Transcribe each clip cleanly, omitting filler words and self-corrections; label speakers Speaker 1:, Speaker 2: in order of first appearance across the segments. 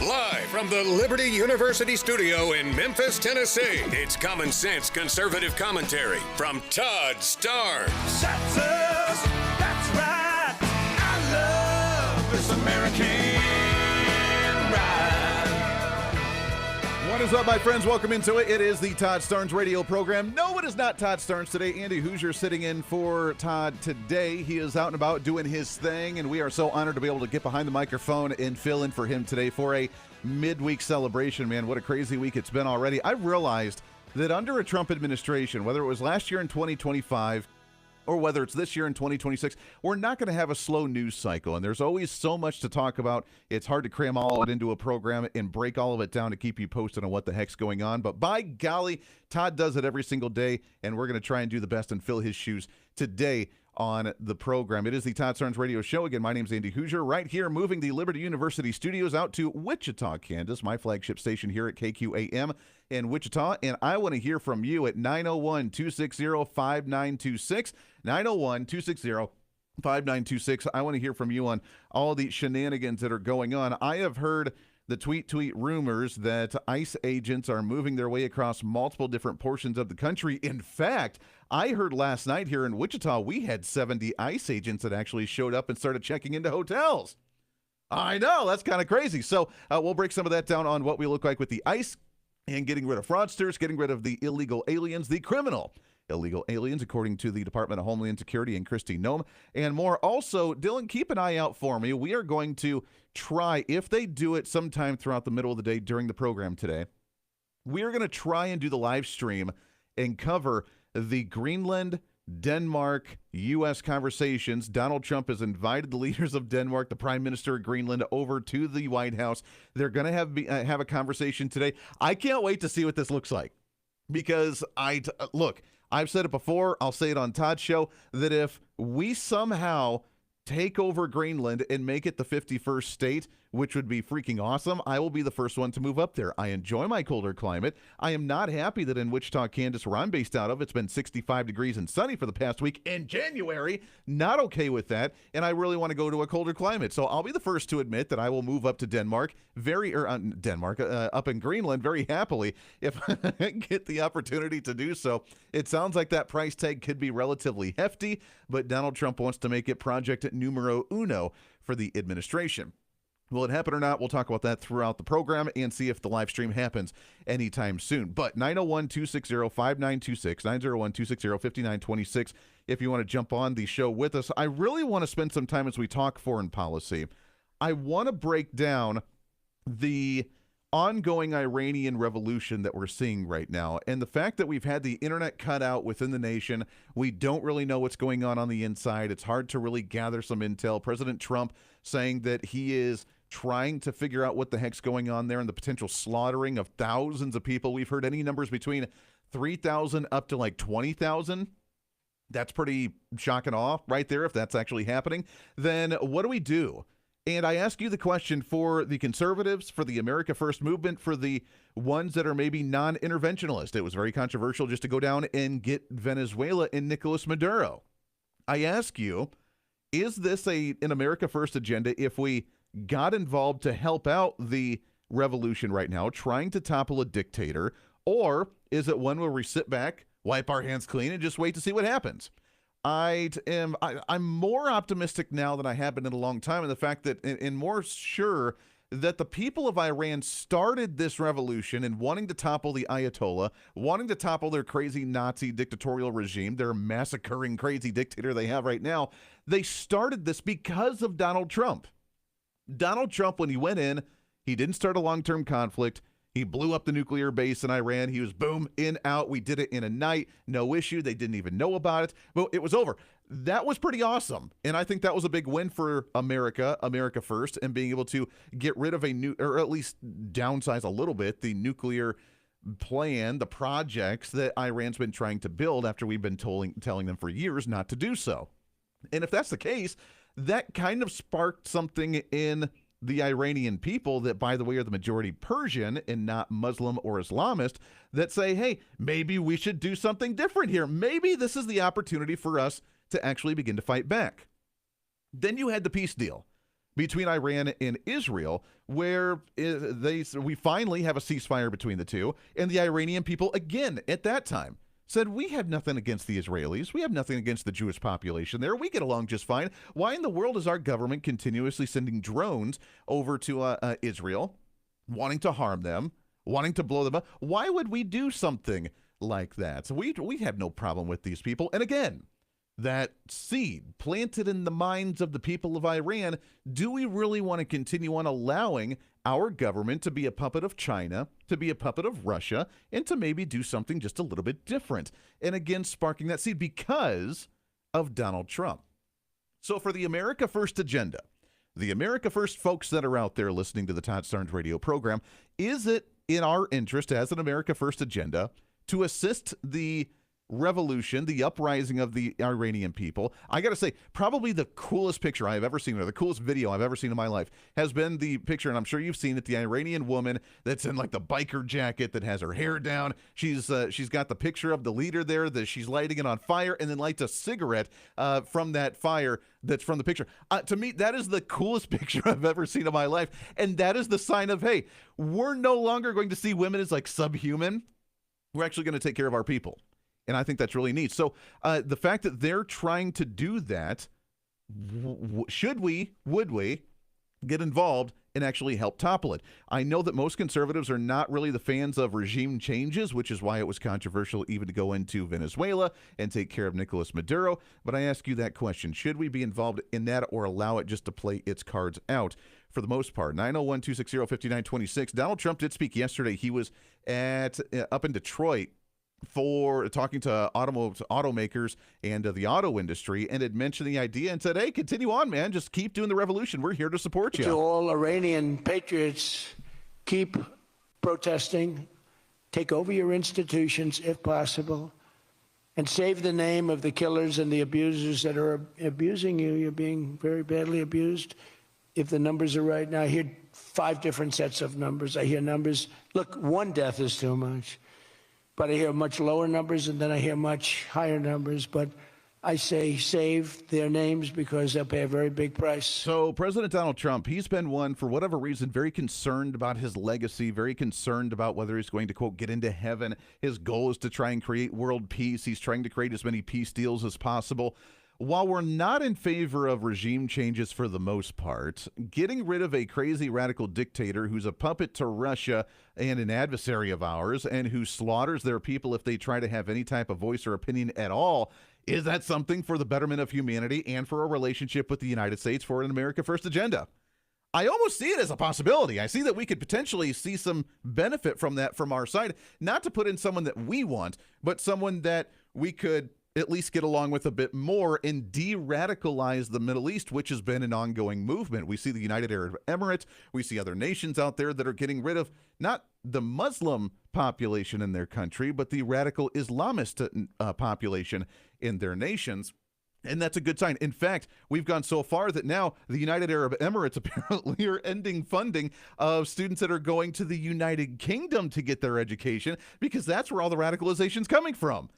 Speaker 1: Live from the Liberty University studio in Memphis, Tennessee, it's Common Sense Conservative Commentary from Todd Starnes.
Speaker 2: That's us, that's right. I love this American ride.
Speaker 3: What is up, my friends? Welcome into it. It is the Todd Starnes radio program. No, it is not Todd Starnes today. Andy Hooser sitting in for Todd today. He is out and about doing his thing, and we are so honored to be able to get behind the microphone and fill in for him today for a midweek celebration. Man, what a crazy week it's been already. I realized that under a Trump administration, whether it was last year in 2025 or whether it's this year in 2026, we're not going to have a slow news cycle. And there's always so much to talk about. It's hard to cram all of it into a program and break all of it down to keep you posted on what the heck's going on. But by golly, Todd does it every single day, and we're going to try and do the best and fill his shoes today on the program. It is the Todd Starnes radio show. Again, my name's Andy Hooser, right here moving the Liberty University studios out to Wichita, Kansas, my flagship station here at KQAM in Wichita. And I want to hear from you at 901-260-5926, 901-260-5926. I want to hear from you on all the shenanigans that are going on. I have heard the tweet rumors that ICE agents are moving their way across multiple different portions of the country. In fact, I heard last night here in Wichita, we had 70 ICE agents that actually showed up and started checking into hotels. I know, that's kind of crazy. So we'll break some of that down on what we look like with the ICE and getting rid of fraudsters, getting rid of the illegal aliens, the criminal illegal aliens, according to the Department of Homeland Security and Kristi Noem, and more. Also, Dylan, keep an eye out for me. We are going to try, if they do it sometime throughout the middle of the day during the program today, we are going to try and do the live stream and cover the Greenland, Denmark, U.S. conversations. Donald Trump has invited the leaders of Denmark, the Prime Minister of Greenland, over to the White House. They're going to have a conversation today. I can't wait to see what this looks like, because look, I've said it before, I'll say it on Todd's show, that if we somehow take over Greenland and make it the 51st state, which would be freaking awesome, I will be the first one to move up there. I enjoy my colder climate. I am not happy that in Wichita, Kansas, where I'm based out of, it's been 65 degrees and sunny for the past week in January. Not okay with that, and I really want to go to a colder climate. So I'll be the first to admit that I will move up to Denmark, up in Greenland very happily if I get the opportunity to do so. It sounds like that price tag could be relatively hefty, but Donald Trump wants to make it project numero uno for the administration. Will it happen or not? We'll talk about that throughout the program and see if the live stream happens anytime soon. But 901-260-5926, 901-260-5926, if you want to jump on the show with us. I really want to spend some time as we talk foreign policy. I want to break down the ongoing Iranian revolution that we're seeing right now, and the fact that we've had the internet cut out within the nation. We don't really know what's going on the inside. It's hard to really gather some intel. President Trump saying that he is trying to figure out what the heck's going on there and the potential slaughtering of thousands of people. We've heard any numbers between 3,000 up to like 20,000. That's pretty shock and awe right there. If that's actually happening, then what do we do? And I ask you the question for the conservatives, for the America First movement, for the ones that are maybe non-interventionalist. It was very controversial just to go down and get Venezuela and Nicolas Maduro. I ask you, is this an America First agenda if we got involved to help out the revolution right now, trying to topple a dictator, or is it one where we sit back, wipe our hands clean, and just wait to see what happens? I'm more optimistic now than I have been in a long time, in the fact that, and more sure that the people of Iran started this revolution and wanting to topple the Ayatollah, wanting to topple their crazy Nazi dictatorial regime, their massacring crazy dictator they have right now. They started this because of Donald Trump. Donald Trump, when he went in, he didn't start a long-term conflict. He blew up the nuclear base in Iran. He was boom, in, out. We did it in a night. No issue. They didn't even know about it. But it was over. That was pretty awesome. And I think that was a big win for America First, and being able to get rid of or at least downsize a little bit the nuclear plan, the projects that Iran's been trying to build after we've been telling them for years not to do so. And if that's the case, that kind of sparked something in the Iranian people that, by the way, are the majority Persian and not Muslim or Islamist, that say, hey, maybe we should do something different here. Maybe this is the opportunity for us to actually begin to fight back. Then you had the peace deal. between Iran and Israel, where we finally have a ceasefire between the two, and the Iranian people, again, at that time, said, we have nothing against the Israelis. We have nothing against the Jewish population there. We get along just fine. Why in the world is our government continuously sending drones over to Israel, wanting to harm them, wanting to blow them up? Why would we do something like that? So we have no problem with these people. And again, that seed planted in the minds of the people of Iran, do we really want to continue on allowing our government to be a puppet of China, to be a puppet of Russia, and to maybe do something just a little bit different? And again, sparking that seed because of Donald Trump. So for the America First agenda, the America First folks that are out there listening to the Todd Starnes radio program, is it in our interest as an America First agenda to assist the revolution, the uprising of the Iranian people? I got to say, probably the coolest picture I have ever seen, or the coolest video I've ever seen in my life, has been the picture, and I'm sure you've seen it, the Iranian woman that's in like the biker jacket that has her hair down. She's got the picture of the leader there, that she's lighting it on fire, and then lights a cigarette from that fire that's from the picture. To me, that is the coolest picture I've ever seen in my life, and that is the sign of, hey, we're no longer going to see women as like subhuman. We're actually going to take care of our people. And I think that's really neat. So the fact that they're trying to do that, would we get involved and actually help topple it? I know that most conservatives are not really the fans of regime changes, which is why it was controversial even to go into Venezuela and take care of Nicolas Maduro. But I ask you that question. Should we be involved in that or allow it just to play its cards out? For the most part, 901-260-5926. Donald Trump did speak yesterday. He was up in Detroit for talking to automakers and the auto industry, and had mentioned the idea and said, hey, continue on, man. Just keep doing the revolution. We're here to support you.
Speaker 4: To all Iranian patriots, keep protesting, take over your institutions if possible, and save the name of the killers and the abusers that are abusing you. You're being very badly abused. If the numbers are right now, I hear 5 different sets of numbers. I hear numbers. Look, 1 death is too much. But I hear much lower numbers, and then I hear much higher numbers. But I say save their names because they'll pay a very big price.
Speaker 3: So President Donald Trump, he's been one, for whatever reason, very concerned about his legacy, very concerned about whether he's going to, quote, get into heaven. His goal is to try and create world peace. He's trying to create as many peace deals as possible. While we're not in favor of regime changes for the most part, getting rid of a crazy radical dictator who's a puppet to Russia and an adversary of ours and who slaughters their people if they try to have any type of voice or opinion at all, is that something for the betterment of humanity and for a relationship with the United States for an America First agenda? I almost see it as a possibility. I see that we could potentially see some benefit from that from our side, not to put in someone that we want, but someone that we could at least get along with a bit more and de-radicalize the Middle East, which has been an ongoing movement. We see the United Arab Emirates. We see other nations out there that are getting rid of not the Muslim population in their country, but the radical Islamist population in their nations. And that's a good sign. In fact, we've gone so far that now the United Arab Emirates apparently are ending funding of students that are going to the United Kingdom to get their education, because that's where all the radicalization is coming from.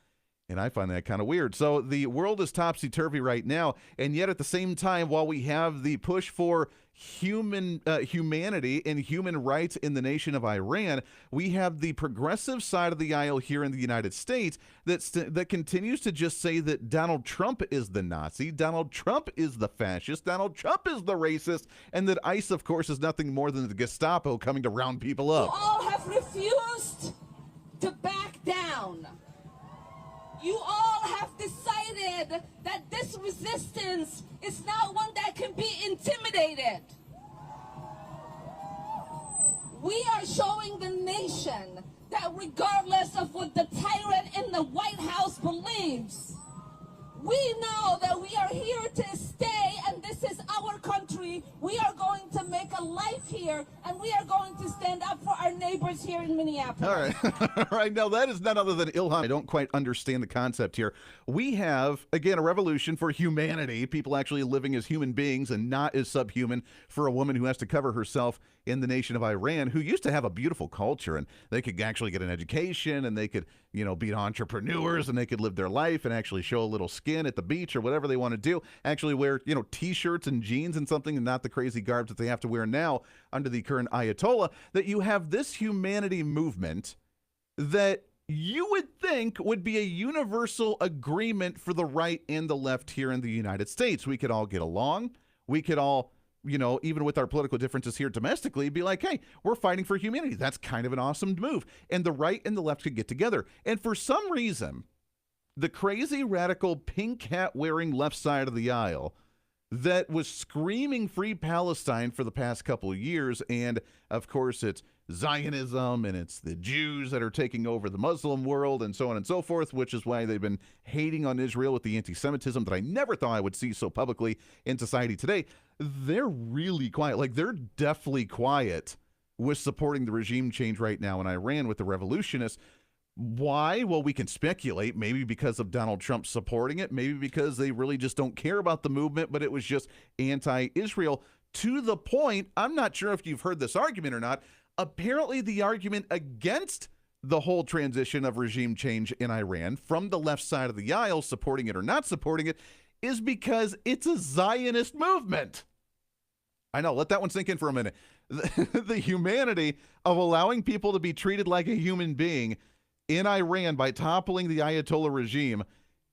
Speaker 3: And I find that kind of weird. So the world is topsy-turvy right now, and yet at the same time, while we have the push for humanity and human rights in the nation of Iran, we have the progressive side of the aisle here in the United States that continues to just say that Donald Trump is the Nazi, Donald Trump is the fascist, Donald Trump is the racist, and that ICE, of course, is nothing more than the Gestapo coming to round people up.
Speaker 5: You all have refused to back down. You all have decided that this resistance is not one that can be intimidated. We are showing the nation that regardless of what the tyrant in the White House believes, we know that we are here to stay, and this is our country. We are going to make a life here, and we are going to stand up for our neighbors here in Minneapolis.
Speaker 3: All right. All right. Now, that is none other than Ilhan. I don't quite understand the concept here. We have, again, a revolution for humanity, people actually living as human beings and not as subhuman, for a woman who has to cover herself in the nation of Iran, who used to have a beautiful culture, and they could actually get an education, and they could, be entrepreneurs, and they could live their life and actually show a little skin at the beach or whatever they want to do, actually wear, T-shirts and jeans and something, and not the crazy garbs that they have to wear now under the current Ayatollah, that you have this humanity movement that you would think would be a universal agreement for the right and the left here in the United States. We could all get along. We could all, even with our political differences here domestically, be like, hey, we're fighting for humanity. That's kind of an awesome move. And the right and the left could get together. And for some reason, the crazy, radical, pink hat wearing left side of the aisle that was screaming free Palestine for the past couple of years, and of course it's Zionism and it's the Jews that are taking over the Muslim world and so on and so forth, which is why they've been hating on Israel with the anti-Semitism that I never thought I would see so publicly in society today. They're really quiet. Like, they're definitely quiet with supporting the regime change right now in Iran with the revolutionists. Why? Well, we can speculate. Maybe because of Donald Trump supporting it. Maybe because they really just don't care about the movement, but it was just anti-Israel to the point, I'm not sure if you've heard this argument or not, apparently the argument against the whole transition of regime change in Iran from the left side of the aisle, supporting it or not supporting it, is because it's a Zionist movement. I know, let that one sink in for a minute. The humanity of allowing people to be treated like a human being in Iran by toppling the Ayatollah regime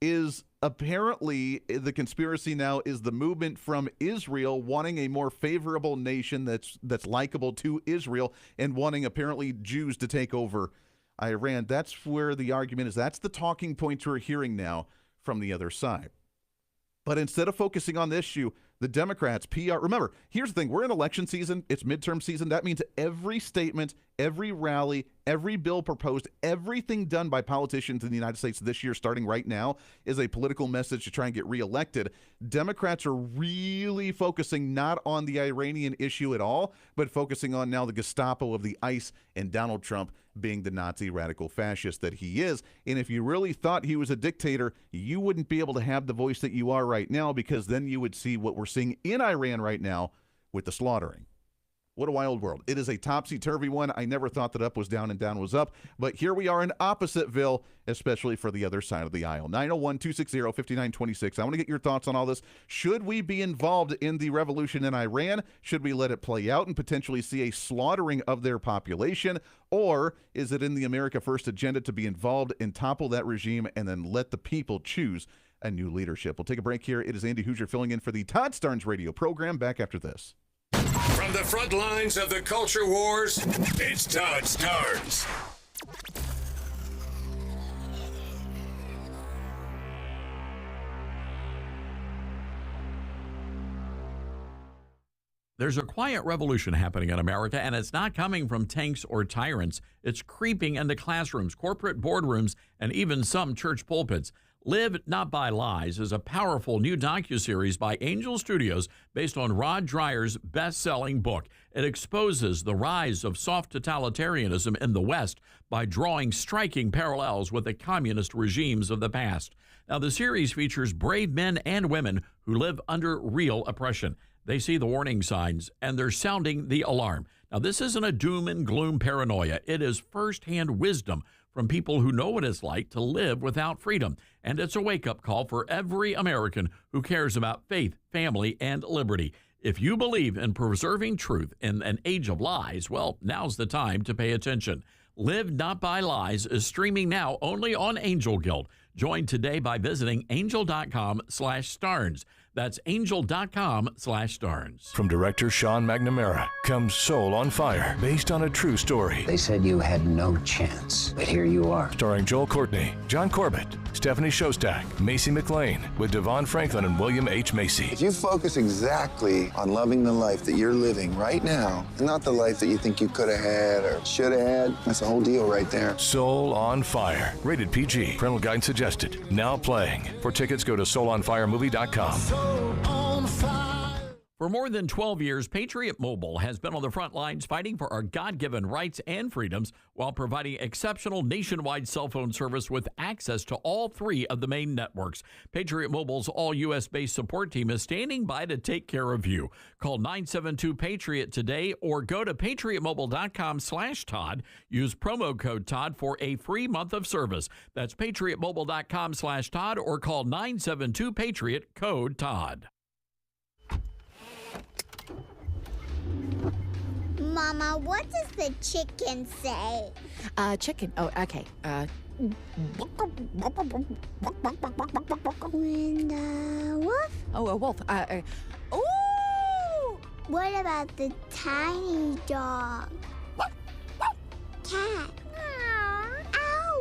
Speaker 3: is apparently, the conspiracy now is the movement from Israel wanting a more favorable nation that's likable to Israel and wanting apparently Jews to take over Iran. That's where the argument is. That's the talking points we're hearing now from the other side. But instead of focusing on the issue, the Democrats, PR, remember, here's the thing. We're in election season. It's midterm season. That means every statement, every rally, every bill proposed, everything done by politicians in the United States this year, starting right now, is a political message to try and get reelected. Democrats are really focusing not on the Iranian issue at all, but focusing on now the Gestapo of the ICE and Donald Trump being the Nazi radical fascist that he is. And if you really thought he was a dictator, you wouldn't be able to have the voice that you are right now, because then you would see what we're seeing in Iran right now with the slaughtering. What a wild world. It is a topsy-turvy one. I never thought that up was down and down was up. But here we are in Oppositeville, especially for the other side of the aisle. 901-260-5926. I want to get your thoughts on all this. Should we be involved in the revolution in Iran? Should we let it play out and potentially see a slaughtering of their population? Or is it in the America First agenda to be involved and topple that regime and then let the people choose a new leadership? We'll take a break here. It is Andy Hooser filling in for the Todd Starnes radio program. Back after this.
Speaker 1: From the front lines of the culture wars, it's Todd Starnes.
Speaker 6: There's a quiet revolution happening in America, and it's not coming from tanks or tyrants. It's creeping into classrooms, corporate boardrooms, and even some church pulpits. Live Not by Lies is a powerful new docuseries by Angel Studios based on Rod Dreyer's best-selling book. It exposes the rise of soft totalitarianism in the West by drawing striking parallels with the communist regimes of the past. Now, the series features brave men and women who live under real oppression. They see the warning signs, and they're sounding the alarm. Now, this isn't a doom and gloom paranoia. It is firsthand wisdom from people who know what it's like to live without freedom. And it's a wake-up call for every American who cares about faith, family, and liberty. If you believe in preserving truth in an age of lies, well, now's the time to pay attention. Live Not by Lies is streaming now only on Angel Guild. Join today by visiting angel.com/Starnes. That's angel.com/Starnes.
Speaker 7: From director Sean McNamara comes Soul on Fire, based on a true story.
Speaker 8: They said you had no chance, but here you are.
Speaker 7: Starring Joel Courtney, John Corbett, Stephanie Shostak, Macy McLean, with Devon Franklin and William H. Macy.
Speaker 9: If you focus exactly on loving the life that you're living right now, and not the life that you think you could have had or should have had, that's the whole deal right there.
Speaker 7: Soul on Fire, rated PG. Parental guidance suggested. Now playing. For tickets, go to soulonfiremovie.com.
Speaker 6: For more than 12 years, Patriot Mobile has been on the front lines fighting for our God-given rights and freedoms while providing exceptional nationwide cell phone service with access to all 3 of the main networks. Patriot Mobile's all-U.S.-based support team is standing by to take care of you. Call 972-PATRIOT today or go to patriotmobile.com/Todd. Use promo code Todd for a free month of service. That's patriotmobile.com/Todd or call 972-PATRIOT, code Todd.
Speaker 10: Mama, what does the chicken say?
Speaker 11: Chicken. Oh, okay.
Speaker 10: And wolf?
Speaker 11: Oh, a wolf. Ooh!
Speaker 10: What about the tiny dog? Cat?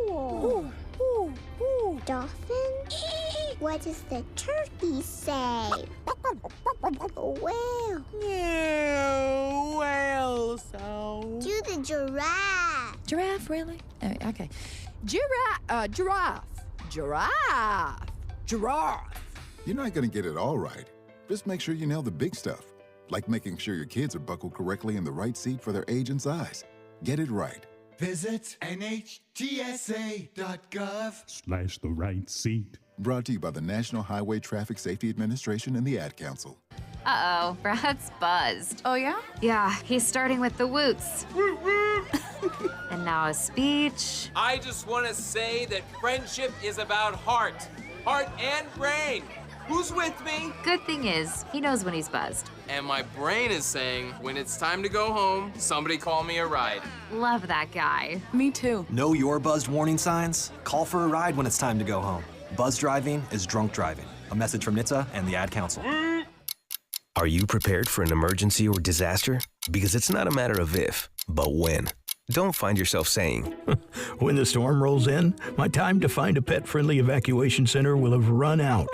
Speaker 10: Owl?
Speaker 11: Ooh.
Speaker 10: Dolphin? What does the turkey say? Whale?
Speaker 11: Yeah, whale sound.
Speaker 10: Do the giraffe.
Speaker 11: Giraffe, really? Okay. Giraffe.
Speaker 12: You're not going to get it all right. Just make sure you nail the big stuff, like making sure your kids are buckled correctly in the right seat for their age and size. Get it right.
Speaker 2: Visit NHTSA.gov/the right seat.
Speaker 12: Brought to you by the National Highway Traffic Safety Administration and the Ad Council.
Speaker 13: Uh-oh, Brad's buzzed.
Speaker 11: Oh, yeah?
Speaker 13: Yeah, he's starting with the woots. And now a speech.
Speaker 14: I just want to say that friendship is about heart and brain. Who's with me?
Speaker 13: Good thing is, he knows when he's buzzed.
Speaker 14: And my brain is saying, when it's time to go home, somebody call me a ride.
Speaker 13: Love that guy.
Speaker 11: Me too.
Speaker 15: Know your buzzed warning signs? Call for a ride when it's time to go home. Buzz driving is drunk driving. A message from NHTSA and the Ad Council.
Speaker 16: Are you prepared for an emergency or disaster? Because it's not a matter of if, but when. Don't find yourself saying,
Speaker 17: when the storm rolls in, my time to find a pet-friendly evacuation center will have run out.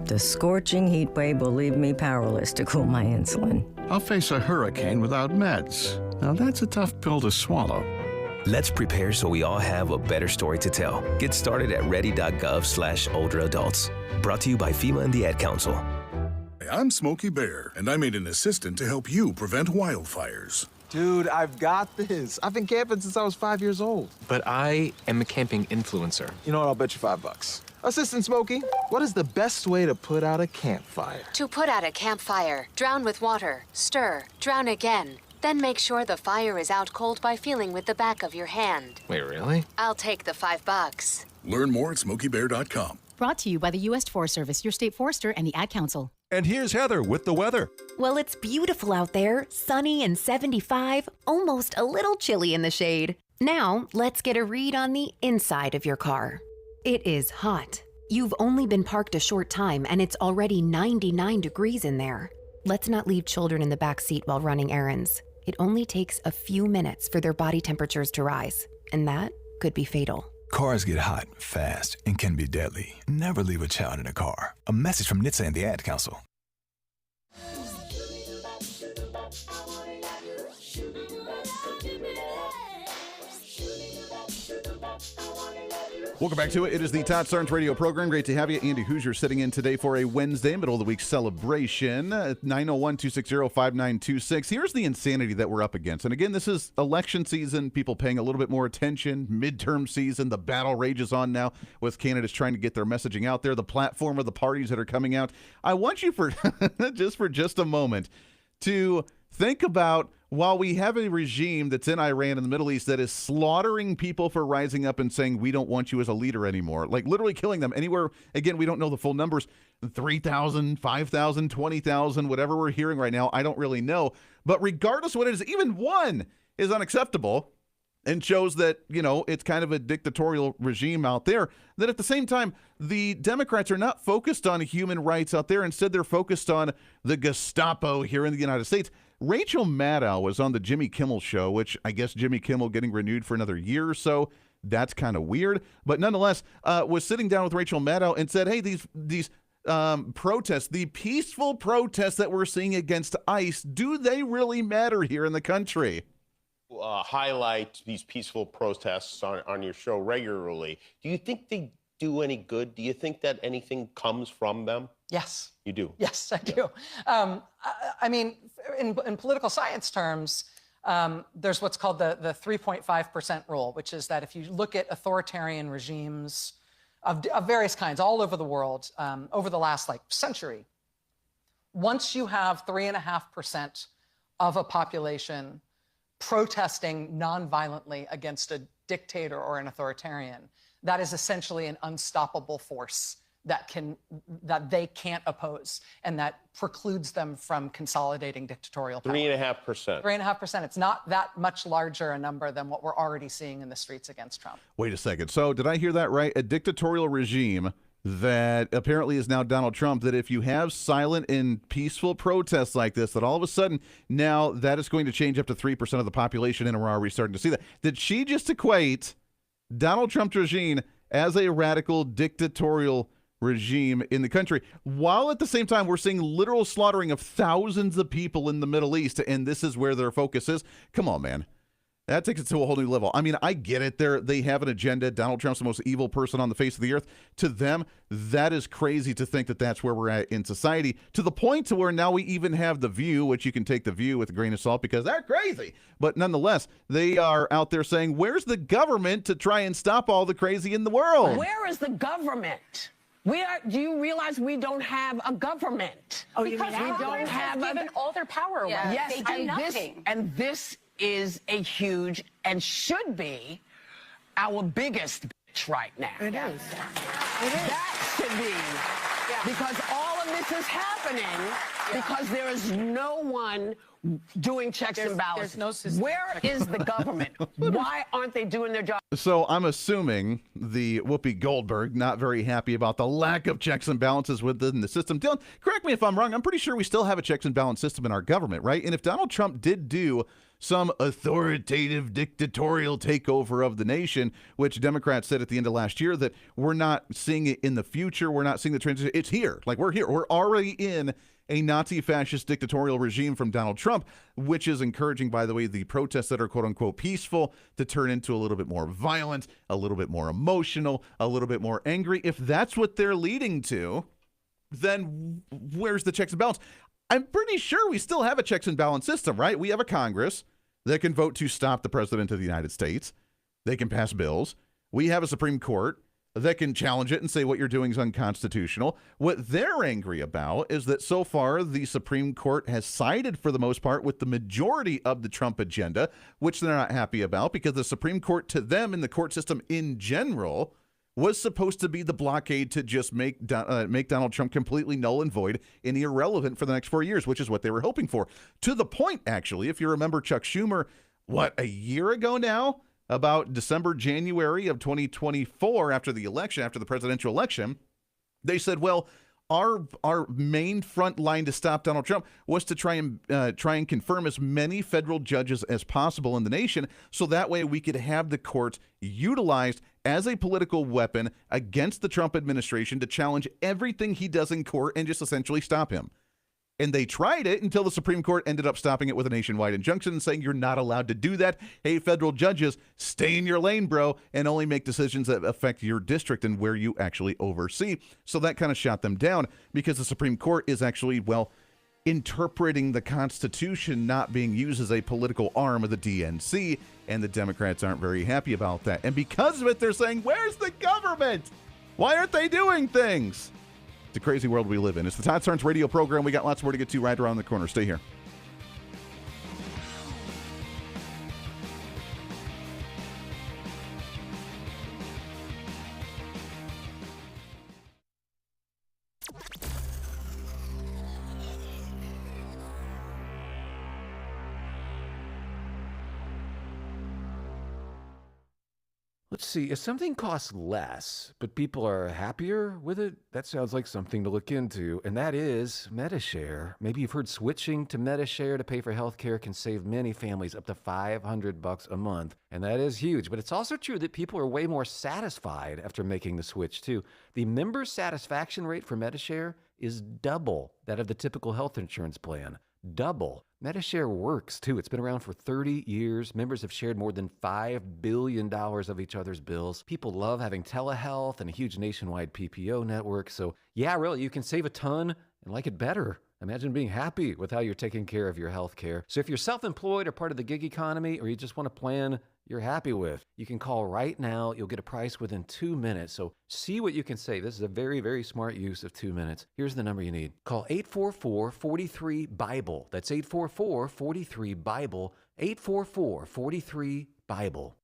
Speaker 18: The scorching heat wave will leave me powerless to cool my insulin.
Speaker 19: I'll face a hurricane without meds. Now that's a tough pill to swallow.
Speaker 16: Let's prepare so we all have a better story to tell. Get started at ready.gov/older adults. Brought to you by FEMA and the Ad Council.
Speaker 20: I'm Smokey Bear, and I made an assistant to help you prevent wildfires.
Speaker 21: Dude, I've got this. I've been camping since I was 5 years old.
Speaker 22: But I am a camping influencer.
Speaker 21: You know what? I'll bet you $5. Assistant Smokey, what is the best way to put out a campfire?
Speaker 23: To put out a campfire, drown with water, stir, drown again. Then make sure the fire is out cold by feeling with the back of your hand.
Speaker 22: Wait, really?
Speaker 23: I'll take the $5.
Speaker 20: Learn more at SmokeyBear.com.
Speaker 24: Brought to you by the U.S. Forest Service, your state forester, and the Ad Council.
Speaker 25: And here's Heather with the weather.
Speaker 26: Well, it's beautiful out there, sunny and 75, almost a little chilly in the shade. Now, let's get a read on the inside of your car. It is hot. You've only been parked a short time, and it's already 99 degrees in there. Let's not leave children in the back seat while running errands. It only takes a few minutes for their body temperatures to rise, and that could be fatal.
Speaker 27: Cars get hot fast and can be deadly. Never leave a child in a car. A message from NHTSA and the Ad Council.
Speaker 3: Welcome back to it. It is the Todd Starnes radio program. Great to have you. Andy Hooser sitting in today for a Wednesday, middle of the week celebration. 901-260-5926. Here's the insanity that we're up against. And again, this is election season, people paying a little bit more attention, midterm season. The battle rages on now with candidates trying to get their messaging out there, the platform of the parties that are coming out. I want you for just a moment to think about, while we have a regime that's in Iran and the Middle East that is slaughtering people for rising up and saying, we don't want you as a leader anymore, like literally killing them anywhere. Again, we don't know the full numbers, 3,000, 5,000, 20,000, whatever we're hearing right now. I don't really know. But regardless of what it is, even one is unacceptable and shows that, you know, it's kind of a dictatorial regime out there. That at the same time, the Democrats are not focused on human rights out there. Instead, they're focused on the Gestapo here in the United States. Rachel Maddow was on the Jimmy Kimmel show, which I guess Jimmy Kimmel getting renewed for another year or so. That's kind of weird. But nonetheless, was sitting down with Rachel Maddow and said, hey, these protests, the peaceful protests that we're seeing against ICE, do they really matter here in the country?
Speaker 28: Highlight these peaceful protests on your show regularly. Do you think they
Speaker 1: do any good? Do you think that anything comes from them?
Speaker 4: Yes.
Speaker 1: You do?
Speaker 4: Yes, I do. I mean, in political science terms, there's what's called the 3.5% rule, which is that if you look at authoritarian regimes of various kinds all over the world over the last century, once you have 3.5% of a population protesting nonviolently against a dictator or an authoritarian, that is essentially an unstoppable force that they can't oppose, and that precludes them from consolidating dictatorial power.
Speaker 1: 3.5%.
Speaker 4: 3.5%. It's not that much larger a number than what we're already seeing in the streets against Trump.
Speaker 3: Wait a second. So did I hear that right? A dictatorial regime that apparently is now Donald Trump, that if you have silent and peaceful protests like this, that all of a sudden now that is going to change up to 3% of the population, and we're already starting to see that. Did she just equate Donald Trump's regime as a radical dictatorial regime in the country, while at the same time we're seeing literal slaughtering of thousands of people in the Middle East, and this is where their focus is? Come on, man. That takes it to a whole new level. I mean, I get it. They have an agenda. Donald Trump's the most evil person on the face of the earth. To them, that is crazy to think that that's where we're at in society, to the point to where now we even have The View, which you can take The View with a grain of salt because they're crazy. But nonetheless, they are out there saying, where's the government to try and stop all the crazy in the world?
Speaker 5: Where is the government? Do you realize we don't have a government?
Speaker 6: Oh, you mean
Speaker 5: we don't have
Speaker 6: given all their power away.
Speaker 5: Yes,
Speaker 6: They do nothing.
Speaker 5: And this is a huge and should be our biggest bitch right now.
Speaker 6: It is.
Speaker 5: That should be. Because all of this is happening because there is no one doing checks and balances.
Speaker 6: There's no system.
Speaker 5: Where is the government? Why aren't they doing their job?
Speaker 3: So I'm assuming the Whoopi Goldberg not very happy about the lack of checks and balances within the system. Dylan, correct me if I'm wrong. I'm pretty sure we still have a checks and balance system in our government, right? And if Donald Trump did do some authoritative dictatorial takeover of the nation, which Democrats said at the end of last year that we're not seeing it in the future, we're not seeing the transition, it's here. Like, we're here. We're already in a Nazi fascist dictatorial regime from Donald Trump, which is encouraging, by the way, the protests that are quote unquote peaceful to turn into a little bit more violent, a little bit more emotional, a little bit more angry. If that's what they're leading to, then where's the checks and balance? I'm pretty sure we still have a checks and balance system, right? We have a Congress that can vote to stop the president of the United States. They can pass bills. We have a Supreme Court that can challenge it and say what you're doing is unconstitutional. What they're angry about is that so far the Supreme Court has sided for the most part with the majority of the Trump agenda, which they're not happy about because the Supreme Court to them and the court system in general was supposed to be the blockade to just make Donald Trump completely null and void and irrelevant for the next 4 years, which is what they were hoping for. To the point, actually, if you remember Chuck Schumer, a year ago now, about December, January of 2024, after the presidential election, they said, well, our main front line to stop Donald Trump was to try and confirm as many federal judges as possible in the nation, so that way we could have the courts utilized as a political weapon against the Trump administration to challenge everything he does in court and just essentially stop him. And they tried it until the Supreme Court ended up stopping it with a nationwide injunction and saying you're not allowed to do that. Hey, federal judges, stay in your lane, bro, and only make decisions that affect your district and where you actually oversee. So that kind of shot them down because the Supreme Court is actually, interpreting the Constitution not being used as a political arm of the DNC, and the Democrats aren't very happy about that. And because of it, they're saying, where's the government? Why aren't they doing things? It's a crazy world we live in. It's the Todd Starnes radio program. We got lots more to get to right around the corner. Stay here.
Speaker 7: Let's see, if something costs less, but people are happier with it, that sounds like something to look into, and that is MediShare. Maybe you've heard switching to MediShare to pay for healthcare can save many families up to $500 a month, and that is huge. But it's also true that people are way more satisfied after making the switch, too. The member satisfaction rate for MediShare is double that of the typical health insurance plan. double. Medishare works, too. It's been around for 30 years. Members have shared more than $5 billion of each other's bills. People love having telehealth and a huge nationwide PPO network. So, yeah, really, you can save a ton and like it better. Imagine being happy with how you're taking care of your health care. So if you're self-employed or part of the gig economy, or you just want a plan you're happy with, you can call right now. You'll get a price within 2 minutes. So see what you can save. This is a very, very smart use of 2 minutes. Here's the number you need. Call 844-43-BIBLE. That's 844-43-BIBLE. 844-43-BIBLE.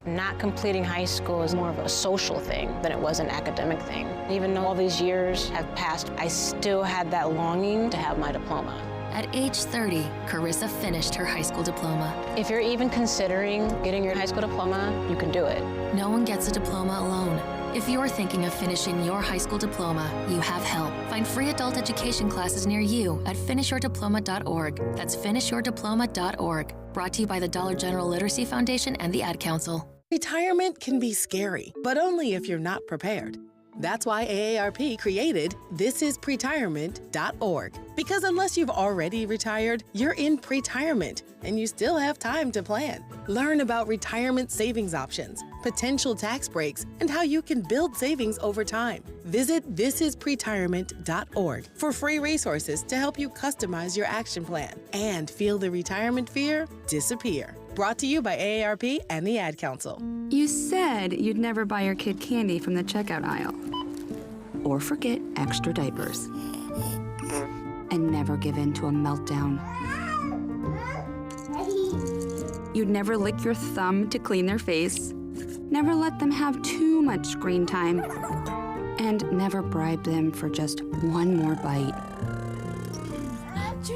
Speaker 6: Not completing high school is more of a social thing than it was an academic thing. Even though all these years have passed, I still had that longing to have my diploma.
Speaker 2: At age 30, Carissa finished her high school diploma.
Speaker 6: If you're even considering getting your high school diploma, you can do it.
Speaker 2: No one gets a diploma alone. If you're thinking of finishing your high school diploma, you have help. Find free adult education classes near you at finishyourdiploma.org. That's finishyourdiploma.org. Brought to you by the Dollar General Literacy Foundation and the Ad Council.
Speaker 8: Retirement can be scary, but only if you're not prepared. That's why AARP created thisispretirement.org. Because unless you've already retired, you're in pretirement, and you still have time to plan. Learn about retirement savings options, potential tax breaks, and how you can build savings over time. Visit thisispretirement.org for free resources to help you customize your action plan and feel the retirement fear disappear. Brought to you by AARP and the Ad Council.
Speaker 9: You said you'd never buy your kid candy from the checkout aisle. Or forget extra diapers. And never give in to a meltdown. You'd never lick your thumb to clean their face. Never let them have too much screen time. And never bribe them for just one more bite.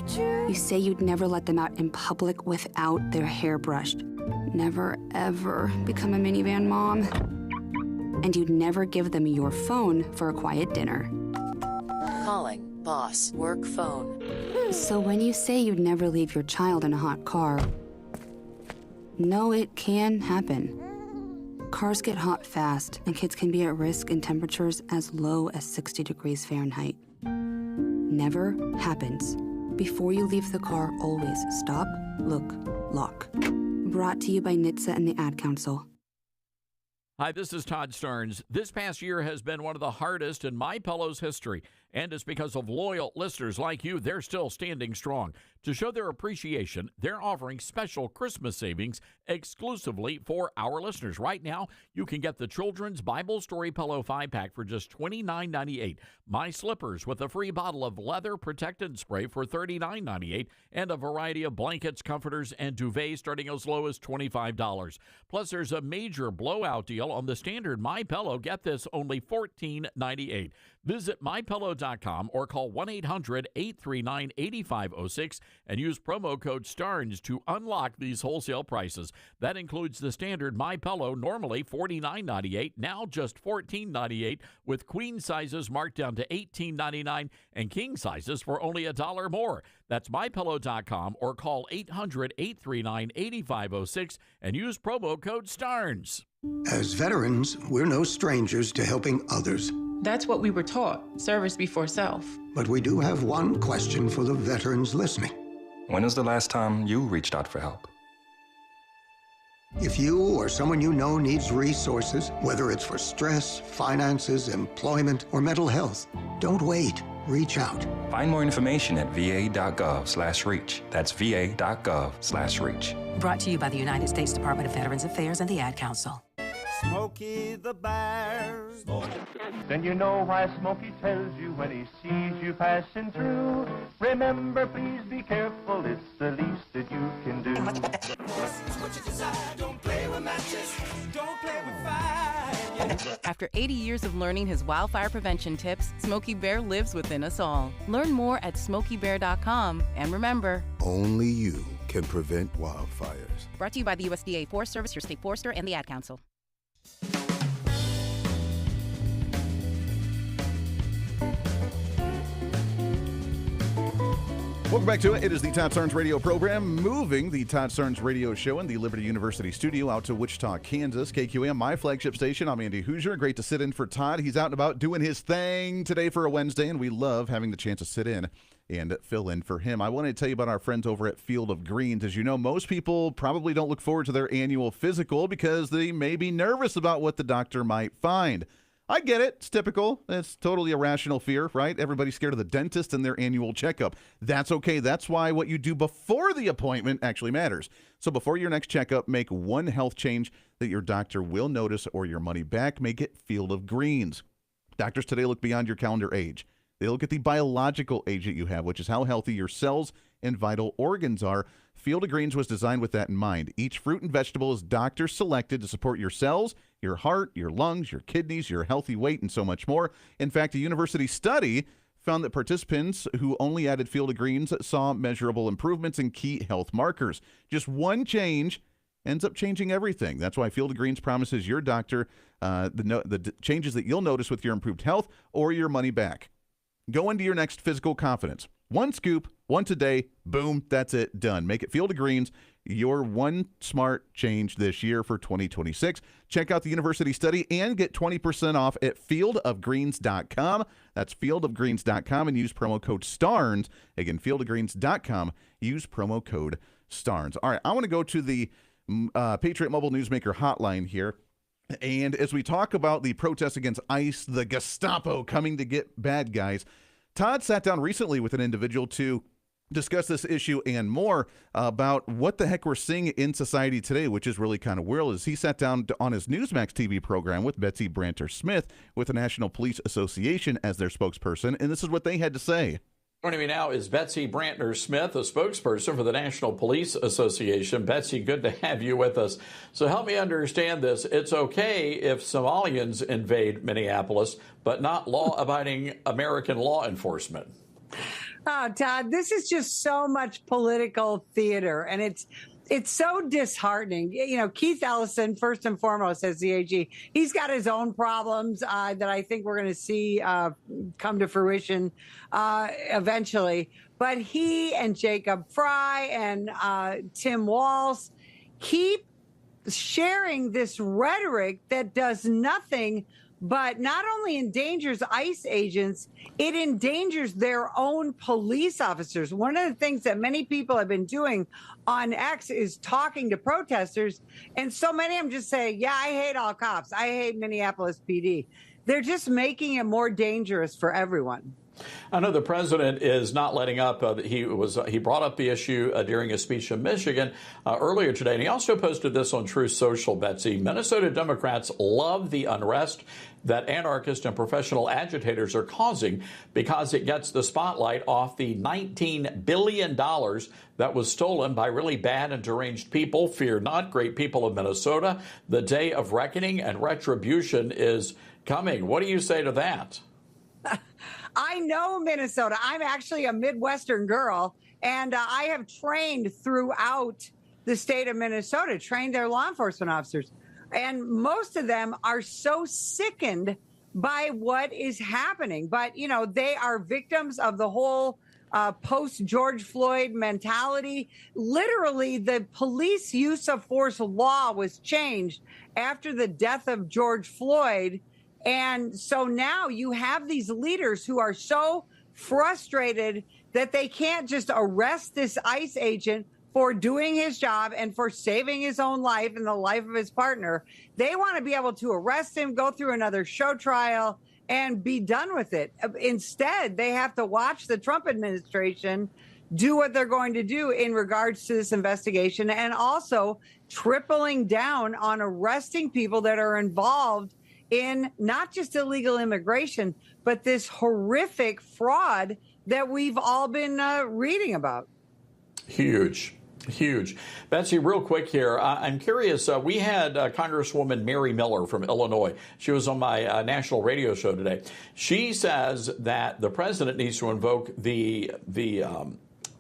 Speaker 9: You say you'd never let them out in public without their hair brushed. Never, ever become a minivan mom. And you'd never give them your phone for a quiet dinner.
Speaker 10: Calling boss work phone.
Speaker 9: So when you say you'd never leave your child in a hot car, no, it can happen. Cars get hot fast, and kids can be at risk in temperatures as low as 60 degrees Fahrenheit. Never happens. Before you leave the car, always stop, look, lock. Brought to you by NHTSA and the Ad Council.
Speaker 12: Hi, this is Todd Starnes. This past year has been one of the hardest in MyPillow's history, and it's because of loyal listeners like you. They're still standing strong. To show their appreciation, they're offering special Christmas savings exclusively for our listeners. Right now, you can get the Children's Bible Story Pillow 5-pack for just $29.98, My Slippers with a free bottle of leather protectant spray for $39.98, and a variety of blankets, comforters, and duvets starting as low as $25. Plus, there's a major blowout deal on the standard MyPillow. Get this, only $14.98. Visit MyPillow.com or call 1-800-839-8506 and use promo code STARNS to unlock these wholesale prices. That includes the standard MyPillow, normally $49.98, now just $14.98, with queen sizes marked down to $18.99 and king sizes for only $1 more. That's MyPillow.com or call 800-839-8506 and use promo code STARNS.
Speaker 13: As veterans, we're no strangers to helping others.
Speaker 14: That's what we were taught, service before self.
Speaker 13: But we do have one question for the veterans listening.
Speaker 22: When was the last time you reached out for help?
Speaker 13: If you or someone you know needs resources, whether it's for stress, finances, employment, or mental health, don't wait. Reach out.
Speaker 22: Find more information at va.gov/reach. That's va.gov/reach.
Speaker 24: Brought to you by the United States Department of Veterans Affairs and the Ad Council.
Speaker 28: Smokey the Bear.
Speaker 29: Then you know why Smokey tells you when he sees you passing through. Remember, please be careful, it's the least that you can do.
Speaker 28: What you desire, don't play with matches, don't play with fire.
Speaker 30: After 80 years of learning his wildfire prevention tips, Smokey Bear lives within us all. Learn more at SmokeyBear.com. And remember,
Speaker 31: only you can prevent wildfires.
Speaker 24: Brought to you by the USDA Forest Service, your state forester, and the Ad Council.
Speaker 3: Welcome back to it. It is the Todd Starnes radio program, moving the Todd Starnes radio show in the Liberty University studio out to Wichita, Kansas. KQAM, my flagship station. I'm Andy Hooser. Great to sit in for Todd. He's out and about doing his thing today for a Wednesday, and we love having the chance to sit in and fill in for him. I want to tell you about our friends over at Field of Greens. As you know, most people probably don't look forward to their annual physical because they may be nervous about what the doctor might find. I get it. It's typical. It's totally a rational fear, right? Everybody's scared of the dentist and their annual checkup. That's okay. That's why what you do before the appointment actually matters. So before your next checkup, make one health change that your doctor will notice or your money back. Make it Field of Greens. Doctors today look beyond your calendar age. They look at the biological age that you have, which is how healthy your cells and vital organs are. Field of Greens was designed with that in mind. Each fruit and vegetable is doctor selected to support your cells, your heart, your lungs, your kidneys, your healthy weight, and so much more. In fact, a university study found that participants who only added Field of Greens saw measurable improvements in key health markers. Just one change ends up changing everything. That's why Field of Greens promises your doctor the changes that you'll notice with your improved health or your money back. Go into your next physical confidence. One scoop, once a day, boom, that's it, done. Make it Field of Greens, your one smart change this year for 2026. Check out the university study and get 20% off at fieldofgreens.com. That's fieldofgreens.com and use promo code STARNS. Again, fieldofgreens.com, use promo code STARNS. All right, I want to go to the Patriot Mobile Newsmaker hotline here. And as we talk about the protests against ICE, the Gestapo coming to get bad guys, Todd sat down recently with an individual to discuss this issue and more about what the heck we're seeing in society today, which is really kind of weird. As he sat down on his Newsmax TV program with Betsy Branter Smith with the National Police Association as their spokesperson, and this is what they had to say.
Speaker 12: Joining me now is Betsy Brantner Smith, a spokesperson for the National Police Association. Betsy, good to have you with us. So help me understand this. It's okay if Somalians invade Minneapolis, but not law-abiding American law enforcement.
Speaker 11: Oh, Todd, this is just so much political theater, and it's so disheartening. You know, Keith Ellison, first and foremost, as the AG, he's got his own problems that I think we're going to see come to fruition eventually. But he and Jacob Fry and Tim Walz keep sharing this rhetoric that does nothing but not only endangers ICE agents, it endangers their own police officers. One of the things that many people have been doing on X is talking to protesters, and so many of them just say, yeah, I hate all cops. I hate Minneapolis PD. They're just making it more dangerous for everyone.
Speaker 12: I know the president is not letting up. He brought up the issue during a speech in Michigan earlier today, and he also posted this on Truth Social, Betsy. Minnesota Democrats love the unrest that anarchists and professional agitators are causing because it gets the spotlight off the $19 billion that was stolen by really bad and deranged people. Fear not, great people of Minnesota. The day of reckoning and retribution is coming. What do you say to that?
Speaker 11: I know Minnesota. I'm actually a Midwestern girl, and I have trained throughout the state of Minnesota, trained their law enforcement officers. And most of them are so sickened by what is happening. But, you know, they are victims of the whole post-George Floyd mentality. Literally, the police use of force law was changed after the death of George Floyd. And so now you have these leaders who are so frustrated that they can't just arrest this ICE agent for doing his job and for saving his own life and the life of his partner. They want to be able to arrest him, go through another show trial, and be done with it. Instead, they have to watch the Trump administration do what they're going to do in regards to this investigation, and also tripling down on arresting people that are involved in not just illegal immigration, but this horrific fraud that we've all been reading about.
Speaker 12: Huge. Betsy, real quick here, I'm curious. We had Congresswoman Mary Miller from Illinois. She was on my national radio show today. She says that the president needs to invoke the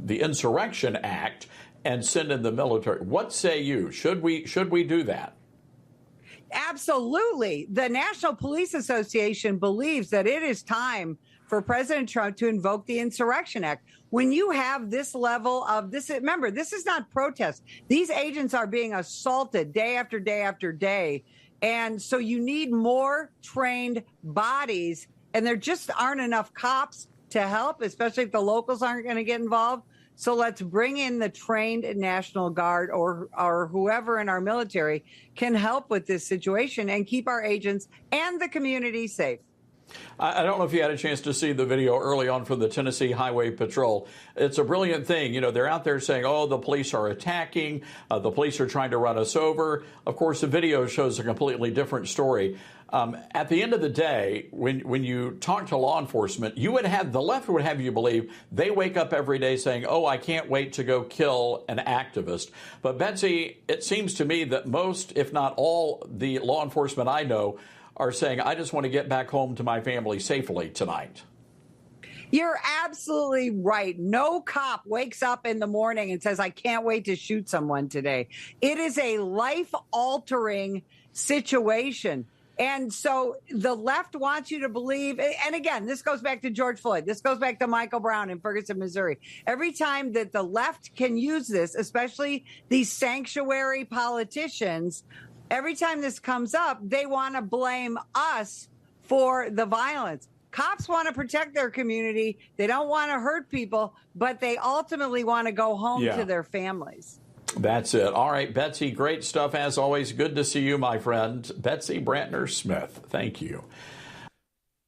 Speaker 12: Insurrection Act and send in the military. What say you? Should we do that?
Speaker 11: Absolutely. The National Police Association believes that it is time for President Trump to invoke the Insurrection Act. When you have this level of this, remember, this is not protest. These agents are being assaulted day after day after day. And so you need more trained bodies, and there just aren't enough cops to help, especially if the locals aren't going to get involved. So let's bring in the trained National Guard or whoever in our military can help with this situation and keep our agents and the community safe.
Speaker 12: I don't know if you had a chance to see the video early on from the Tennessee Highway Patrol. It's a brilliant thing. You know, they're out there saying, oh, the police are attacking. The police are trying to run us over. Of course, the video shows a completely different story. At the end of the day, when you talk to law enforcement, the left would have you believe they wake up every day saying, oh, I can't wait to go kill an activist. But Betsy, it seems to me that most, if not all, the law enforcement I know are saying, I just want to get back home to my family safely tonight.
Speaker 11: You're absolutely right. No cop wakes up in the morning and says, I can't wait to shoot someone today. It is a life-altering situation. And so the left wants you to believe, and again, this goes back to George Floyd. This goes back to Michael Brown in Ferguson, Missouri. Every time that the left can use this, especially these sanctuary politicians, every time this comes up, they want to blame us for the violence. Cops want to protect their community. They don't want to hurt people, but they ultimately want to go home to their families.
Speaker 12: That's it. All right, Betsy, great stuff as always. Good to see you, my friend. Betsy Brantner Smith. Thank you.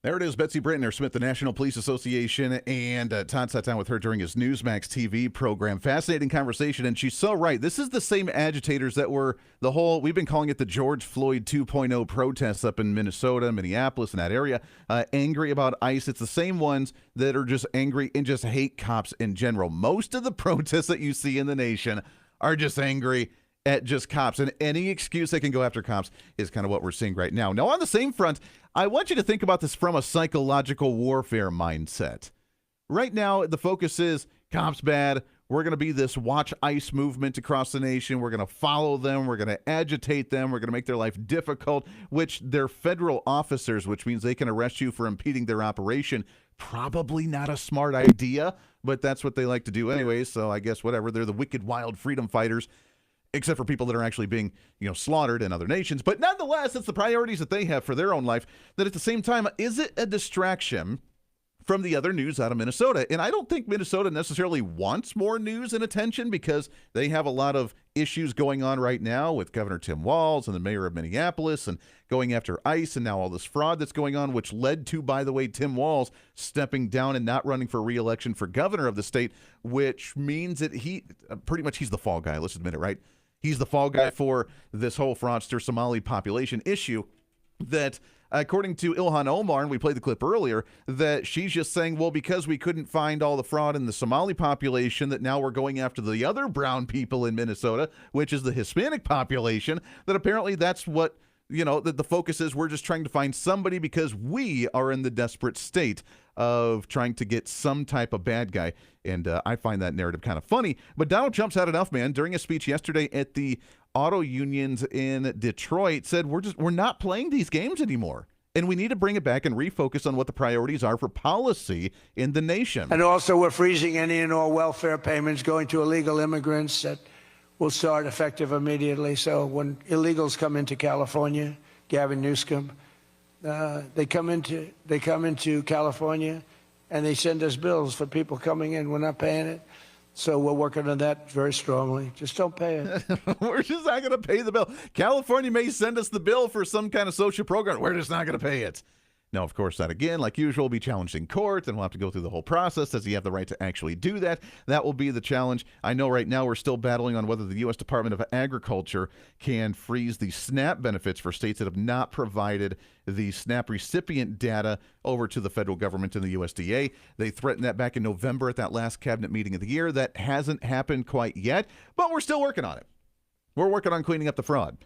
Speaker 3: There it is, Betsy Brantner Smith, the National Police Association, and Todd sat down with her during his Newsmax TV program. Fascinating conversation, and she's so right. This is the same agitators that were we've been calling it the George Floyd 2.0 protests up in Minnesota, Minneapolis, in that area, angry about ICE. It's the same ones that are just angry and just hate cops in general. Most of the protests that you see in the nation are just angry at just cops, and any excuse they can go after cops is kind of what we're seeing right now. Now, on the same front, I want you to think about this from a psychological warfare mindset. Right now, the focus is cops bad. We're going to be this watch ICE movement across the nation. We're going to follow them. We're going to agitate them. We're going to make their life difficult, which they're federal officers, which means they can arrest you for impeding their operation. Probably not a smart idea, but that's what they like to do anyway. So I guess whatever. They're the wicked, wild freedom fighters, except for people that are actually being, slaughtered in other nations. But nonetheless, it's the priorities that they have for their own life that at the same time, is it a distraction from the other news out of Minnesota? And I don't think Minnesota necessarily wants more news and attention because they have a lot of issues going on right now with Governor Tim Walz and the mayor of Minneapolis and going after ICE and now all this fraud that's going on, which led to, by the way, Tim Walz stepping down and not running for re-election for governor of the state, which means that he's the fall guy. Let's admit it, right? He's the fall guy for this whole fraudster Somali population issue that, according to Ilhan Omar, and we played the clip earlier, that she's just saying, well, because we couldn't find all the fraud in the Somali population, that now we're going after the other brown people in Minnesota, which is the Hispanic population, that apparently that's what, that the focus is. We're just trying to find somebody because we are in the desperate state of trying to get some type of bad guy. And I find that narrative kind of funny. But Donald Trump's had enough, man. During a speech yesterday at the auto unions in Detroit, said we're not playing these games anymore. And we need to bring it back and refocus on what the priorities are for policy in the nation.
Speaker 15: And also, we're freezing any and all welfare payments going to illegal immigrants that will start effective immediately. So when illegals come into California, Gavin Newsom, they come into California and they send us bills for people coming in. We're not paying it. So we're working on that very strongly. Just don't pay it.
Speaker 3: We're just not going to pay the bill. California may send us the bill for some kind of social program. We're just not going to pay it. Now, of course, that again, like usual, will be challenged in court, and we'll have to go through the whole process. Does he have the right to actually do that? That will be the challenge. I know right now we're still battling on whether the U.S. Department of Agriculture can freeze the SNAP benefits for states that have not provided the SNAP recipient data over to the federal government and the USDA. They threatened that back in November at that last cabinet meeting of the year. That hasn't happened quite yet, but we're still working on it. We're working on cleaning up the fraud.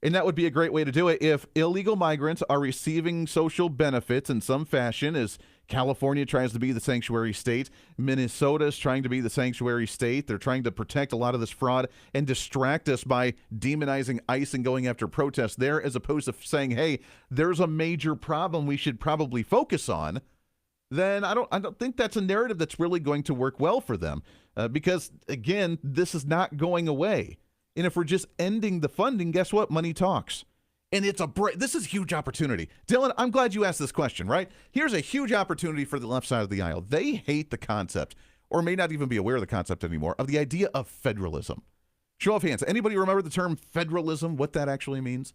Speaker 3: And that would be a great way to do it if illegal migrants are receiving social benefits in some fashion, as California tries to be the sanctuary state. Minnesota is trying to be the sanctuary state. They're trying to protect a lot of this fraud and distract us by demonizing ICE and going after protests there, as opposed to saying, hey, there's a major problem we should probably focus on. Then I don't think that's a narrative that's really going to work well for them because, again, this is not going away. And if we're just ending the funding, guess what? Money talks. And it's this is a huge opportunity. Dylan, I'm glad you asked this question, right? Here's a huge opportunity for the left side of the aisle. They hate the concept, or may not even be aware of the concept anymore, of the idea of federalism. Show of hands. Anybody remember the term federalism, what that actually means?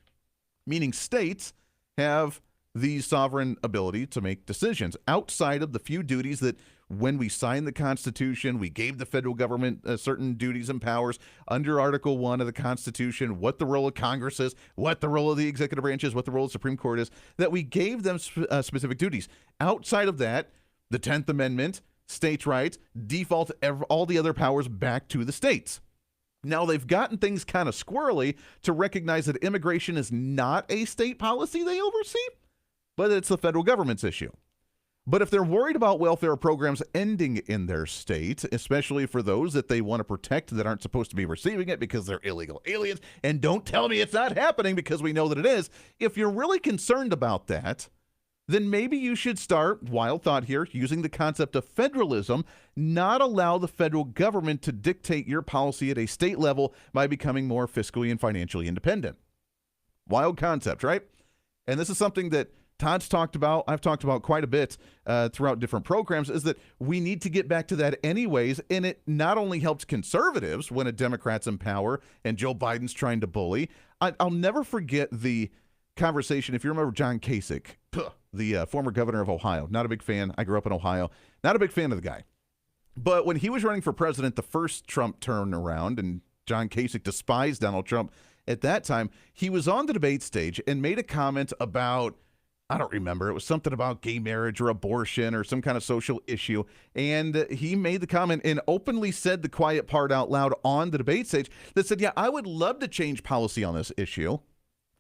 Speaker 3: Meaning states have the sovereign ability to make decisions outside of the few duties that when we signed the Constitution, we gave the federal government certain duties and powers under Article 1 of the Constitution, what the role of Congress is, what the role of the executive branch is, what the role of the Supreme Court is, that we gave them specific duties. Outside of that, the 10th Amendment, states' rights, default all the other powers back to the states. Now, they've gotten things kind of squirrely to recognize that immigration is not a state policy they oversee, but it's the federal government's issue. But if they're worried about welfare programs ending in their state, especially for those that they want to protect that aren't supposed to be receiving it because they're illegal aliens, and don't tell me it's not happening because we know that it is, if you're really concerned about that, then maybe you should start, wild thought here, using the concept of federalism, not allow the federal government to dictate your policy at a state level by becoming more fiscally and financially independent. Wild concept, right? And this is something that Todd's talked about, I've talked about quite a bit throughout different programs, is that we need to get back to that anyways, and it not only helps conservatives when a Democrat's in power and Joe Biden's trying to bully. I'll never forget the conversation, if you remember John Kasich, the former governor of Ohio. Not a big fan. I grew up in Ohio. Not a big fan of the guy. But when he was running for president, the first Trump turn around, and John Kasich despised Donald Trump at that time, he was on the debate stage and made a comment about, I don't remember, it was something about gay marriage or abortion or some kind of social issue. And he made the comment and openly said the quiet part out loud on the debate stage that said, yeah, I would love to change policy on this issue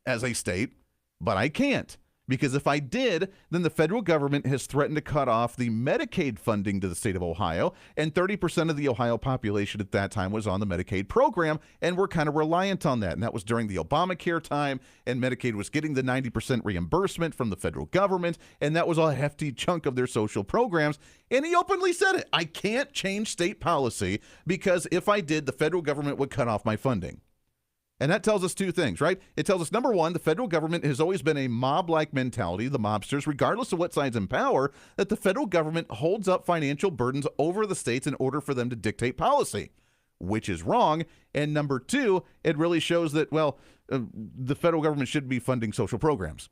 Speaker 3: as a state, but I can't. Because if I did, then the federal government has threatened to cut off the Medicaid funding to the state of Ohio, and 30% of the Ohio population at that time was on the Medicaid program, and we're kind of reliant on that. And that was during the Obamacare time, and Medicaid was getting the 90% reimbursement from the federal government, and that was a hefty chunk of their social programs. And he openly said it. I can't change state policy because if I did, the federal government would cut off my funding. And that tells us two things, right? It tells us, number one, the federal government has always been a mob-like mentality, the mobsters, regardless of what side's in power, that the federal government holds up financial burdens over the states in order for them to dictate policy, which is wrong. And number two, it really shows that, the federal government should be funding social programs.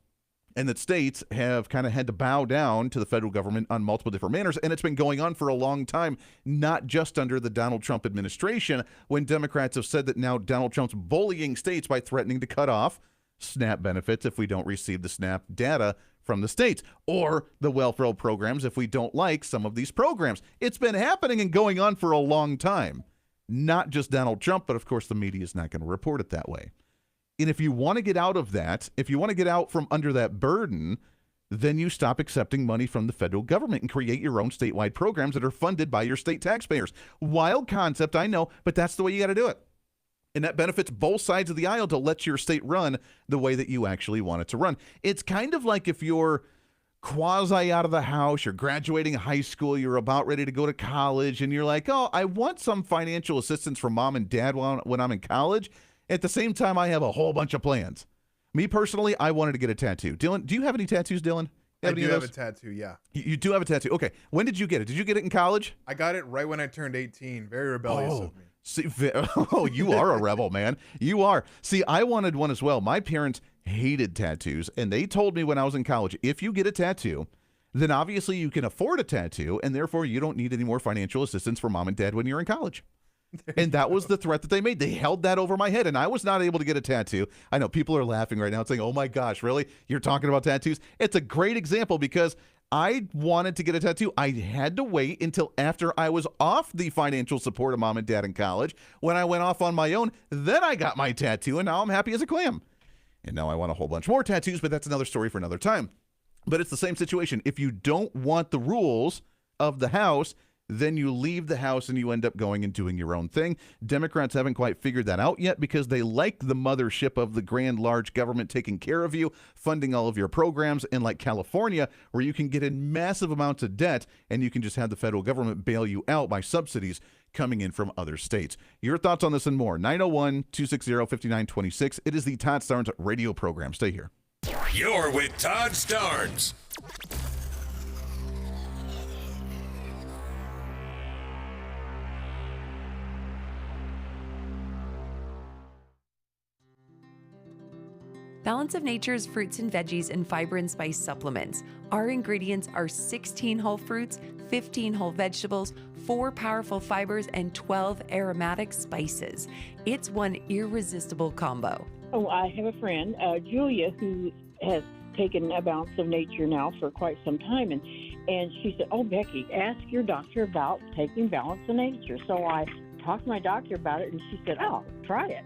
Speaker 3: And that states have kind of had to bow down to the federal government on multiple different manners. And it's been going on for a long time, not just under the Donald Trump administration, when Democrats have said that now Donald Trump's bullying states by threatening to cut off SNAP benefits if we don't receive the SNAP data from the states, or the welfare programs if we don't like some of these programs. It's been happening and going on for a long time. Not just Donald Trump, but of course the media is not going to report it that way. And if you want to get out of that, if you want to get out from under that burden, then you stop accepting money from the federal government and create your own statewide programs that are funded by your state taxpayers. Wild concept, I know, but that's the way you got to do it. And that benefits both sides of the aisle to let your state run the way that you actually want it to run. It's kind of like if you're quasi out of the house, you're graduating high school, you're about ready to go to college, and you're like, oh, I want some financial assistance from mom and dad when I'm in college. At the same time, I have a whole bunch of plans. Me personally, I wanted to get a tattoo. Dylan, do you have any tattoos, Dylan?
Speaker 1: I do have a tattoo, yeah.
Speaker 3: You do have a tattoo. Okay. When did you get it? Did you get it in college?
Speaker 1: I got it right when I turned 18. Very rebellious of me.
Speaker 3: See, you are a rebel, man. You are. See, I wanted one as well. My parents hated tattoos, and they told me when I was in college, if you get a tattoo, then obviously you can afford a tattoo, and therefore you don't need any more financial assistance from mom and dad when you're in college. And that was the threat that they made. They held that over my head, and I was not able to get a tattoo. I know people are laughing right now and saying, oh my gosh, really? You're talking about tattoos? It's a great example because I wanted to get a tattoo. I had to wait until after I was off the financial support of mom and dad in college. When I went off on my own, then I got my tattoo, and now I'm happy as a clam. And now I want a whole bunch more tattoos, but that's another story for another time. But it's the same situation. If you don't want the rules of the House, then you leave the House and you end up going and doing your own thing. Democrats haven't quite figured that out yet because they like the mothership of the grand, large government taking care of you, funding all of your programs, and like California, where you can get in massive amounts of debt and you can just have the federal government bail you out by subsidies. coming in from other states. Your thoughts on this and more, 901-260-5926. It is the Todd Starnes radio program. Stay here.
Speaker 4: You're with Todd Starnes.
Speaker 16: Balance of Nature's fruits and veggies and fiber and spice supplements. Our ingredients are 16 whole fruits, 15 whole vegetables, 4 powerful fibers, and 12 aromatic spices. It's one irresistible combo.
Speaker 17: Oh, I have a friend, Julia, who has taken a Balance of Nature now for quite some time, and she said, "Oh, Becky, ask your doctor about taking Balance of Nature." So I talked to my doctor about it, and she said, "Oh, try it."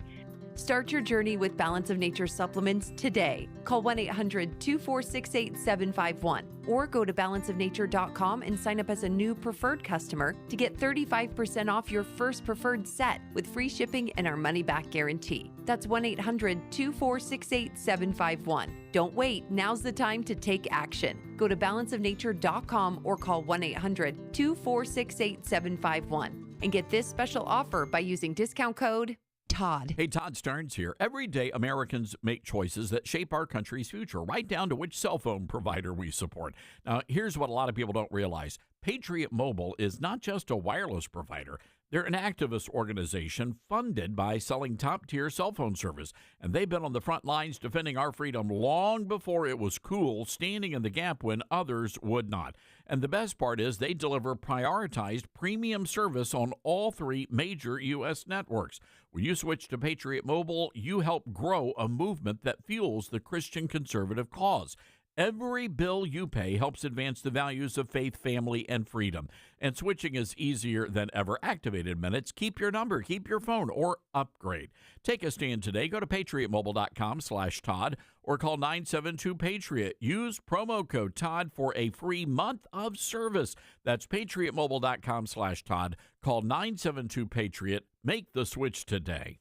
Speaker 16: Start your journey with Balance of Nature supplements today. Call 1-800-246-8751 or go to balanceofnature.com and sign up as a new preferred customer to get 35% off your first preferred set with free shipping and our money-back guarantee. That's 1-800-246-8751. Don't wait. Now's the time to take action. Go to balanceofnature.com or call 1-800-246-8751 and get this special offer by using discount code Todd.
Speaker 12: Hey, Todd Starnes here. Every day, Americans make choices that shape our country's future, right down to which cell phone provider we support. Now, here's what a lot of people don't realize. Patriot Mobile is not just a wireless provider. They're an activist organization funded by selling top-tier cell phone service, and they've been on the front lines defending our freedom long before it was cool, standing in the gap when others would not. And the best part is they deliver prioritized premium service on all 3 major U.S. networks. When you switch to Patriot Mobile, you help grow a movement that fuels the Christian conservative cause. Every bill you pay helps advance the values of faith, family, and freedom. And switching is easier than ever. Activated minutes. Keep your number, keep your phone, or upgrade. Take a stand today. Go to patriotmobile.com/Todd or call 972-PATRIOT. Use promo code Todd for a free month of service. That's patriotmobile.com/Todd. Call 972-PATRIOT. Make the switch today.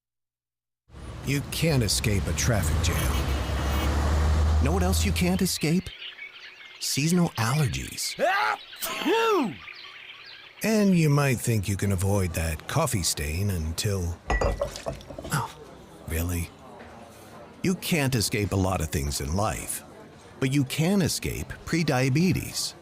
Speaker 18: You can't escape a traffic jam. Know what else you can't escape? Seasonal allergies. And you might think you can avoid that coffee stain until... Oh, really? You can't escape a lot of things in life, but you can escape prediabetes.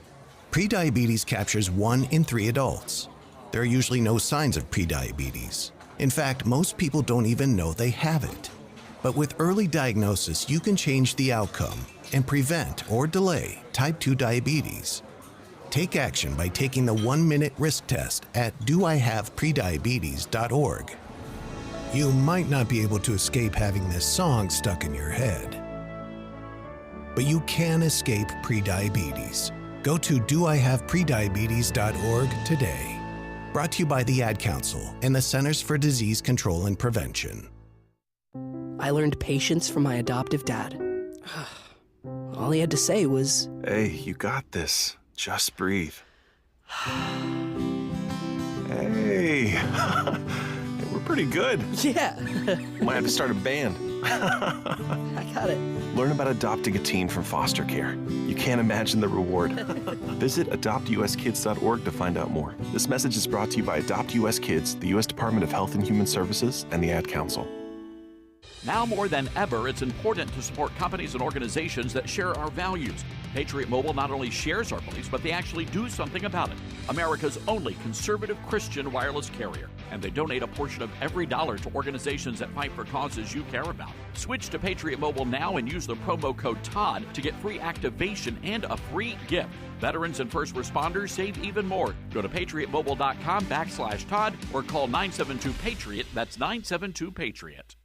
Speaker 18: Prediabetes captures 1 in 3 adults. There are usually no signs of prediabetes. In fact, most people don't even know they have it. But with early diagnosis, you can change the outcome and prevent or delay type 2 diabetes. Take action by taking the 1-minute risk test at doihaveprediabetes.org. You might not be able to escape having this song stuck in your head, but you can escape prediabetes. Go to doihaveprediabetes.org today. Brought to you by the Ad Council and the Centers for Disease Control and Prevention.
Speaker 19: I learned patience from my adoptive dad. All he had to say was,
Speaker 20: "Hey, you got this. Just breathe." Hey, we're pretty good.
Speaker 19: Yeah.
Speaker 20: Might have to start a band.
Speaker 19: I got it.
Speaker 20: Learn about adopting a teen from foster care. You can't imagine the reward. Visit adoptuskids.org to find out more. This message is brought to you by Adopt US Kids, the U.S. Department of Health and Human Services, and the Ad Council.
Speaker 12: Now more than ever, it's important to support companies and organizations that share our values. Patriot Mobile not only shares our beliefs, but they actually do something about it. America's only conservative Christian wireless carrier. And they donate a portion of every dollar to organizations that fight for causes you care about. Switch to Patriot Mobile now and use the promo code Todd to get free activation and a free gift. Veterans and first responders save even more. Go to patriotmobile.com/Todd or call 972-PATRIOT. That's 972-PATRIOT.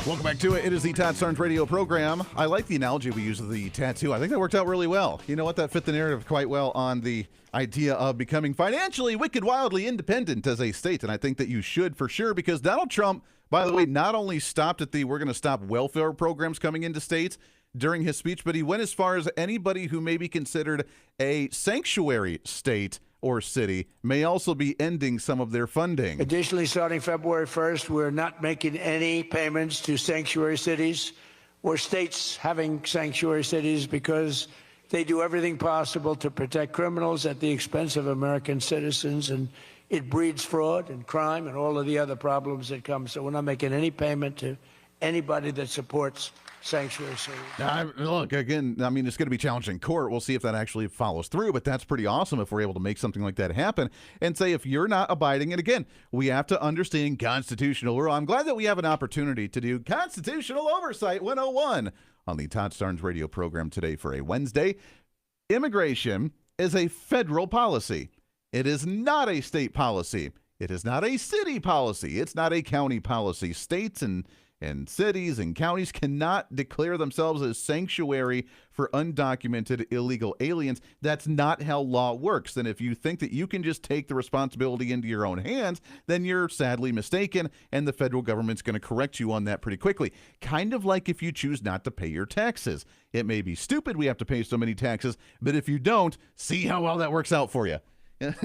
Speaker 3: Welcome back to it. It is the Todd Starnes radio program. I like the analogy we use of the tattoo. I think that worked out really well. You know what? That fit the narrative quite well on the idea of becoming financially, wicked, wildly independent as a state. And I think that you should for sure, because Donald Trump, by the way, not only stopped at the "we're going to stop welfare programs coming into states" during his speech, but he went as far as anybody who may be considered a sanctuary state or city may also be ending some of their funding.
Speaker 15: Additionally, starting February 1st, we're not making any payments to sanctuary cities or states having sanctuary cities because they do everything possible to protect criminals at the expense of American citizens, and it breeds fraud and crime and all of the other problems that come. So we're not making any payment to anybody that supports sanctuary cities.
Speaker 3: Look, again, I mean, it's going to be challenged in court. We'll see if that actually follows through, but that's pretty awesome if we're able to make something like that happen and say if you're not abiding. And again, we have to understand constitutional rule. I'm glad that we have an opportunity to do Constitutional Oversight 101 on the Todd Starnes radio program today for a Wednesday. Immigration is a federal policy. It is not a state policy. It is not a city policy. It's not a county policy. States and cities and counties cannot declare themselves as sanctuary for undocumented illegal aliens. That's not how law works. And if you think that you can just take the responsibility into your own hands, then you're sadly mistaken, and the federal government's going to correct you on that pretty quickly. Kind of like if you choose not to pay your taxes. It may be stupid we have to pay so many taxes, but if you don't, see how well that works out for you.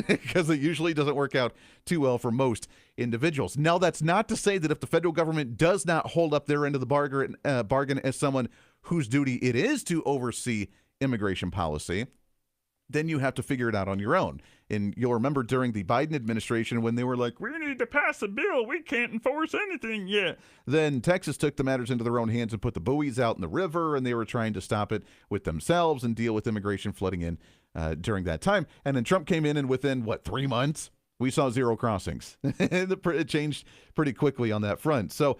Speaker 3: Because it usually doesn't work out too well for most individuals. Now, that's not to say that if the federal government does not hold up their end of the bargain as someone whose duty it is to oversee immigration policy, then you have to figure it out on your own. And you'll remember during the Biden administration when they were like, we need to pass a bill, we can't enforce anything yet. Then Texas took the matters into their own hands and put the buoys out in the river, and they were trying to stop it with themselves and deal with immigration flooding in during that time. And then Trump came in, and within, 3 months, we saw zero crossings. It changed pretty quickly on that front. So,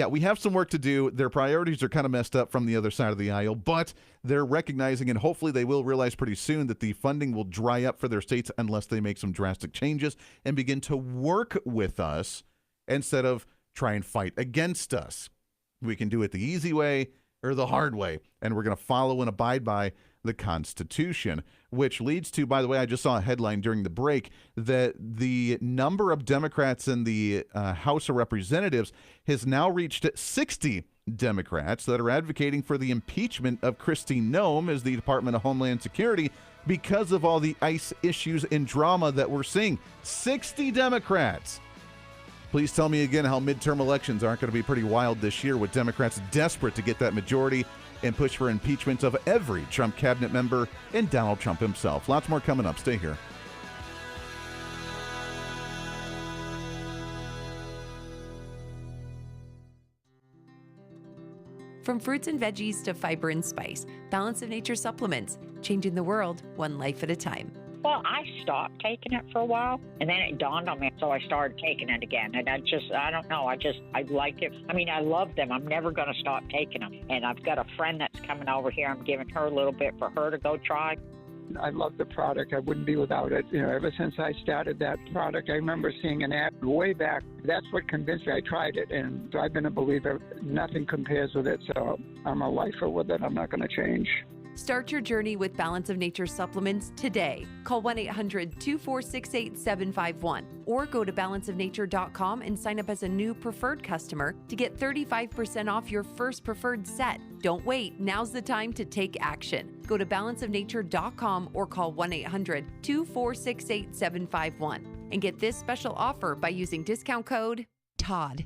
Speaker 3: we have some work to do. Their priorities are kind of messed up from the other side of the aisle, but they're recognizing, and hopefully they will realize pretty soon, that the funding will dry up for their states unless they make some drastic changes and begin to work with us instead of try and fight against us. We can do it the easy way or the hard way, and we're going to follow and abide by the Constitution, which leads to, by the way, I just saw a headline during the break that the number of Democrats in the House of Representatives has now reached 60 Democrats that are advocating for the impeachment of Kristi Noem as the Department of Homeland Security because of all the ICE issues and drama that we're seeing. 60 Democrats. Please tell me again how midterm elections aren't going to be pretty wild this year with Democrats desperate to get that majority and push for impeachment of every Trump cabinet member and Donald Trump himself. Lots more coming up. Stay here.
Speaker 16: From fruits and veggies to fiber and spice, Balance of Nature supplements, changing the world one life at a time.
Speaker 2: Well, I stopped taking it for a while, and then it dawned on me, so I started taking it again. And I don't know, I like it. I mean, I love them. I'm never going to stop taking them. And I've got a friend that's coming over here. I'm giving her a little bit for her to go try.
Speaker 5: I love the product. I wouldn't be without it. Ever since I started that product, I remember seeing an ad way back. That's what convinced me. I tried it, and I've been a believer. Nothing compares with it, so I'm a lifer with it. I'm not going to change.
Speaker 16: Start your journey with Balance of Nature supplements today. Call 1-800-246-8751 or go to balanceofnature.com and sign up as a new preferred customer to get 35% off your first preferred set. Don't wait. Now's the time to take action. Go to balanceofnature.com or call 1-800-246-8751 and get this special offer by using discount code TODD.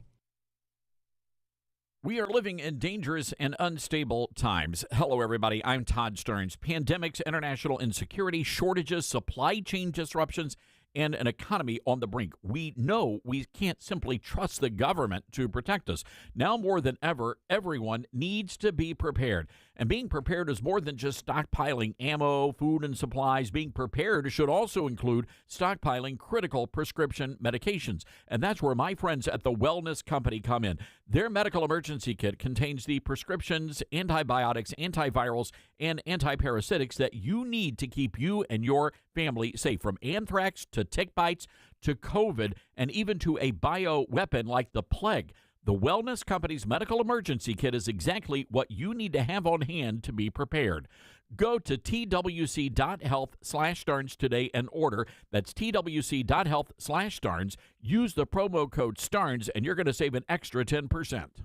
Speaker 12: We are living in dangerous and unstable times. Hello, everybody. I'm Todd Starnes. Pandemics, international insecurity, shortages, supply chain disruptions, and an economy on the brink. We know we can't simply trust the government to protect us. Now more than ever, everyone needs to be prepared. And being prepared is more than just stockpiling ammo, food, and supplies. Being prepared should also include stockpiling critical prescription medications. And that's where my friends at the Wellness Company come in. Their medical emergency kit contains the prescriptions, antibiotics, antivirals, and antiparasitics that you need to keep you and your family safe, from anthrax to tick bites to COVID and even to a bioweapon like the plague. The Wellness Company's medical emergency kit is exactly what you need to have on hand to be prepared. Go to twc.health/Starnes today and order. That's twc.health/Starnes. Use the promo code Starnes and you're going to save an extra 10%.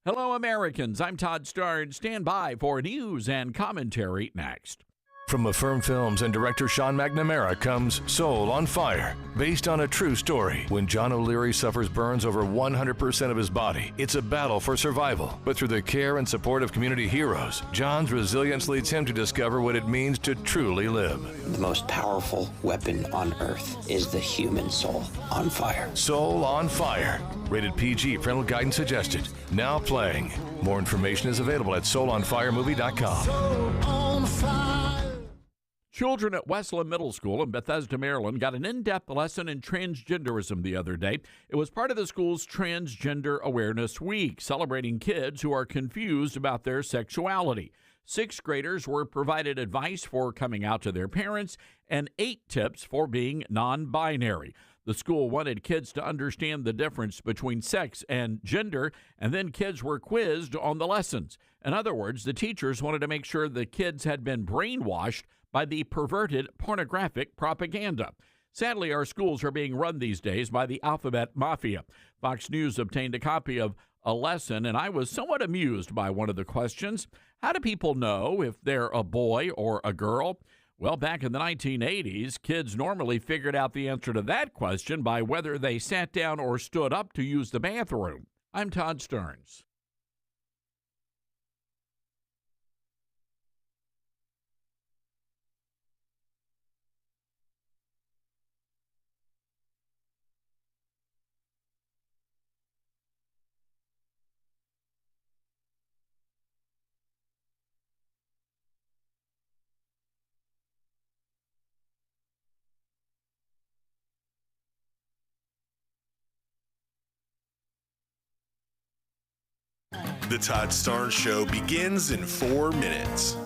Speaker 12: Hello, Americans. I'm Todd Starnes. Stand by for news and commentary next.
Speaker 6: From Affirm Films and director Sean McNamara comes Soul on Fire, based on a true story. When John O'Leary suffers burns over 100% of his body, it's a battle for survival. But through the care and support of community heroes, John's resilience leads him to discover what it means to truly live.
Speaker 7: The most powerful weapon on earth is the human soul on fire.
Speaker 6: Soul on Fire. Rated PG, parental guidance suggested. Now playing. More information is available at soulonfiremovie.com.
Speaker 28: Soul on fire.
Speaker 12: Children at Westland Middle School in Bethesda, Maryland, got an in-depth lesson in transgenderism the other day. It was part of the school's Transgender Awareness Week, celebrating kids who are confused about their sexuality. 6th graders were provided advice for coming out to their parents and 8 tips for being non-binary. The school wanted kids to understand the difference between sex and gender, and then kids were quizzed on the lessons. In other words, the teachers wanted to make sure the kids had been brainwashed by the perverted pornographic propaganda. Sadly, our schools are being run these days by the alphabet mafia. Fox News obtained a copy of a lesson, and I was somewhat amused by one of the questions. How do people know if they're a boy or a girl? Well, back in the 1980s, kids normally figured out the answer to that question by whether they sat down or stood up to use the bathroom. I'm Todd Starnes.
Speaker 4: The Todd Starnes Show begins in 4 minutes.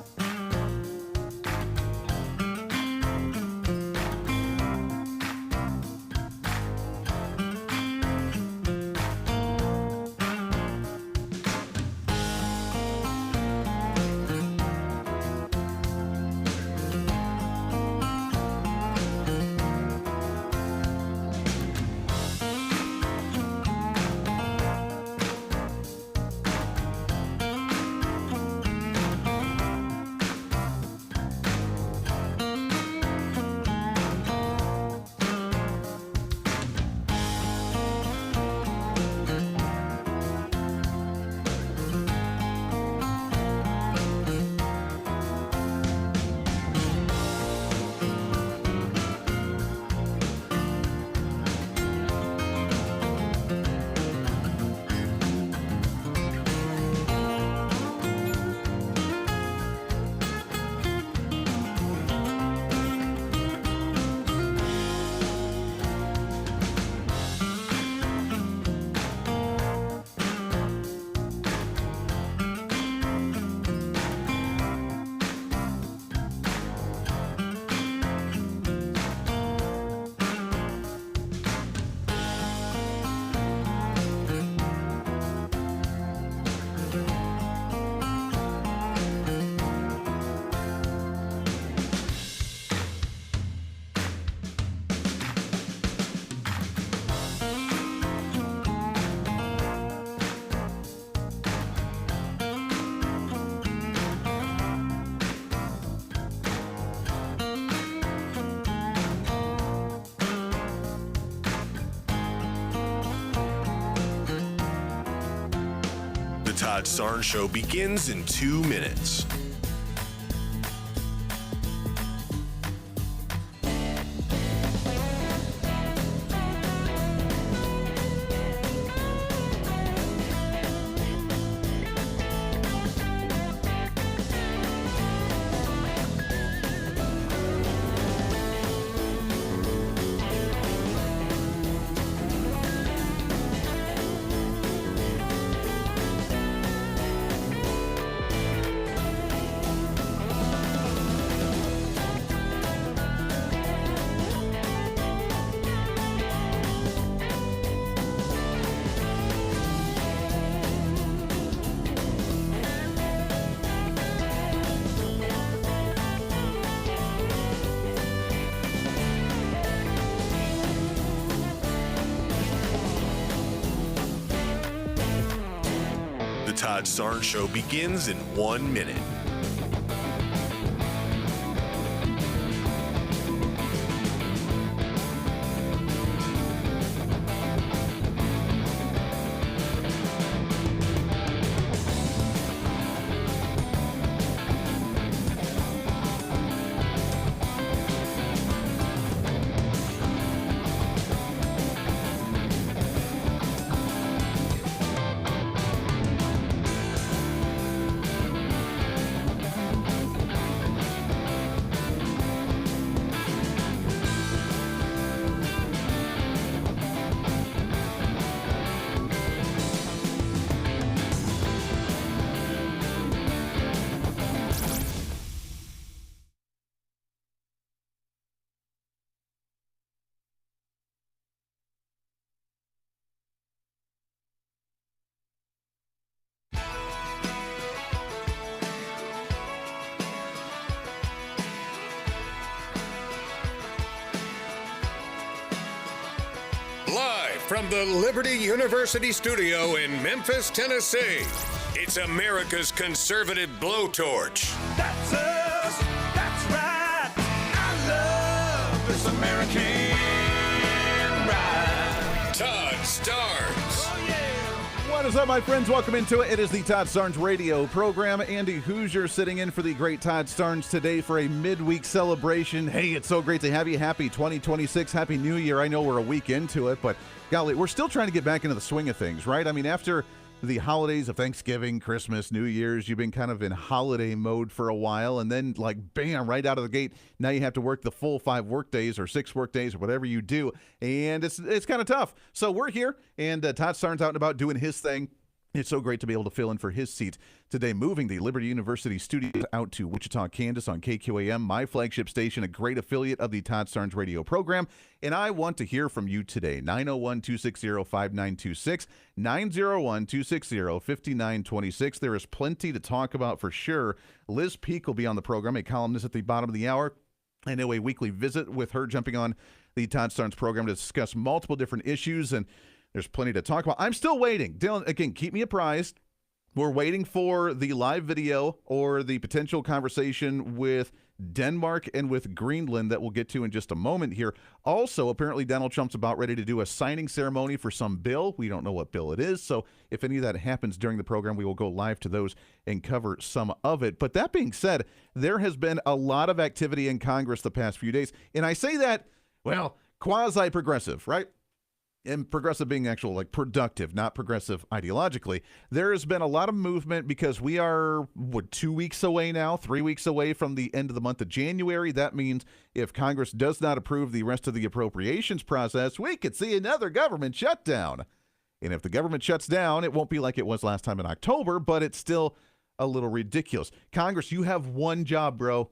Speaker 4: The Todd Starnes Show begins in 2 minutes. The Todd Starnes Show begins in 1 minute.
Speaker 8: from the Liberty University studio in Memphis, Tennessee, it's America's conservative blowtorch.
Speaker 28: That's us. That's right. I love this American ride.
Speaker 8: Todd Starnes.
Speaker 28: Oh, yeah.
Speaker 3: What is up, my friends? Welcome into it. It is the Todd Starnes radio program. Andy Hooser sitting in for the great Todd Starnes today for a midweek celebration. Hey, it's so great to have you. Happy 2026. Happy New Year. I know we're a week into it, but golly, we're still trying to get back into the swing of things, right? I mean, after the holidays of Thanksgiving, Christmas, New Year's, you've been kind of in holiday mode for a while, and then like bam, right out of the gate, now you have to work the full 5 work days or 6 work days or whatever you do, and it's kind of tough. So we're here, and Todd Starnes out and about doing his thing. It's so great to be able to fill in for his seat today, moving the Liberty University studios out to Wichita, Kansas on KQAM, my flagship station, a great affiliate of the Todd Starnes radio program. And I want to hear from you today, 901-260-5926, 901-260-5926. There is plenty to talk about for sure. Liz Peek will be on the program, a columnist at the bottom of the hour. I know a weekly visit with her jumping on the Todd Starnes program to discuss multiple different issues, and there's plenty to talk about. I'm still waiting. Dylan, again, keep me apprised. We're waiting for the live video or the potential conversation with Denmark and with Greenland that we'll get to in just a moment here. Also, apparently Donald Trump's about ready to do a signing ceremony for some bill. We don't know what bill it is, so if any of that happens during the program, we will go live to those and cover some of it. But that being said, there has been a lot of activity in Congress the past few days, and I say that, well, quasi-progressive, right? And progressive being actual, like productive, not progressive ideologically. There has been a lot of movement because we are, 2 weeks away now, 3 weeks away from the end of the month of January. That means if Congress does not approve the rest of the appropriations process, we could see another government shutdown. And if the government shuts down, it won't be like it was last time in October, but it's still a little ridiculous. Congress, you have one job, bro.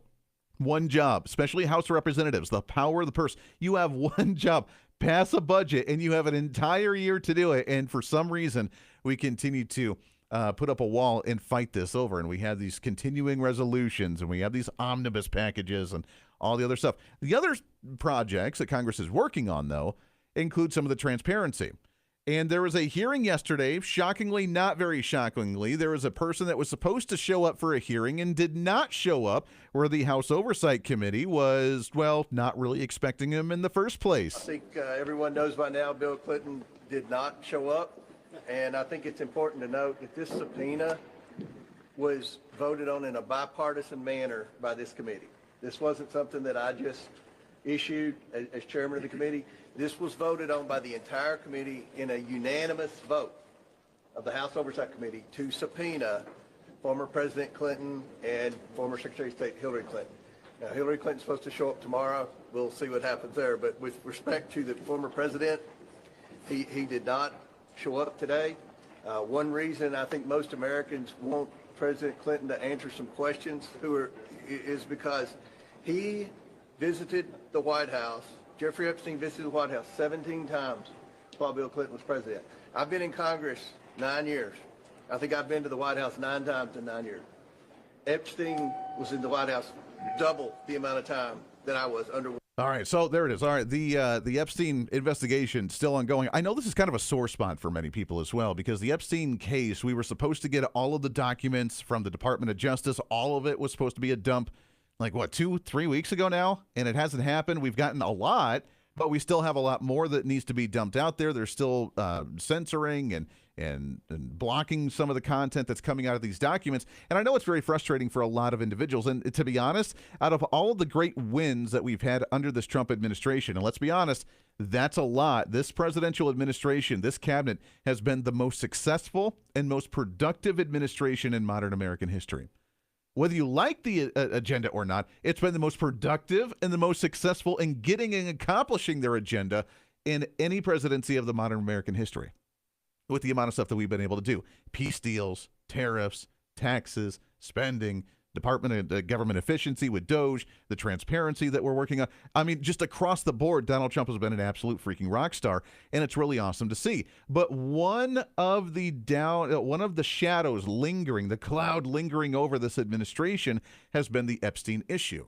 Speaker 3: One job, especially House of Representatives, the power of the purse. You have one job. Pass a budget, and you have an entire year to do it. And for some reason, we continue to put up a wall and fight this over. And we have these continuing resolutions, and we have these omnibus packages and all the other stuff. The other projects that Congress is working on, though, include some of the transparency. And there was a hearing yesterday, shockingly, not very shockingly. There was a person that was supposed to show up for a hearing and did not show up, where the House Oversight Committee was, well, not really expecting him in the first place.
Speaker 9: I think everyone knows by now Bill Clinton did not show up. And I think it's important to note that this subpoena was voted on in a bipartisan manner by this committee. This wasn't something that I just issued as chairman of the committee. This was voted on by the entire committee in a unanimous vote of the House Oversight Committee to subpoena former President Clinton and former Secretary of State Hillary Clinton. Now, Hillary Clinton's supposed to show up tomorrow. We'll see what happens there. But with respect to the former president, he did not show up today. One reason I think most Americans want President Clinton to answer some questions is because he visited the White House. Jeffrey Epstein visited the White House 17 times while Bill Clinton was president. I've been in Congress 9 years. I think I've been to the White House 9 times in 9 years. Epstein was in the White House double the amount of time that I was under.
Speaker 3: All right, so there it is. All right, the Epstein investigation still ongoing. I know this is kind of a sore spot for many people as well, because the Epstein case, we were supposed to get all of the documents from the Department of Justice. All of it was supposed to be a dump, like, 2-3 weeks ago now, and it hasn't happened. We've gotten a lot, but we still have a lot more that needs to be dumped out there. There's still censoring and blocking some of the content that's coming out of these documents. And I know it's very frustrating for a lot of individuals. And to be honest, out of all of the great wins that we've had under this Trump administration, and let's be honest, that's a lot. This presidential administration, this cabinet, has been the most successful and most productive administration in modern American history. Whether you like the agenda or not, it's been the most productive and the most successful in getting and accomplishing their agenda in any presidency of the modern American history. With the amount of stuff that we've been able to do. Peace deals, tariffs, taxes, spending, Department of Government Efficiency with DOGE, the transparency that we're working on. I mean, just across the board, Donald Trump has been an absolute freaking rock star, and it's really awesome to see. But one of the shadows lingering, the cloud lingering over this administration has been the Epstein issue.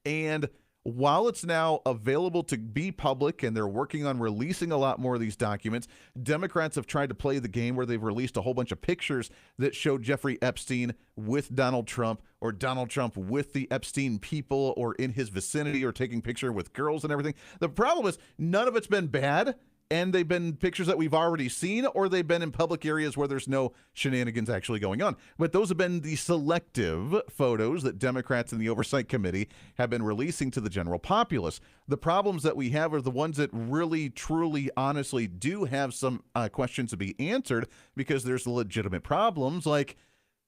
Speaker 3: And while it's now available to be public and they're working on releasing a lot more of these documents, Democrats have tried to play the game where they've released a whole bunch of pictures that show Jeffrey Epstein with Donald Trump or Donald Trump with the Epstein people or in his vicinity or taking picture with girls and everything. The problem is none of it's been bad. And they've been pictures that we've already seen, or they've been in public areas where there's no shenanigans actually going on. But those have been the selective photos that Democrats in the Oversight Committee have been releasing to the general populace. The problems that we have are the ones that really, truly, honestly do have some questions to be answered because there's legitimate problems like,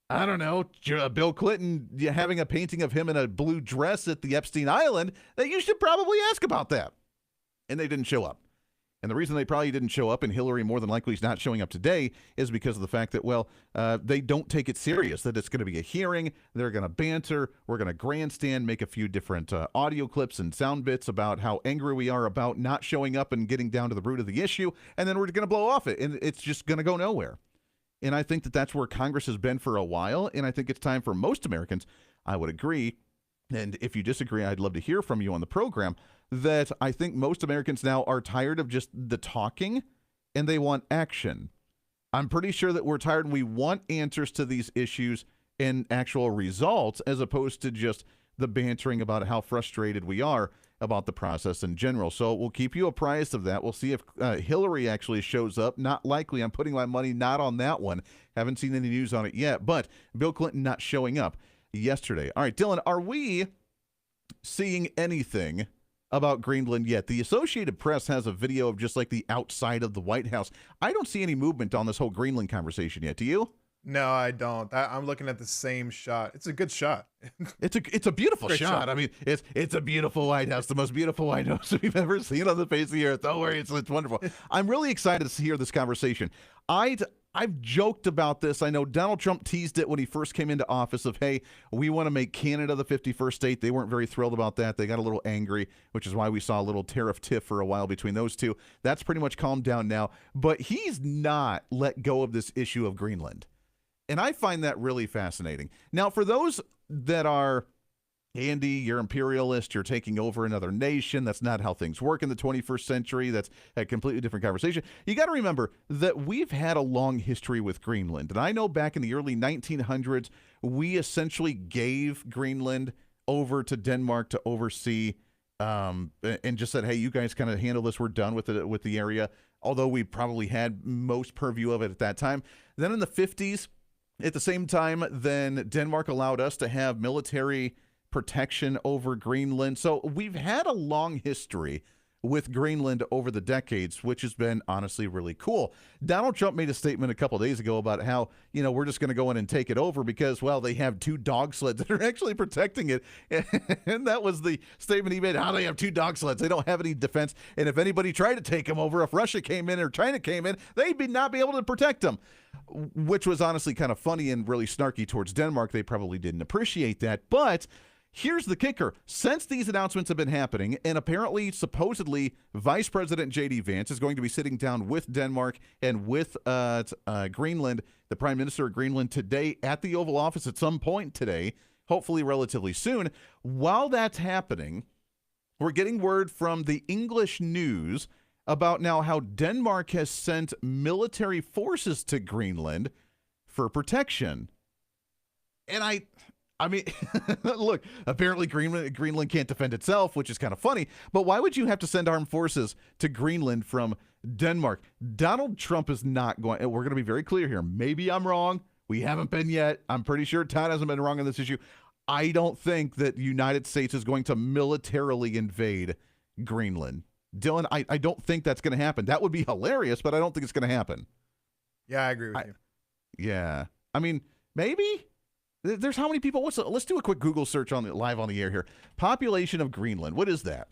Speaker 3: I don't know, Bill Clinton having a painting of him in a blue dress at the Epstein Island, that you should probably ask about that. And they didn't show up. And the reason they probably didn't show up, and Hillary more than likely is not showing up today, is because of the fact that, well, they don't take it serious, that it's going to be a hearing, they're going to banter, we're going to grandstand, make a few different audio clips and sound bits about how angry we are about not showing up and getting down to the root of the issue, and then we're going to blow off it, and it's just going to go nowhere. And I think that that's where Congress has been for a while, and I think it's time for most Americans, I would agree, and if you disagree, I'd love to hear from you on the program, that I think most Americans now are tired of just the talking and they want action. I'm pretty sure that we're tired and we want answers to these issues and actual results as opposed to just the bantering about how frustrated we are about the process in general. So we'll keep you apprised of that. We'll see if Hillary actually shows up. Not likely. I'm putting my money not on that one. Haven't seen any news on it yet, but Bill Clinton not showing up yesterday. All right, Dylan, are we seeing anything about Greenland yet? The Associated Press has a video of just like the outside of the White House. I don't see any movement on this whole Greenland conversation yet. Do you?
Speaker 1: No, I don't. I'm looking at the same shot. It's a good shot.
Speaker 3: It's a beautiful shot. I mean, it's a beautiful White House, the most beautiful White House we've ever seen on the face of the earth. Don't worry, it's wonderful. I'm really excited to hear this conversation. I've joked about this. I know Donald Trump teased it when he first came into office of, hey, we want to make Canada the 51st state. They weren't very thrilled about that. They got a little angry, which is why we saw a little tariff tiff for a while between those two. That's pretty much calmed down now. But he's not let go of this issue of Greenland. And I find that really fascinating. Now, for those that are, Andy, you're imperialist, you're taking over another nation. That's not how things work in the 21st century. That's a completely different conversation. You got to remember that we've had a long history with Greenland. And I know back in the early 1900s, we essentially gave Greenland over to Denmark to oversee and just said, hey, you guys kind of handle this. We're done with the area, although we probably had most purview of it at that time. Then in the 50s, at the same time, then Denmark allowed us to have military protection over Greenland. So we've had a long history with Greenland over the decades, which has been honestly really cool. Donald Trump made a statement a couple of days ago about how, we're just going to go in and take it over because, well, they have 2 dog sleds that are actually protecting it. And that was the statement he made. How do they have 2 dog sleds? They don't have any defense. And if anybody tried to take them over, if Russia came in or China came in, they'd not be able to protect them, which was honestly kind of funny and really snarky towards Denmark. They probably didn't appreciate that. But here's the kicker. Since these announcements have been happening, and apparently, supposedly, Vice President J.D. Vance is going to be sitting down with Denmark and with Greenland, the Prime Minister of Greenland, today at the Oval Office at some point today, hopefully relatively soon. While that's happening, we're getting word from the English news about now how Denmark has sent military forces to Greenland for protection. And I mean, look, apparently Greenland can't defend itself, which is kind of funny. But why would you have to send armed forces to Greenland from Denmark? Donald Trump is not going. We're going to be very clear here. Maybe I'm wrong. We haven't been yet. I'm pretty sure Todd hasn't been wrong on this issue. I don't think that the United States is going to militarily invade Greenland. Dylan, I don't think that's going to happen. That would be hilarious, but I don't think it's going to happen.
Speaker 1: Yeah, I agree with you.
Speaker 3: Yeah. I mean, maybe. There's how many people? Let's do a quick Google search live on the air here. Population of Greenland. What is that?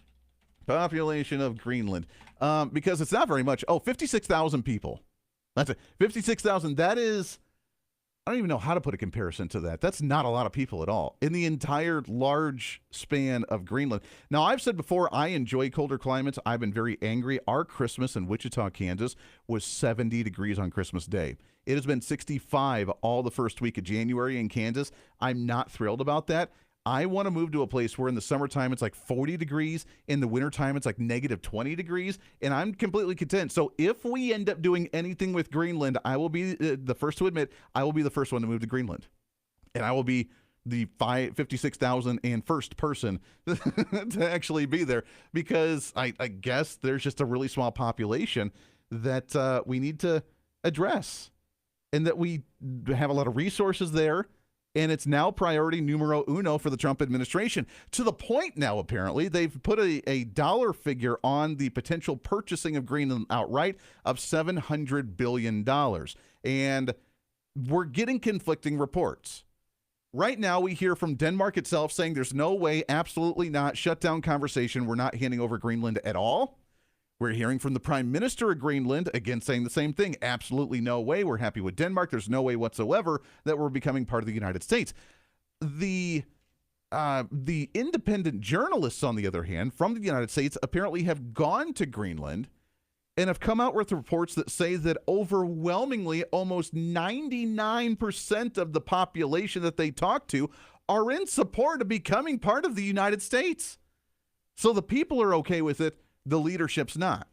Speaker 3: Population of Greenland. Because it's not very much. 56,000 people. That's it. 56,000. That is, I don't even know how to put a comparison to that. That's not a lot of people at all in the entire large span of Greenland. Now, I've said before, I enjoy colder climates. I've been very angry. Our Christmas in Wichita, Kansas was 70 degrees on Christmas Day. It has been 65 all the first week of January in Kansas. I'm not thrilled about that. I want to move to a place where in the summertime it's like 40 degrees, in the wintertime it's like negative 20 degrees, and I'm completely content. So if we end up doing anything with Greenland, I will be the first to admit I will be the first one to move to Greenland. And I will be the 56,001st person to actually be there, because I guess there's just a really small population that we need to address, and that we have a lot of resources there. And it's now priority numero uno for the Trump administration, to the point now, apparently, they've put a dollar figure on the potential purchasing of Greenland outright of $700 billion. And we're getting conflicting reports. Right now, we hear from Denmark itself saying there's no way, absolutely not, shut down conversation, we're not handing over Greenland at all. We're hearing from the Prime Minister of Greenland, again, saying the same thing. Absolutely no way. We're happy with Denmark. There's no way whatsoever that we're becoming part of the United States. The independent journalists, on the other hand, from the United States, apparently have gone to Greenland and have come out with reports that say that overwhelmingly, almost 99% of the population that they talk to are in support of becoming part of the United States. So the people are okay with it. The leadership's not.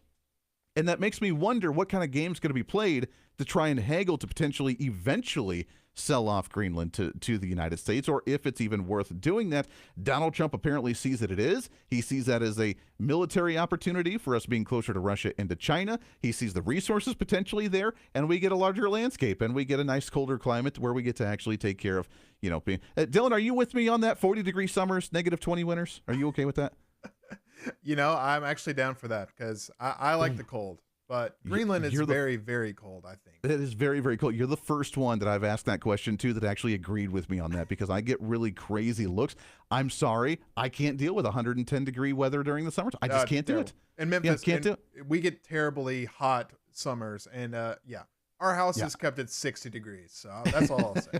Speaker 3: And that makes me wonder what kind of game's going to be played to try and haggle to potentially eventually sell off Greenland to the United States, or if it's even worth doing that. Donald Trump apparently sees that it is. He sees that as a military opportunity for us being closer to Russia and to China. He sees the resources potentially there, and we get a larger landscape, and we get a nice colder climate where we get to actually take care of, being... Dylan, are you with me on that? 40-degree summers, negative 20 winters? Are you okay with that?
Speaker 1: I'm actually down for that, because I like the cold, but Greenland is very, very cold, I think.
Speaker 3: It is very, very cold. You're the first one that I've asked that question to that actually agreed with me on that, because I get really crazy looks. I'm sorry. I can't deal with 110-degree weather during the summer. I just can't do it.
Speaker 1: In Memphis, we get terribly hot summers, and our house is kept at 60 degrees, so that's all I'll say.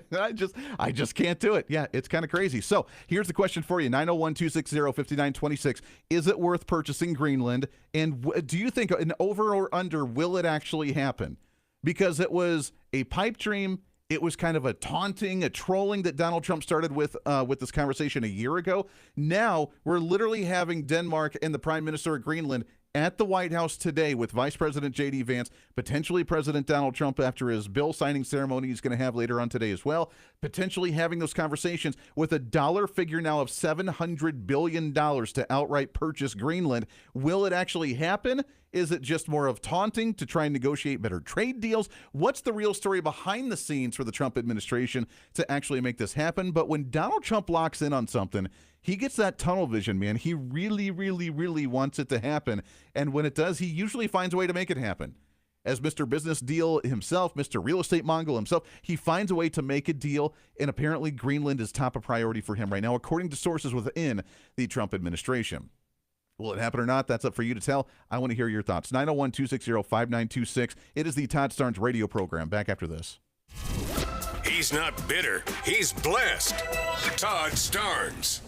Speaker 3: I just can't do it. Yeah, it's kind of crazy. So here's the question for you, 901-260-5926. Is it worth purchasing Greenland? And do you think an over or under, will it actually happen? Because it was a pipe dream. It was kind of a taunting, a trolling that Donald Trump started with this conversation a year ago. Now we're literally having Denmark and the Prime Minister of Greenland at the White House today with Vice President J.D. Vance, potentially President Donald Trump after his bill signing ceremony he's going to have later on today as well, potentially having those conversations with a dollar figure now of $700 billion to outright purchase Greenland. Will it actually happen? Is it just more of taunting to try and negotiate better trade deals? What's the real story behind the scenes for the Trump administration to actually make this happen? But when Donald Trump locks in on something, he gets that tunnel vision, man. He really, really, really wants it to happen. And when it does, he usually finds a way to make it happen. As Mr. Business Deal himself, Mr. Real Estate Mongol himself, he finds a way to make a deal. And apparently Greenland is top of priority for him right now, according to sources within the Trump administration. Will it happen or not? That's up for you to tell. I want to hear your thoughts. 901-260-5926. It is the Todd Starnes radio program. Back after this.
Speaker 8: He's not bitter. He's blessed. Todd Starnes.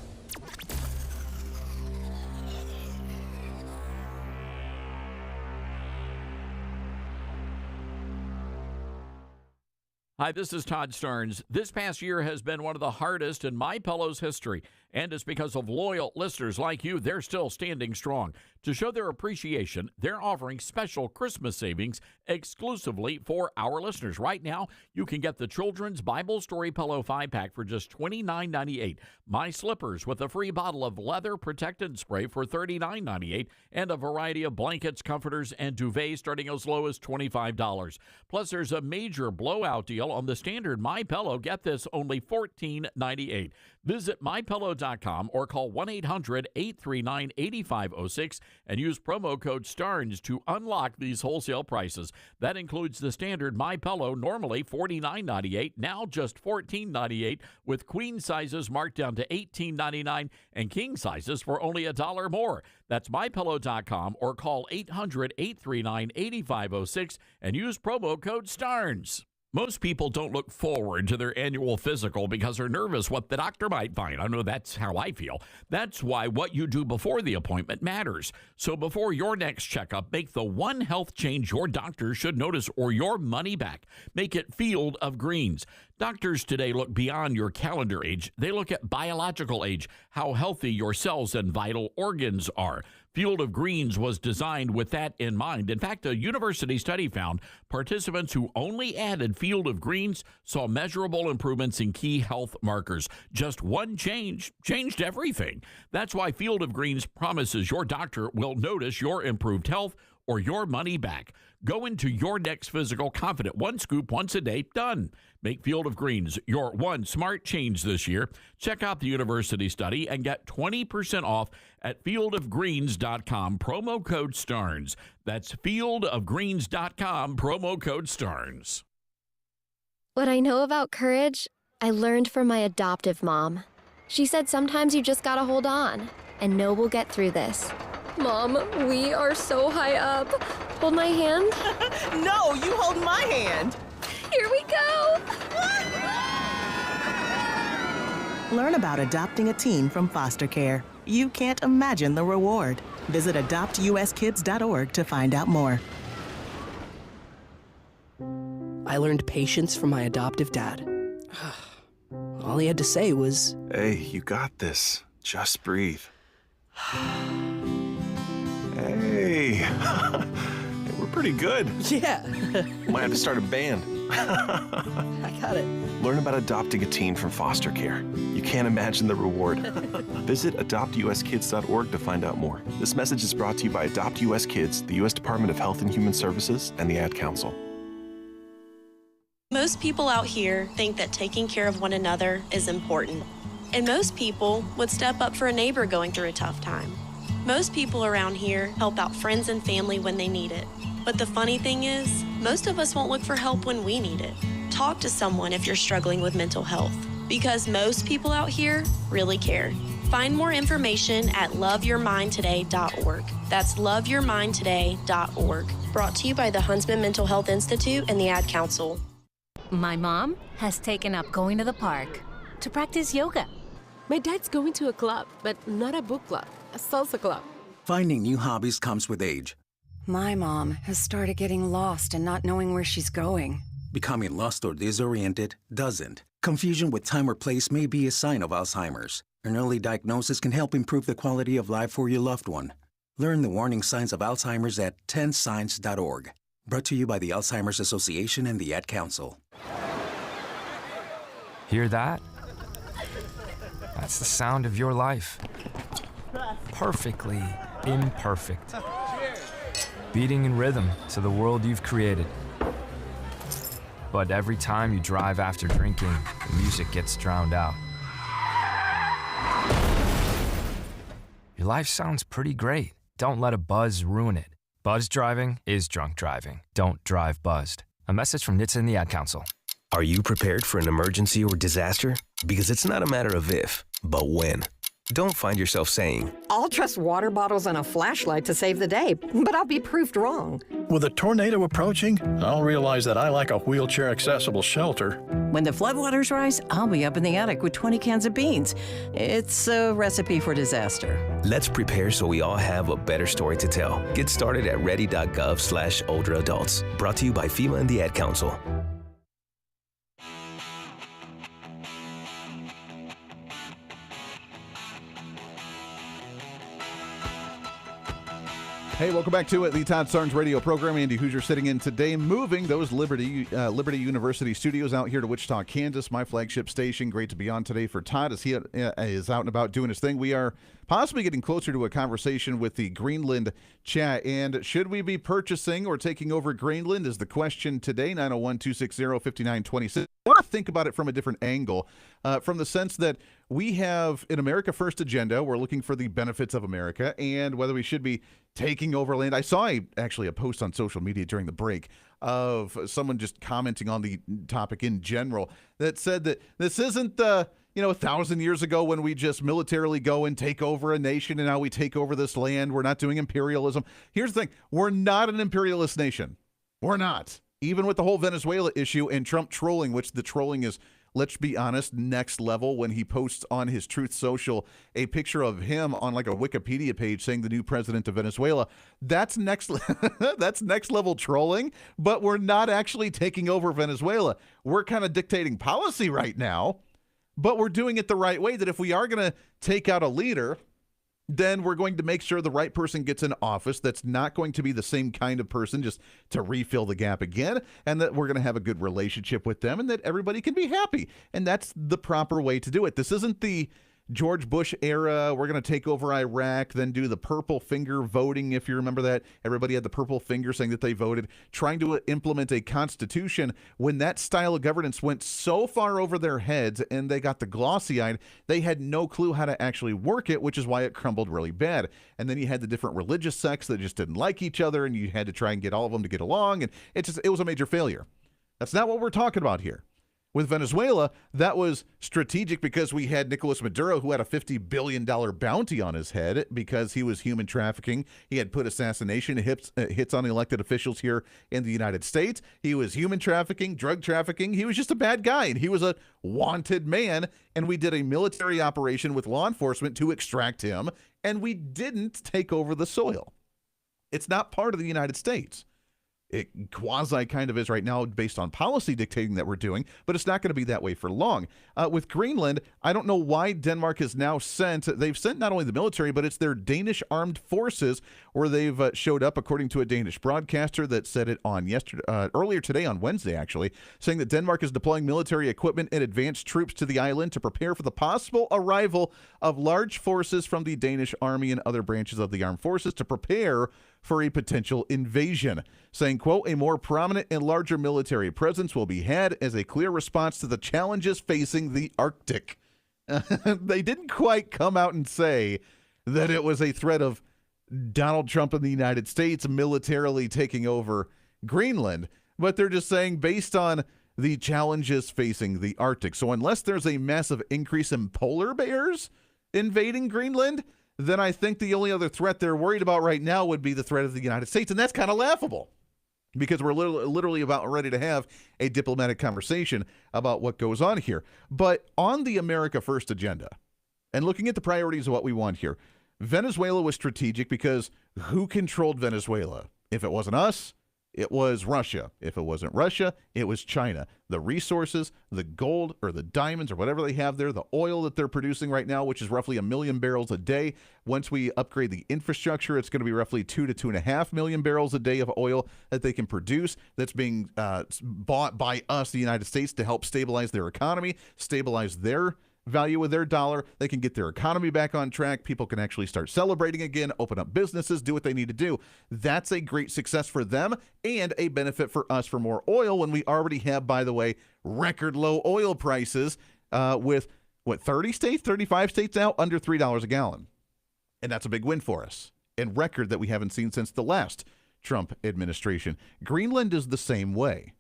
Speaker 12: Hi, this is Todd Starnes. This past year has been one of the hardest in MyPillow's history, and it's because of loyal listeners like you. They're still standing strong. To show their appreciation, they're offering special Christmas savings exclusively for our listeners. Right now, you can get the Children's Bible Story Pillow 5-pack for just $29.98, My Slippers with a free bottle of leather protectant spray for $39.98, and a variety of blankets, comforters, and duvets starting as low as $25. Plus, there's a major blowout deal on the standard MyPillow. Get this, only $14.98. Visit MyPillow.com or call 1-800-839-8506 and use promo code STARNS to unlock these wholesale prices. That includes the standard MyPillow, normally $49.98, now just $14.98, with queen sizes marked down to $18.99 and king sizes for only $1 more. That's MyPillow.com or call 800-839-8506 and use promo code STARNS. Most people don't look forward to their annual physical because they're nervous what the doctor might find. I know that's how I feel. That's why what you do before the appointment matters. So before your next checkup, make the one health change your doctor should notice or your money back. Make it Field of Greens. Doctors today look beyond your calendar age. They look at biological age, how healthy your cells and vital organs are. Field of Greens was designed with that in mind. In fact, a university study found participants who only added Field of Greens saw measurable improvements in key health markers. Just one change changed everything. That's why Field of Greens promises your doctor will notice your improved health or your money back. Go into your next physical confident. One scoop once a day, done. Make Field of Greens your one smart change this year. Check out the university study and get 20% off at fieldofgreens.com. Promo code Starnes. That's fieldofgreens.com. Promo code Starnes.
Speaker 10: What I know about courage, I learned from my adoptive mom. She said sometimes you just gotta hold on and know we'll get through this. Mom, we are so high up. Hold my hand.
Speaker 13: No, you hold my hand.
Speaker 10: Here we go.
Speaker 13: Learn about adopting a teen from foster care. You can't imagine the reward. Visit adoptuskids.org to find out more.
Speaker 19: I learned patience from my adoptive dad. All he had to say was,
Speaker 20: Hey, you got this. Just breathe. Hey, we're pretty good.
Speaker 19: Yeah.
Speaker 20: Might have to start a band.
Speaker 19: I got it.
Speaker 20: Learn about adopting a teen from foster care. You can't imagine the reward. Visit adoptuskids.org to find out more. This message is brought to you by Adopt US Kids, the U.S. Department of Health and Human Services, and the Ad Council.
Speaker 14: Most people out here think that taking care of one another is important. And most people would step up for a neighbor going through a tough time. Most people around here help out friends and family when they need it. But the funny thing is, most of us won't look for help when we need it. Talk to someone if you're struggling with mental health, because most people out here really care. Find more information at loveyourmindtoday.org. That's loveyourmindtoday.org. Brought to you by the Huntsman Mental Health Institute and the Ad Council.
Speaker 21: My mom has taken up going to the park to practice yoga.
Speaker 22: My dad's going to a club, but not a book club, a salsa club.
Speaker 23: Finding new hobbies comes with age.
Speaker 25: My mom has started getting lost and not knowing where she's going.
Speaker 23: Becoming lost or disoriented doesn't. Confusion with time or place may be a sign of Alzheimer's. An early diagnosis can help improve the quality of life for your loved one. Learn the warning signs of Alzheimer's at 10signs.org. Brought to you by the Alzheimer's Association and the Ad Council.
Speaker 26: Hear that? That's the sound of your life. Perfectly imperfect. Beating in rhythm to the world you've created. But every time you drive after drinking, the music gets drowned out. Your life sounds pretty great. Don't let a buzz ruin it. Buzz driving is drunk driving. Don't drive buzzed. A message from NHTSA and the Ad Council.
Speaker 27: Are you prepared for an emergency or disaster? Because it's not a matter of if, but when. Don't find yourself saying,
Speaker 29: I'll trust water bottles and a flashlight to save the day, but I'll be proved wrong.
Speaker 30: With a tornado approaching, I'll realize that I lack a wheelchair-accessible shelter.
Speaker 29: When the floodwaters rise, I'll be up in the attic with 20 cans of beans. It's a recipe for disaster.
Speaker 27: let's prepare so we all have a better story to tell. Get started at ready.gov/older adults. Brought to you by FEMA and the Ad Council.
Speaker 3: Hey, welcome back to it, the Todd Starnes radio program. Andy Hooser sitting in today, moving those Liberty University studios out here to Wichita, Kansas, my flagship station. Great to be on today for Todd as he is out and about doing his thing. We are possibly getting closer to a conversation with the Greenland chat. And should we be purchasing or taking over Greenland is the question today, 901-260-5926. I want to think about it from a different angle, from the sense that we have an America First agenda. We're looking for the benefits of America and whether we should be taking over land. I saw actually a post on social media during the break of someone just commenting on the topic in general that said that this isn't the 1,000 years ago when we just militarily go and take over a nation and now we take over this land. We're not doing imperialism. Here's the thing. We're not an imperialist nation. We're not. even with the whole Venezuela issue and Trump trolling, which the trolling is, let's be honest, next level when he posts on his Truth Social a picture of him on like a Wikipedia page saying the new president of Venezuela. That's next level trolling, but we're not actually taking over Venezuela. We're kind of dictating policy right now, but we're doing it the right way, that if we are going to take out a leader, then we're going to make sure the right person gets in office that's not going to be the same kind of person just to refill the gap again, and that we're going to have a good relationship with them and that everybody can be happy. And that's the proper way to do it. This isn't the George Bush era, we're going to take over Iraq, then do the purple finger voting, if you remember that. Everybody had the purple finger saying that they voted, trying to implement a constitution when that style of governance went so far over their heads and they got the glossy-eyed, they had no clue how to actually work it, which is why it crumbled really bad. And then you had the different religious sects that just didn't like each other, and you had to try and get all of them to get along, and it was a major failure. That's not what we're talking about here. With Venezuela, that was strategic because we had Nicolas Maduro, who had a $50 billion bounty on his head because he was human trafficking. He had put assassination hits on elected officials here in the United States. He was human trafficking, drug trafficking. He was just a bad guy, and he was a wanted man. And we did a military operation with law enforcement to extract him, and we didn't take over the soil. It's not part of the United States. It quasi kind of is right now based on policy dictating that we're doing, but it's not going to be that way for long. With Greenland, I don't know why Denmark has now they've sent not only the military, but it's their Danish armed forces, where they've showed up, according to a Danish broadcaster that said it on earlier today on Wednesday, actually, saying that Denmark is deploying military equipment and advanced troops to the island to prepare for the possible arrival of large forces from the Danish army and other branches of the armed forces to prepare for a potential invasion, saying, quote, a more prominent and larger military presence will be had as a clear response to the challenges facing the Arctic. They didn't quite come out and say that it was a threat of Donald Trump and the United States militarily taking over Greenland, but they're just saying based on the challenges facing the Arctic. So unless there's a massive increase in polar bears invading Greenland, then I think the only other threat they're worried about right now would be the threat of the United States. And that's kind of laughable because we're literally about ready to have a diplomatic conversation about what goes on here. But on the America First agenda and looking at the priorities of what we want here, Venezuela was strategic because who controlled Venezuela? If it wasn't us, it was Russia. If it wasn't Russia, it was China. The resources, the gold or the diamonds or whatever they have there, the oil that they're producing right now, which is roughly 1 million barrels a day. Once we upgrade the infrastructure, it's going to be roughly 2 to 2.5 million barrels a day of oil that they can produce that's being bought by us, the United States, to help stabilize their economy, stabilize their value with their dollar. They can get their economy back on track. People can actually start celebrating again, open up businesses, do what they need to do. That's a great success for them and a benefit for us for more oil when we already have, by the way, record low oil prices with, 30 states, 35 states now, under $3 a gallon. And that's a big win for us and record that we haven't seen since the last Trump administration. Greenland is the same way.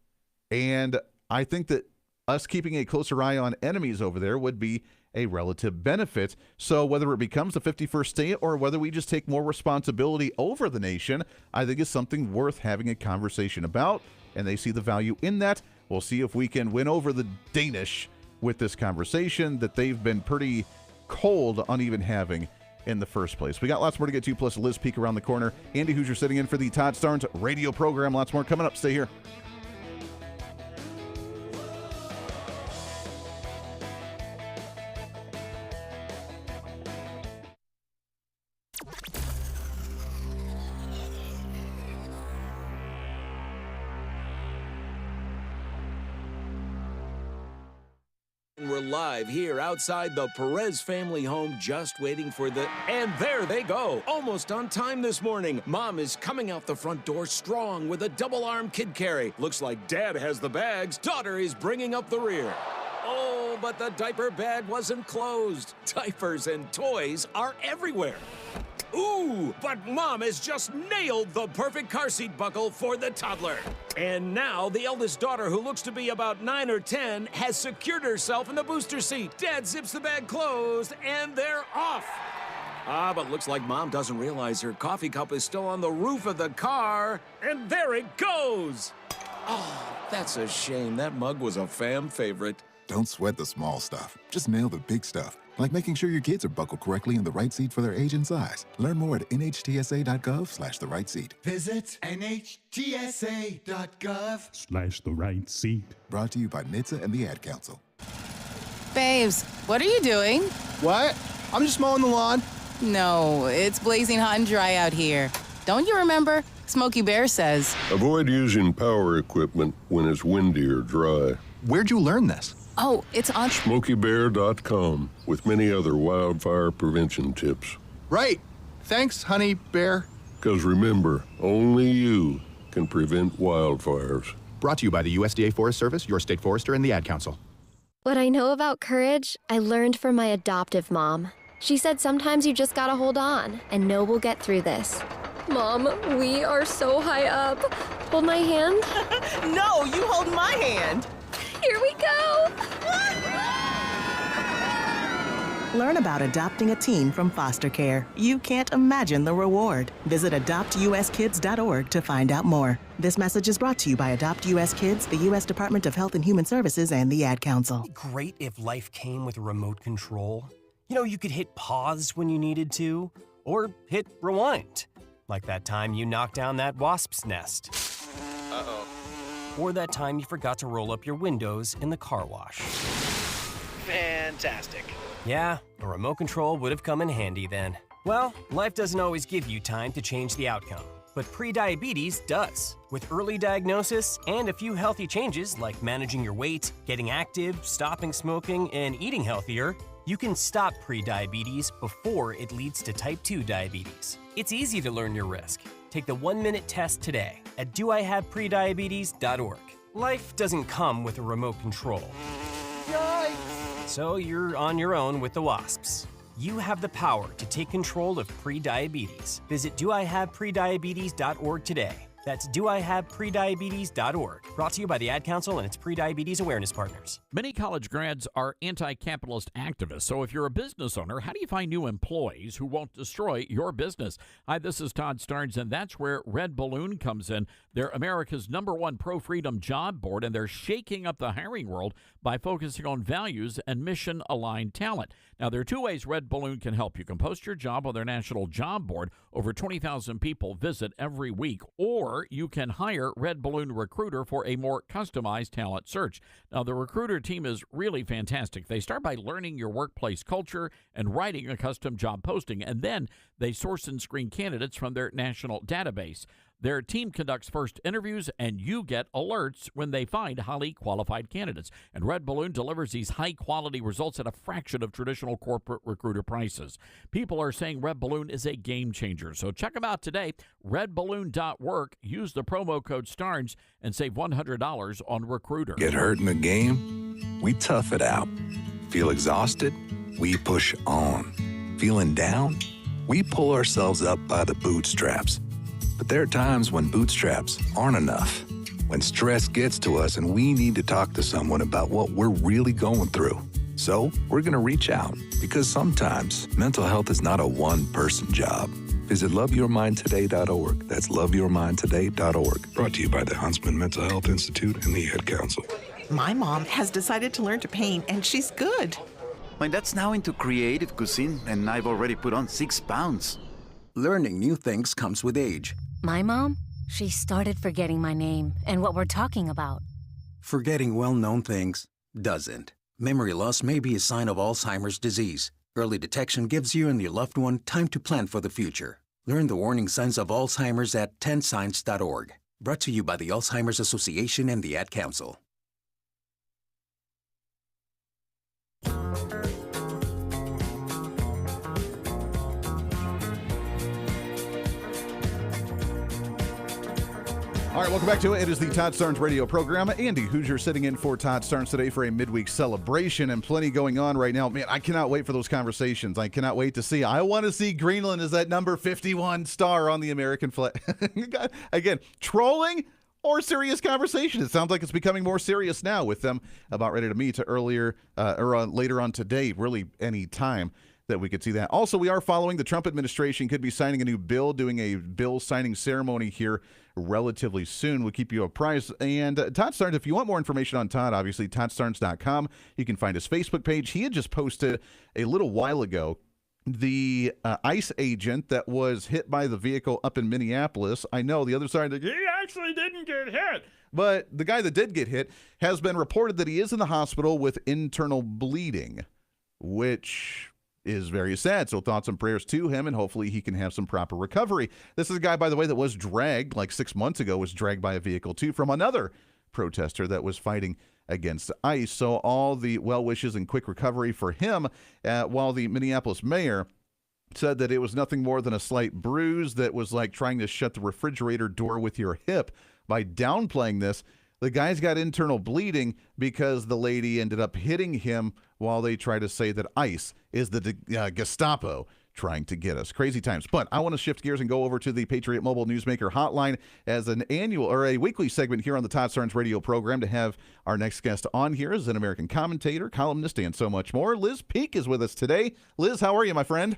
Speaker 3: And I think that us keeping a closer eye on enemies over there would be a relative benefit. So whether it becomes the 51st state or whether we just take more responsibility over the nation, I think is something worth having a conversation about. And they see the value in that. We'll see if we can win over the Danish with this conversation that they've been pretty cold on even having in the first place. We got lots more to get to, plus Liz Peek around the corner. Andy Hooser sitting in for the Todd Starnes radio program. Lots more coming up. Stay here.
Speaker 2: We're live here outside the Perez family home, just waiting for and there they go, almost on time this morning. Mom is coming out the front door strong with a double-arm kid carry. Looks like Dad has the bags. Daughter is bringing up the rear. Oh, but the diaper bag wasn't closed. Diapers and toys are everywhere. Ooh, but Mom has just nailed the perfect car seat buckle for the toddler. And now the eldest daughter, who looks to be about 9 or 10, has secured herself in the booster seat. Dad zips the bag closed, and they're off. But looks like Mom doesn't realize her coffee cup is still on the roof of the car. And there it goes. Oh, that's a shame. That mug was a fam favorite.
Speaker 4: Don't sweat the small stuff. Just nail the big stuff, like making sure your kids are buckled correctly in the right seat for their age and size. Learn more at nhtsa.gov/the right seat.
Speaker 28: Visit nhtsa.gov/the
Speaker 4: right seat. Brought to you by NHTSA and the Ad Council.
Speaker 5: Babes, what are you doing?
Speaker 6: What? I'm just mowing the lawn.
Speaker 5: No, it's blazing hot and dry out here. Don't you remember? Smokey Bear says.
Speaker 7: Avoid using power equipment when it's windy or dry.
Speaker 6: Where'd you learn this?
Speaker 5: Oh, it's on
Speaker 7: SmokeyBear.com with many other wildfire prevention tips.
Speaker 6: Right. Thanks, honey bear.
Speaker 7: Because remember, only you can prevent wildfires.
Speaker 6: Brought to you by the USDA Forest Service, your state forester, and the Ad Council.
Speaker 10: What I know about courage, I learned from my adoptive mom. She said sometimes you just gotta hold on and know we'll get through this. Mom, we are so high up. Hold my hand.
Speaker 29: No, you hold my hand.
Speaker 10: Here we go.
Speaker 13: Learn about adopting a teen from foster care. You can't imagine the reward. Visit adoptuskids.org to find out more. This message is brought to you by Adopt US Kids, the U.S. Department of Health and Human Services, and the Ad Council.
Speaker 11: Great if life came with a remote control. You know, you could hit pause when you needed to, or hit rewind. Like that time you knocked down that wasp's nest. Uh-oh. Or that time you forgot to roll up your windows in the car wash.
Speaker 15: Fantastic.
Speaker 11: Yeah, a remote control would have come in handy then. Well, life doesn't always give you time to change the outcome, but prediabetes does. With early diagnosis and a few healthy changes like managing your weight, getting active, stopping smoking, and eating healthier, you can stop prediabetes before it leads to type 2 diabetes. It's easy to learn your risk. Take the 1-minute test today at doihaveprediabetes.org. Life doesn't come with a remote control.
Speaker 6: Yikes!
Speaker 11: So you're on your own with the wasps. You have the power to take control of prediabetes. Visit doihaveprediabetes.org today. That's doihaveprediabetes.org. Brought to you by the Ad Council and its prediabetes awareness partners.
Speaker 12: Many college grads are anti-capitalist activists. So if you're a business owner, how do you find new employees who won't destroy your business? Hi, this is Todd Starnes, and that's where Red Balloon comes in. They're America's #1 pro-freedom job board, and they're shaking up the hiring world by focusing on values and mission-aligned talent. Now, there are two ways Red Balloon can help. You can post your job on their national job board. Over 20,000 people visit every week. Or you can hire Red Balloon Recruiter for a more customized talent search. Now, the Recruiter team is really fantastic. They start by learning your workplace culture and writing a custom job posting, and then they source and screen candidates from their national database. Their team conducts first interviews, and you get alerts when they find highly qualified candidates. And Red Balloon delivers these high-quality results at a fraction of traditional corporate recruiter prices. People are saying Red Balloon is a game changer. So check them out today, redballoon.work. Use the promo code STARNS and save $100 on Recruiter.
Speaker 16: Get hurt in the game? We tough it out. Feel exhausted? We push on. Feeling down? We pull ourselves up by the bootstraps. But there are times when bootstraps aren't enough. When stress gets to us and we need to talk to someone about what we're really going through. So we're going to reach out, because sometimes mental health is not a one-person job. Visit loveyourmindtoday.org. That's loveyourmindtoday.org. Brought to you by the Huntsman Mental Health Institute and the Ad Council.
Speaker 17: My mom has decided to learn to paint, and she's good.
Speaker 18: My dad's now into creative cuisine, and I've already put on 6 pounds.
Speaker 23: Learning new things comes with age.
Speaker 21: My mom, she started forgetting my name and what we're talking about.
Speaker 23: Forgetting well-known things doesn't. Memory loss may be a sign of Alzheimer's disease. Early detection gives you and your loved one time to plan for the future. Learn the warning signs of Alzheimer's at 10signs.org. Brought to you by the Alzheimer's Association and the Ad Council.
Speaker 3: All right, welcome back to it. It is the Todd Starnes radio program. Andy Hooser sitting in for Todd Starnes today for a midweek celebration, and plenty going on right now. Man, I cannot wait for those conversations. I cannot wait to see. I want to see Greenland as that number 51 star on the American flag. Again, trolling or serious conversation. It sounds like it's becoming more serious now with them about ready to meet later on today, really any time. that we could see that. Also, we are following the Trump administration could be signing a new bill, doing a bill signing ceremony here relatively soon. We'll keep you apprised. And Todd Starnes, if you want more information on Todd, obviously, toddstarnes.com. You can find his Facebook page. He had just posted a little while ago the ICE agent that was hit by the vehicle up in Minneapolis. I know the other side, he actually didn't get hit. But the guy that did get hit has been reported that he is in the hospital with internal bleeding, which is very sad. So thoughts and prayers to him, and hopefully he can have some proper recovery. This is a guy, by the way, that was dragged like 6 months ago, was dragged by a vehicle too from another protester that was fighting against ICE. So all the well wishes and quick recovery for him, while the Minneapolis mayor said that it was nothing more than a slight bruise that was like trying to shut the refrigerator door with your hip. By downplaying this, the guy's got internal bleeding because the lady ended up hitting him while they try to say that ICE is the Gestapo trying to get us. Crazy times. But I want to shift gears and go over to the Patriot Mobile Newsmaker Hotline as an annual or a weekly segment here on the Todd Starnes radio program to have our next guest on here as an American commentator, columnist, and so much more. Liz Peek is with us today. Liz, how are you, my friend?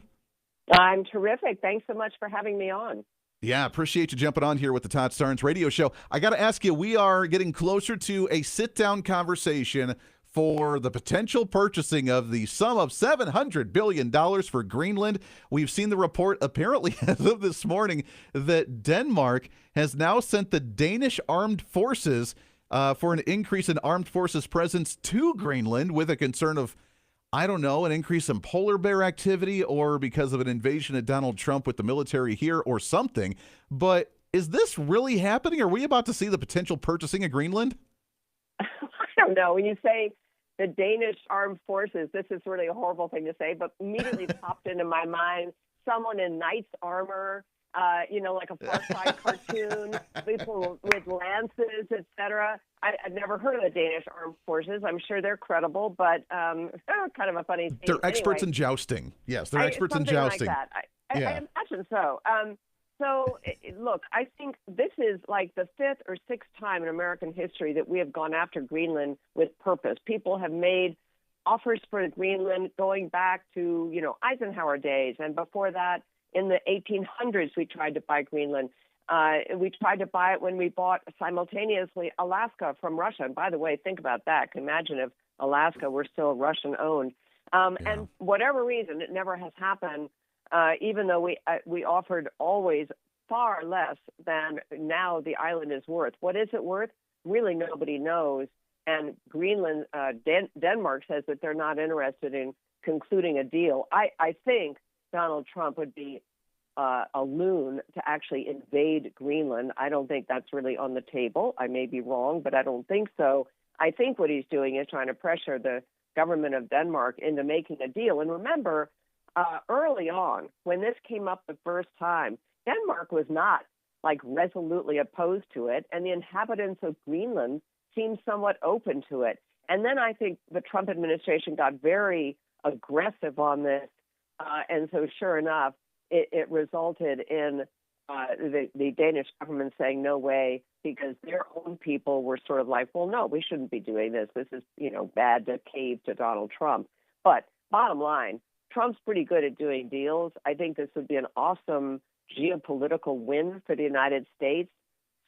Speaker 1: I'm terrific. Thanks so much for having me on.
Speaker 3: Yeah, appreciate you jumping on here with the Todd Starnes radio show. I got to ask you, we are getting closer to a sit-down conversation for the potential purchasing of the sum of $700 billion for Greenland. We've seen the report, apparently, as of this morning, that Denmark has now sent the Danish armed forces for an increase in armed forces presence to Greenland with a concern of, I don't know, an increase in polar bear activity or because of an invasion of Donald Trump with the military here or something. But is this really happening? Are we about to see the potential purchasing of Greenland?
Speaker 1: I don't know. When you say the Danish armed forces, this is really a horrible thing to say, but immediately popped into my mind someone in knight's armor, like a Far Side cartoon, people with lances, etc. I've never heard of the Danish armed forces. I'm sure they're credible, but kind of a funny thing.
Speaker 3: They're experts in jousting. Yes, they're experts in jousting.
Speaker 1: Like that. I imagine so. Look, I think this is like the fifth or sixth time in American history that we have gone after Greenland with purpose. People have made offers for Greenland going back to, Eisenhower days. And before that, in the 1800s, we tried to buy Greenland. We tried to buy it when we bought simultaneously Alaska from Russia. And by the way, think about that. Imagine if Alaska were still Russian-owned. And whatever reason, it never has happened, even though we offered always far less than now the island is worth. What is it worth? Really, nobody knows. And Greenland, Denmark says that they're not interested in concluding a deal. I think Donald Trump would be a loon to actually invade Greenland. I don't think that's really on the table. I may be wrong, but I don't think so. I think what he's doing is trying to pressure the government of Denmark into making a deal. And remember, early on, when this came up the first time, Denmark was not resolutely opposed to it, and the inhabitants of Greenland seemed somewhat open to it. And then I think the Trump administration got very aggressive on this, and so sure enough, it resulted in the Danish government saying no way, because their own people were sort of like, well, no, we shouldn't be doing this. This is, bad to cave to Donald Trump. But bottom line, Trump's pretty good at doing deals. I think this would be an awesome geopolitical win for the United States.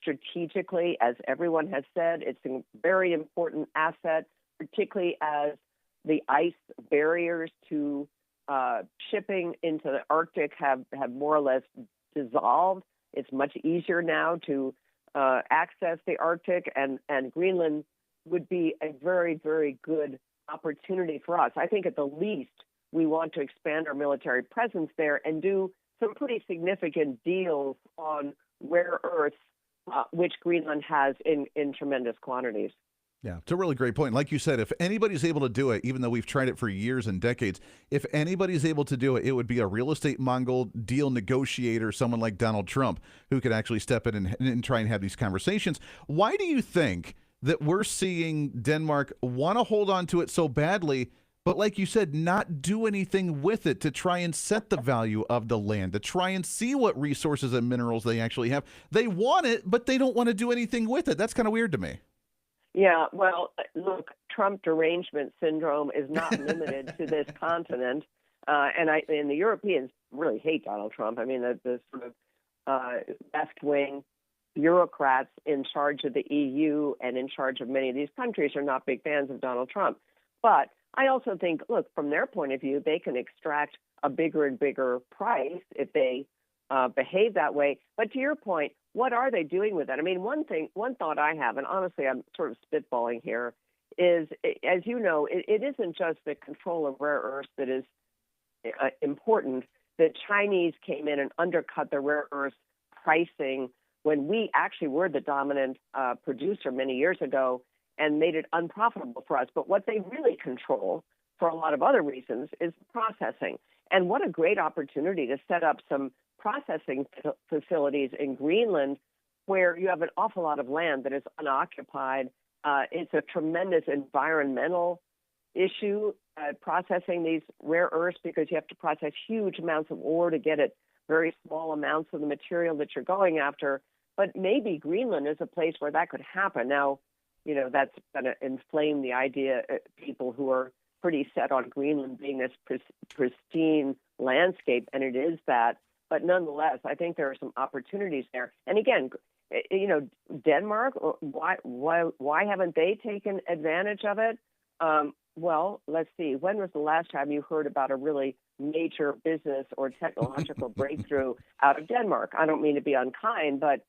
Speaker 1: Strategically, as everyone has said, it's a very important asset, particularly as the ice barriers to shipping into the Arctic have more or less dissolved. It's much easier now to access the Arctic, and Greenland would be a very, very good opportunity for us. I think at the least we want to expand our military presence there and do some pretty significant deals on rare earths, which Greenland has in tremendous quantities.
Speaker 3: Yeah, it's a really great point. Like you said, if anybody's able to do it, even though we've tried it for years and decades, if anybody's able to do it, it would be a real estate Mongol deal negotiator, someone like Donald Trump, who could actually step in and try and have these conversations. Why do you think that we're seeing Denmark want to hold on to it so badly, but like you said, not do anything with it to try and set the value of the land, to try and see what resources and minerals they actually have? They want it, but they don't want to do anything with it. That's kind of weird to me.
Speaker 1: Yeah, well, look, Trump derangement syndrome is not limited to this continent. And the Europeans really hate Donald Trump. I mean, the sort of left-wing bureaucrats in charge of the EU and in charge of many of these countries are not big fans of Donald Trump. But I also think, look, from their point of view, they can extract a bigger and bigger price if they behave that way. But to your point, what are they doing with that? I mean, one thought I have, and honestly, I'm sort of spitballing here, is, as you know, it isn't just the control of rare earths that is important. The Chinese came in and undercut the rare earths pricing when we actually were the dominant producer many years ago and made it unprofitable for us. But what they really control, for a lot of other reasons, is processing. And what a great opportunity to set up some processing facilities in Greenland where you have an awful lot of land that is unoccupied. It's a tremendous environmental issue, processing these rare earths, because you have to process huge amounts of ore to get at very small amounts of the material that you're going after. But maybe Greenland is a place where that could happen. Now, that's going to inflame the idea of people who are pretty set on Greenland being this pristine landscape, and it is that. But nonetheless, I think there are some opportunities there. And again, Denmark, why haven't they taken advantage of it? Well, let's see. When was the last time you heard about a really major business or technological breakthrough out of Denmark? I don't mean to be unkind, but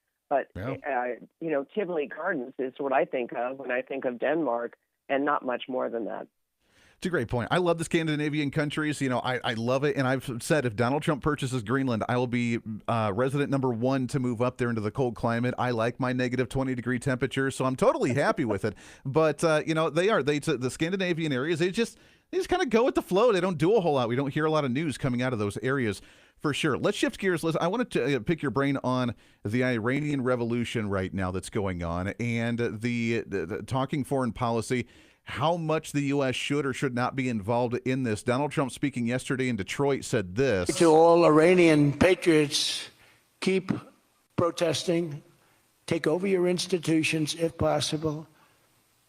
Speaker 1: Tivoli Gardens is what I think of when I think of Denmark, and not much more than that.
Speaker 3: It's a great point. I love the Scandinavian countries. I love it. And I've said if Donald Trump purchases Greenland, I will be resident number one to move up there into the cold climate. I like my negative 20-degree temperature, so I'm totally happy with it. But, the Scandinavian areas, they just kind of go with the flow. They don't do a whole lot. We don't hear a lot of news coming out of those areas for sure. Let's shift gears. I wanted to pick your brain on the Iranian revolution right now that's going on and the talking foreign policy. How much the U.S. should or should not be involved in this. Donald Trump, speaking yesterday in Detroit, said this.
Speaker 8: To all Iranian patriots, keep protesting, take over your institutions if possible,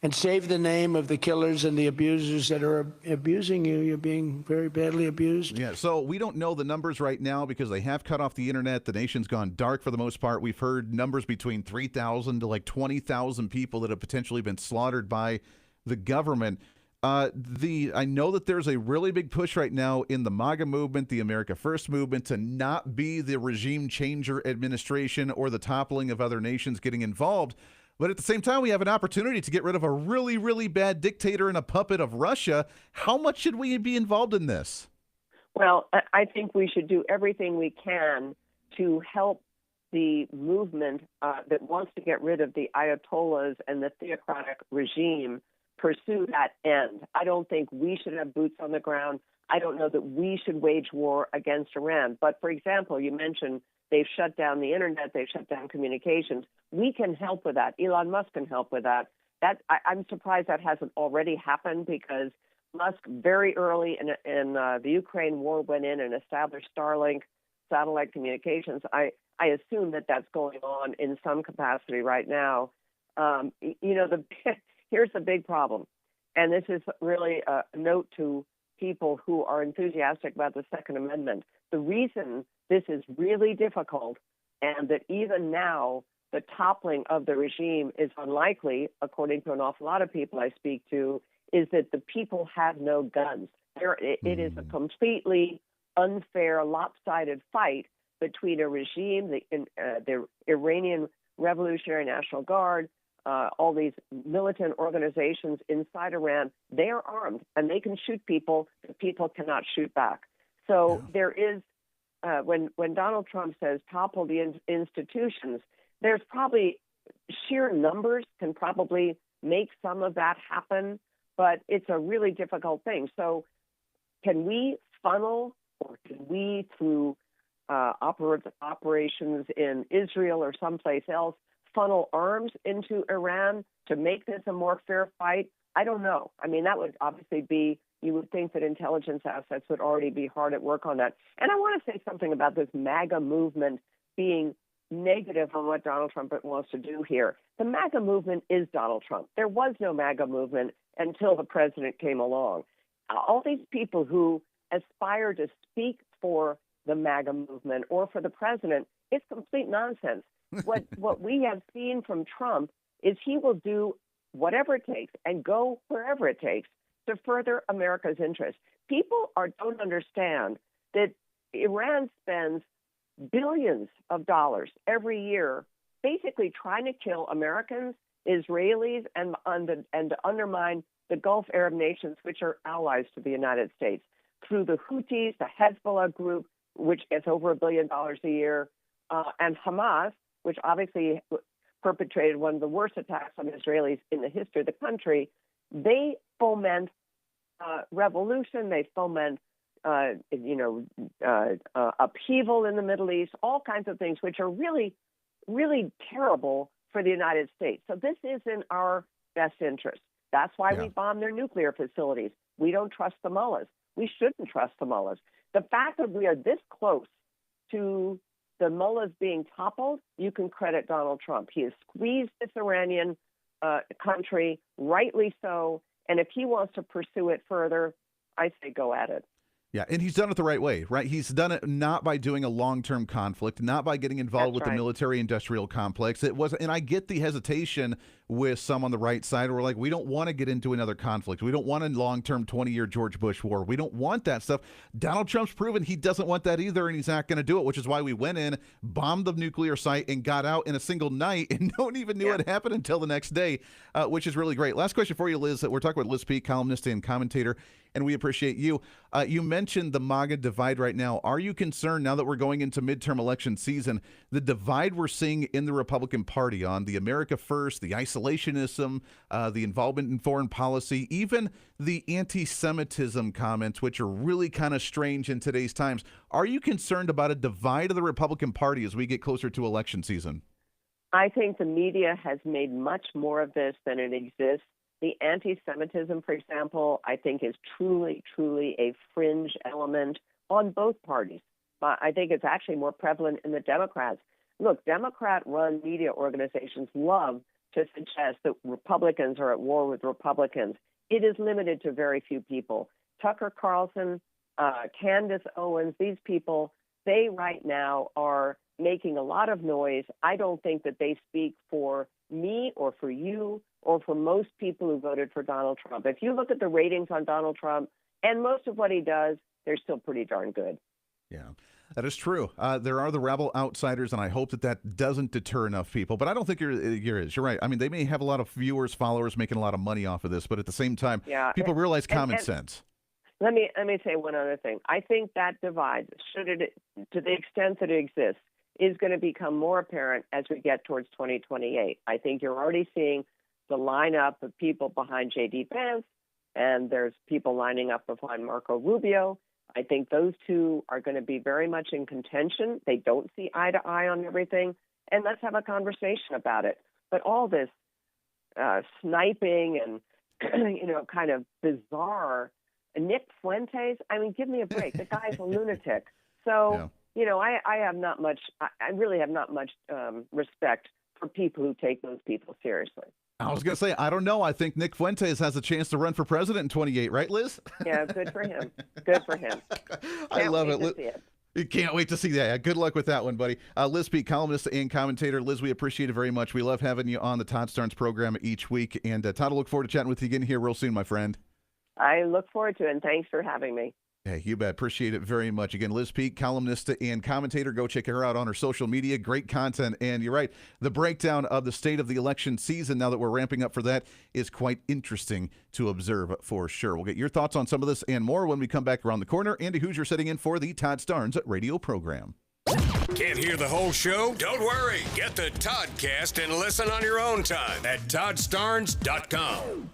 Speaker 8: and save the name of the killers and the abusers that are abusing you. You're being very badly abused.
Speaker 3: Yeah, so we don't know the numbers right now because they have cut off the internet. The nation's gone dark for the most part. We've heard numbers between 3,000 to like 20,000 people that have potentially been slaughtered by the government. I know that there's a really big push right now in the MAGA movement, the America First movement, to not be the regime changer administration or the toppling of other nations getting involved. But at the same time, we have an opportunity to get rid of a really, really bad dictator and a puppet of Russia. How much should we be involved in this?
Speaker 1: Well, I think we should do everything we can to help the movement that wants to get rid of the Ayatollahs and the theocratic regime pursue that end. I don't think we should have boots on the ground. I don't know that we should wage war against Iran. But, for example, you mentioned they've shut down the internet, they've shut down communications. We can help with that. Elon Musk can help with that. I'm surprised that hasn't already happened, because Musk very early in the Ukraine war went in and established Starlink satellite communications. I assume that that's going on in some capacity right now. Here's the big problem, and this is really a note to people who are enthusiastic about the Second Amendment. The reason this is really difficult, and that even now the toppling of the regime is unlikely, according to an awful lot of people I speak to, is that the people have no guns. It is a completely unfair, lopsided fight between a regime, the Iranian Revolutionary National Guard, all these militant organizations inside Iran. They are armed and they can shoot people. The people cannot shoot back. So there is, when Donald Trump says topple the institutions, there's probably sheer numbers can probably make some of that happen, but it's a really difficult thing. So can we funnel, or can we, through operations in Israel or someplace else, funnel arms into Iran to make this a more fair fight? I don't know. I mean, that would obviously be, you would think that intelligence assets would already be hard at work on that. And I want to say something about this MAGA movement being negative on what Donald Trump wants to do here. The MAGA movement is Donald Trump. There was no MAGA movement until the president came along. All these people who aspire to speak for the MAGA movement or for the president is complete nonsense. What we have seen from Trump is he will do whatever it takes and go wherever it takes to further America's interests. People don't understand that Iran spends billions of dollars every year basically trying to kill Americans, Israelis, and to undermine the Gulf Arab nations, which are allies to the United States, through the Houthis, the Hezbollah group, which gets over $1 billion a year, and Hamas, which obviously perpetrated one of the worst attacks on Israelis in the history of the country. They foment revolution. They foment, upheaval in the Middle East, all kinds of things, which are really, really terrible for the United States. So this is in our best interest. That's why we bomb their nuclear facilities. We don't trust the mullahs. We shouldn't trust the mullahs. The fact that we are this close to the mullahs being toppled, you can credit Donald Trump. He has squeezed this Iranian country, rightly so. And if he wants to pursue it further, I say go at it.
Speaker 3: Yeah, and he's done it the right way, right? He's done it not by doing a long-term conflict, not by getting involved with the military-industrial complex. It wasn't, and I get the hesitation with some on the right side. We're like, we don't want to get into another conflict. We don't want a long-term 20-year George Bush war. We don't want that stuff. Donald Trump's proven he doesn't want that either, and he's not going to do it, which is why we went in, bombed the nuclear site, and got out in a single night, and no one even knew it happened until the next day, which is really great. Last question for you, Liz. We're talking with Liz Peek, columnist and commentator, and we appreciate you. You mentioned the MAGA divide right now. Are you concerned now that we're going into midterm election season, the divide we're seeing in the Republican Party on the America First, the isolationism, the involvement in foreign policy, even the anti-Semitism comments, which are really kind of strange in today's times? Are you concerned about a divide of the Republican Party as we get closer to election season?
Speaker 1: I think the media has made much more of this than it exists. The anti-Semitism, for example, I think is truly, truly a fringe element on both parties. But I think it's actually more prevalent in the Democrats. Look, Democrat-run media organizations love to suggest that Republicans are at war with Republicans. It is limited to very few people. Tucker Carlson, Candace Owens, these people, they right now are making a lot of noise. I don't think that they speak for me or for you or for most people who voted for Donald Trump. If you look at the ratings on Donald Trump and most of what he does, they're still pretty darn good.
Speaker 3: Yeah, that is true. There are the rebel outsiders, and I hope that doesn't deter enough people. But I don't think you're right. I mean, they may have a lot of viewers, followers, making a lot of money off of this, but at the same time, people realize common sense.
Speaker 1: Let me say one other thing. I think that divide, to the extent that it exists, is going to become more apparent as we get towards 2028. I think you're already seeing the lineup of people behind J.D. Vance, and there's people lining up behind Marco Rubio. I think those two are going to be very much in contention. They don't see eye to eye on everything, and let's have a conversation about it. But all this sniping and, kind of bizarre, Nick Fuentes, I mean, give me a break. The guy's a lunatic. So, I have not much, I really have not much respect for people who take those people seriously.
Speaker 3: I was going to say, I don't know. I think Nick Fuentes has a chance to run for president in 28, right, Liz?
Speaker 1: Yeah, good for him. Good for him.
Speaker 3: I love it. You can't wait to see that. Good luck with that one, buddy. Liz Peek, columnist and commentator. Liz, we appreciate it very much. We love having you on the Todd Starnes program each week. And Todd, will look forward to chatting with you again here real soon, my friend.
Speaker 1: I look forward to it, and thanks for having me.
Speaker 3: Hey, you bet. Appreciate it very much. Again, Liz Peek, columnist and commentator. Go check her out on her social media. Great content. And you're right, the breakdown of the state of the election season, now that we're ramping up for that, is quite interesting to observe for sure. We'll get your thoughts on some of this and more when we come back around the corner. Andy Hooser sitting in for the Todd Starnes radio program.
Speaker 9: Can't hear the whole show? Don't worry. Get the Toddcast and listen on your own time at toddstarnes.com.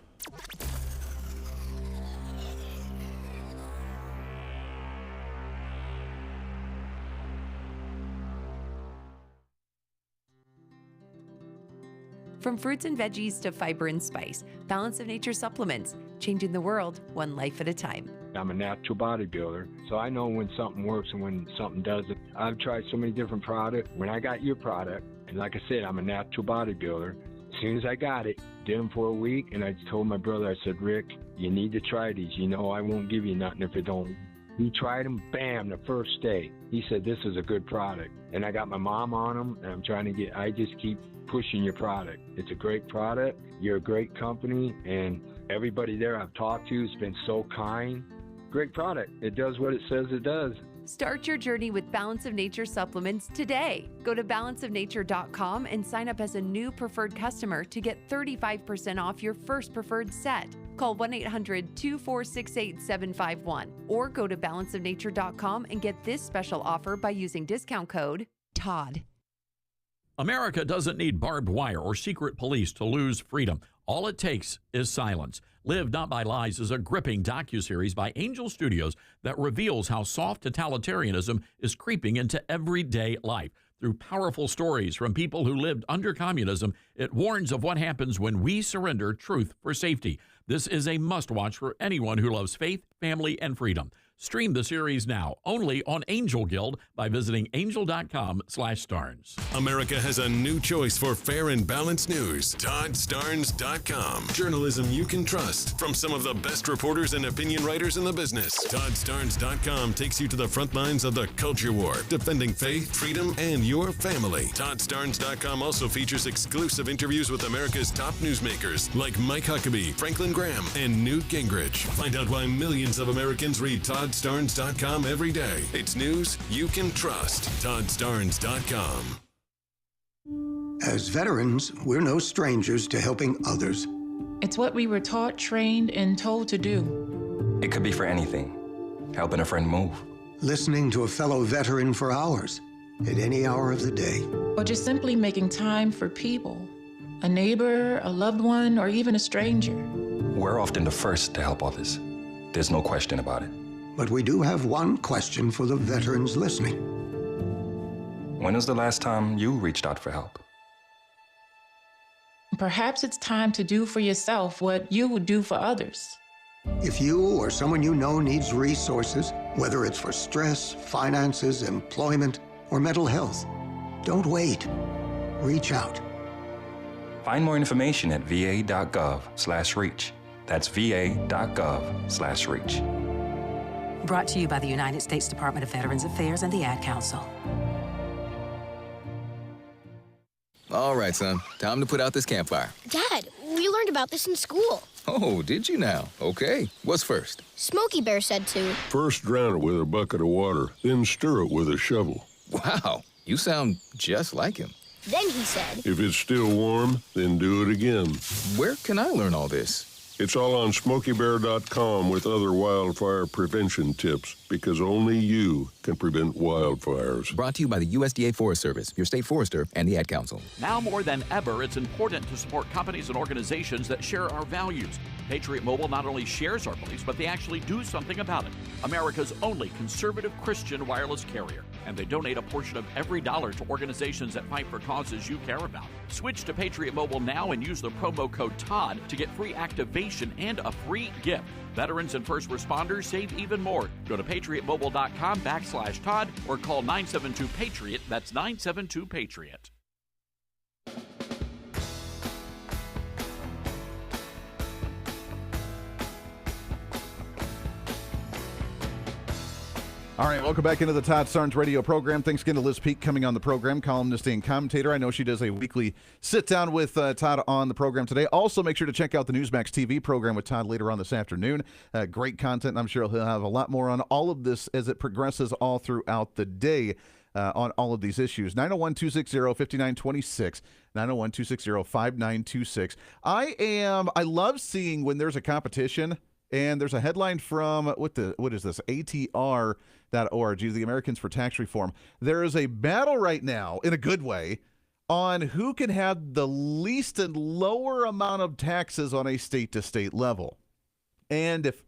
Speaker 14: From fruits and veggies to fiber and spice, Balance of Nature supplements, changing the world one life at a time.
Speaker 15: I'm a natural bodybuilder, so I know when something works and when something doesn't. I've tried so many different products. When I got your product, and like I said, I'm a natural bodybuilder, as soon as I got it, did them for a week, and I told my brother, I said, Rick, you need to try these. I won't give you nothing if it don't He tried them, bam, the first day. He said, this is a good product. And I got my mom on them, and I just keep pushing your product. It's a great product. You're a great company, and everybody there I've talked to has been so kind. Great product. It does what it says it does.
Speaker 14: Start your journey with Balance of Nature supplements today. Go to balanceofnature.com and sign up as a new preferred customer to get 35% off your first preferred set. Call 1-800-246-8751 or go to balanceofnature.com and get this special offer by using discount code TODD.
Speaker 12: America doesn't need barbed wire or secret police to lose freedom. All it takes is silence. Live Not by Lies is a gripping docuseries by Angel Studios that reveals how soft totalitarianism is creeping into everyday life. Through powerful stories from people who lived under communism, it warns of what happens when we surrender truth for safety. This is a must-watch for anyone who loves faith, family, and freedom. Stream the series now, only on Angel Guild, by visiting angel.com/Starnes.
Speaker 9: America has a new choice for fair and balanced news. ToddStarnes.com. Journalism you can trust from some of the best reporters and opinion writers in the business. ToddStarnes.com takes you to the front lines of the culture war, defending faith, freedom, and your family. ToddStarnes.com also features exclusive interviews with America's top newsmakers like Mike Huckabee, Franklin Graham, and Newt Gingrich. Find out why millions of Americans read ToddStarnes.com every day. It's news you can trust. ToddStarnes.com.
Speaker 2: As veterans, we're no strangers to helping others.
Speaker 19: It's what we were taught, trained, and told to do.
Speaker 20: It could be for anything. Helping a friend move.
Speaker 2: Listening to a fellow veteran for hours, at any hour of the day.
Speaker 19: Or just simply making time for people. A neighbor, a loved one, or even a stranger.
Speaker 20: We're often the first to help others. There's no question about it.
Speaker 2: But we do have one question for the veterans listening.
Speaker 20: When was the last time you reached out for help?
Speaker 19: Perhaps it's time to do for yourself what you would do for others.
Speaker 2: If you or someone you know needs resources, whether it's for stress, finances, employment, or mental health, don't wait. Reach out.
Speaker 20: Find more information at va.gov/reach. That's va.gov/reach.
Speaker 22: Brought to you by the United States Department of Veterans Affairs and the Ad Council.
Speaker 24: All right, son. Time to put out this campfire.
Speaker 25: Dad, we learned about this in school.
Speaker 24: Oh, did you now? Okay. What's first?
Speaker 25: Smokey Bear said to.
Speaker 7: First drown it with a bucket of water, then stir it with a shovel.
Speaker 24: Wow, you sound just like him.
Speaker 25: Then he said.
Speaker 7: If it's still warm, then do it again.
Speaker 24: Where can I learn all this?
Speaker 7: It's all on SmokeyBear.com with other wildfire prevention tips, because only you can prevent wildfires.
Speaker 24: Brought to you by the USDA Forest Service, your state forester, and the Ad Council.
Speaker 12: Now more than ever, it's important to support companies and organizations that share our values. Patriot Mobile not only shares our beliefs, but they actually do something about it. America's only conservative Christian wireless carrier. And they donate a portion of every dollar to organizations that fight for causes you care about. Switch to Patriot Mobile now and use the promo code TODD to get free activation and a free gift. Veterans and first responders save even more. Go to patriotmobile.com/Todd or call 972-PATRIOT. That's 972-PATRIOT.
Speaker 3: All right, welcome back into the Todd Starnes radio program. Thanks again to Liz Peek coming on the program, columnist and commentator. I know she does a weekly sit-down with Todd on the program today. Also, make sure to check out the Newsmax TV program with Todd later on this afternoon. Great content. I'm sure he'll have a lot more on all of this as it progresses all throughout the day on all of these issues. 901-260-5926, 901-260-5926. I love seeing when there's a competition. And there's a headline from, what is this, ATR.org, the Americans for Tax Reform. There is a battle right now, in a good way, on who can have the least and lower amount of taxes on a state-to-state level. And if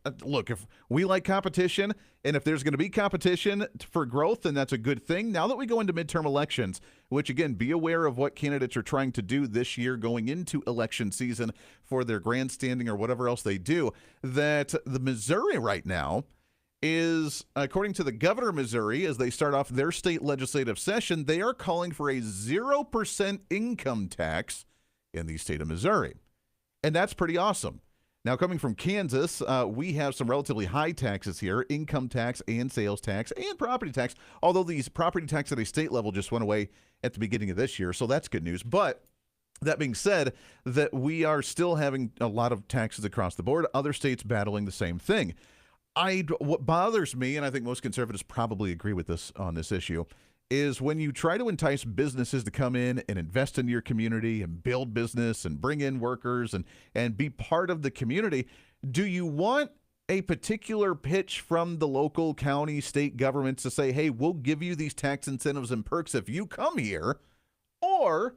Speaker 3: we like competition, and if there's going to be competition for growth, then that's a good thing. Now that we go into midterm elections, which, again, be aware of what candidates are trying to do this year going into election season for their grandstanding or whatever else they do, that the Missouri right now is, according to the governor of Missouri, as they start off their state legislative session, they are calling for a 0% income tax in the state of Missouri. And that's pretty awesome. Now, coming from Kansas, we have some relatively high taxes here, income tax and sales tax and property tax, although these property tax at a state level just went away at the beginning of this year, so that's good news. But that being said, that we are still having a lot of taxes across the board, other states battling the same thing. What bothers me, and I think most conservatives probably agree with this on this issue, is when you try to entice businesses to come in and invest in your community and build business and bring in workers and be part of the community, do you want a particular pitch from the local county, state governments to say, hey, we'll give you these tax incentives and perks if you come here, or,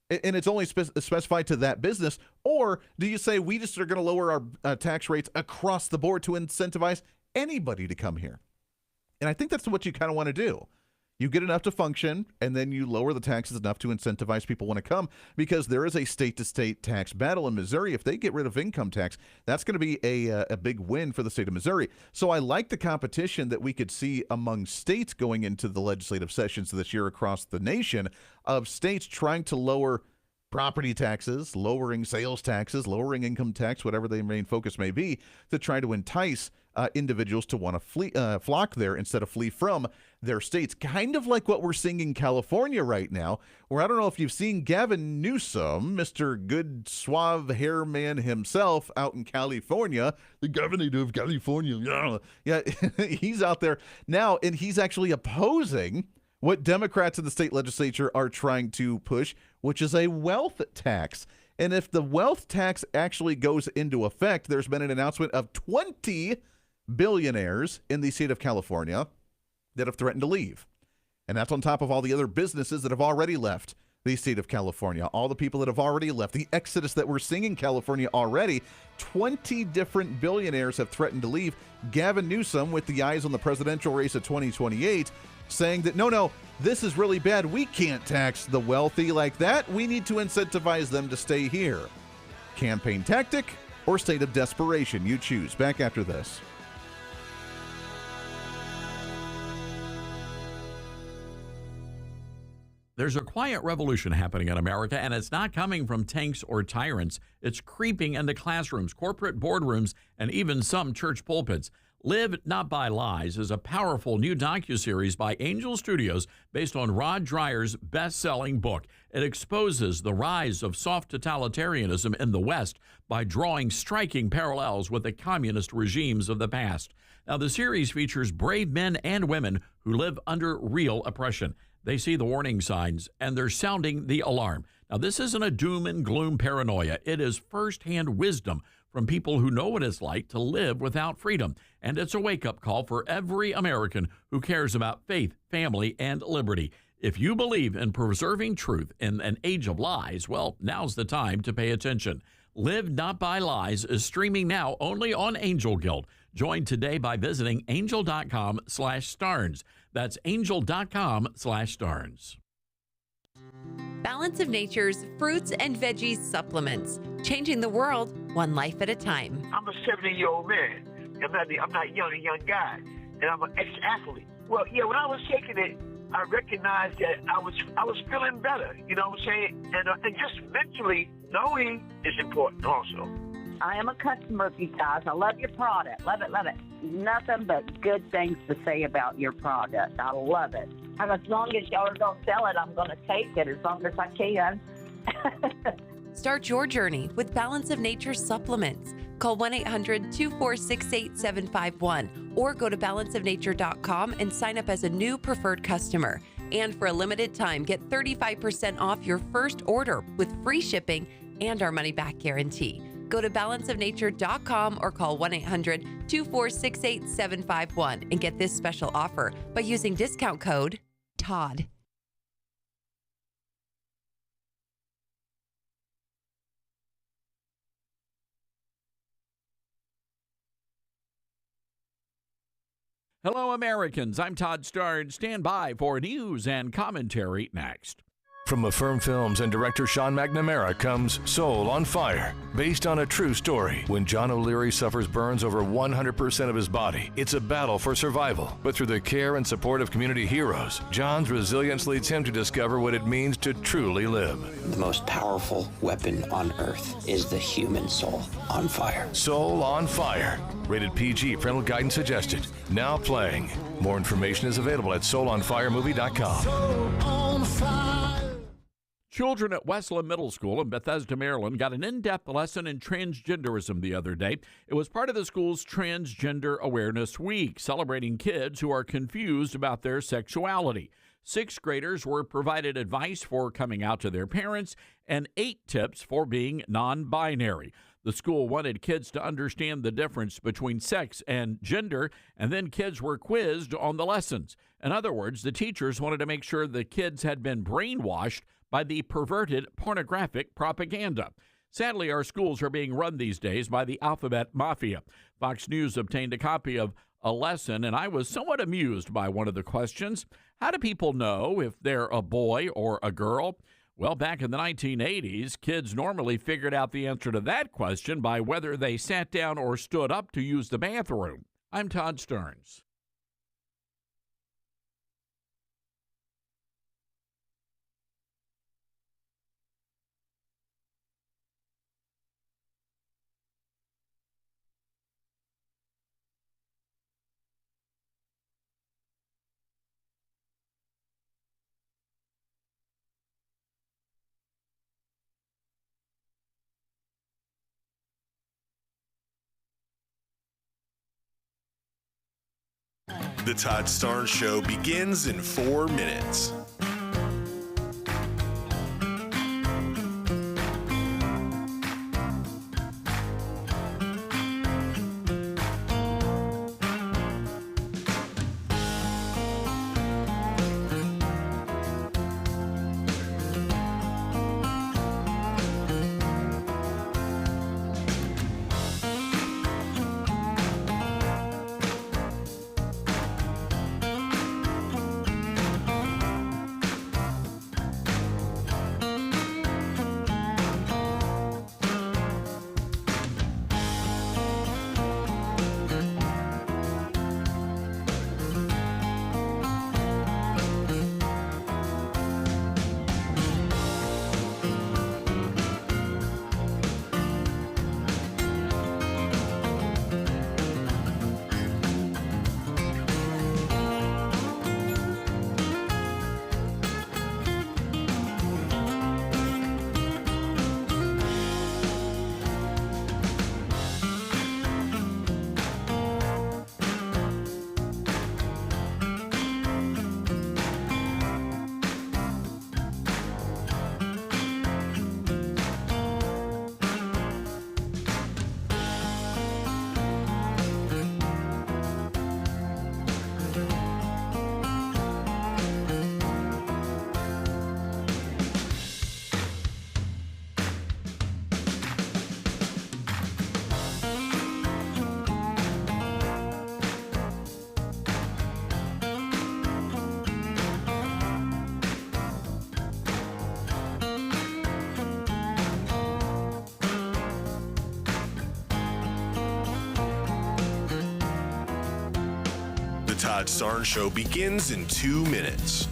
Speaker 3: and it's only specified to that business, or do you say we just are going to lower our tax rates across the board to incentivize anybody to come here? And I think that's what you kind of want to do. You get enough to function, and then you lower the taxes enough to incentivize people want to come, because there is a state-to-state tax battle in Missouri. If they get rid of income tax, that's going to be a big win for the state of Missouri. So I like the competition that we could see among states going into the legislative sessions this year across the nation, of states trying to lower property taxes, lowering sales taxes, lowering income tax, whatever their main focus may be, to try to entice individuals to want to flock there instead of flee from their states. Kind of like what we're seeing in California right now, where I don't know if you've seen Gavin Newsom, Mr. Good Suave Hair Man himself out in California, the governor of California. Yeah, he's out there now, and he's actually opposing what Democrats in the state legislature are trying to push, which is a wealth tax. And if the wealth tax actually goes into effect, there's been an announcement of 20 billionaires in the state of California that have threatened to leave. And that's on top of all the other businesses that have already left the state of California, all the people that have already left, the exodus that we're seeing in California already. 20 different billionaires have threatened to leave. Gavin Newsom, with the eyes on the presidential race of 2028, saying that, no, this is really bad. We can't tax the wealthy like that. We need to incentivize them to stay here. Campaign tactic or state of desperation? You choose. Back after this.
Speaker 12: There's a quiet revolution happening in America, and it's not coming from tanks or tyrants. It's creeping into classrooms, corporate boardrooms, and even some church pulpits. Live Not by Lies is a powerful new docuseries by Angel Studios based on Rod Dreier's best-selling book. It exposes the rise of soft totalitarianism in the West by drawing striking parallels with the communist regimes of the past. Now, the series features brave men and women who live under real oppression. They see the warning signs, and they're sounding the alarm. Now, this isn't a doom and gloom paranoia. It is firsthand wisdom from people who know what it's like to live without freedom. And it's a wake-up call for every American who cares about faith, family, and liberty. If you believe in preserving truth in an age of lies, well, now's the time to pay attention. Live Not by Lies is streaming now only on Angel Guild. Join today by visiting angel.com/Starnes. That's angel.com/Starnes.
Speaker 14: Balance of Nature's fruits and veggies supplements, changing the world one life at a time.
Speaker 4: I'm a 70-year-old man. I'm not a young guy, and I'm an ex-athlete. Well, yeah, when I was taking it, I recognized that I was feeling better. You know what I'm saying? And just mentally knowing is important also.
Speaker 5: I am a customer of you guys. I love your product. Love it, love it. Nothing but good things to say about your product. I love it. And as long as y'all are going to sell it, I'm going to take it as long as I can.
Speaker 14: Start your journey with Balance of Nature supplements. Call 1-800-246-8751 or go to balanceofnature.com and sign up as a new preferred customer. And for a limited time, get 35% off your first order with free shipping and our money-back guarantee. Go to balanceofnature.com or call 1-800-246-8751 and get this special offer by using discount code TODD.
Speaker 12: Hello, Americans. I'm Todd Starnes. Stand by for news and commentary next.
Speaker 6: From Affirm Films and director Sean McNamara comes Soul on Fire, based on a true story. When John O'Leary suffers burns over 100% of his body, it's a battle for survival. But through the care and support of community heroes, John's resilience leads him to discover what it means to truly live.
Speaker 10: The most powerful weapon on earth is the human soul on fire.
Speaker 6: Soul on Fire. Rated PG. Parental guidance suggested. Now playing. More information is available at soulonfiremovie.com.
Speaker 12: Soul on Fire. Children at Westland Middle School in Bethesda, Maryland, got an in-depth lesson in transgenderism the other day. It was part of the school's Transgender Awareness Week, celebrating kids who are confused about their sexuality. 6th graders were provided advice for coming out to their parents and 8 tips for being non-binary. The school wanted kids to understand the difference between sex and gender, and then kids were quizzed on the lessons. In other words, the teachers wanted to make sure the kids had been brainwashed by the perverted pornographic propaganda. Sadly, our schools are being run these days by the alphabet mafia. Fox News obtained a copy of a lesson, and I was somewhat amused by one of the questions. How do people know if they're a boy or a girl? Well, back in the 1980s, kids normally figured out the answer to that question by whether they sat down or stood up to use the bathroom. I'm Todd Starnes.
Speaker 9: The Todd Starnes Show begins in 4 minutes. Todd Starnes Show begins in 2 minutes.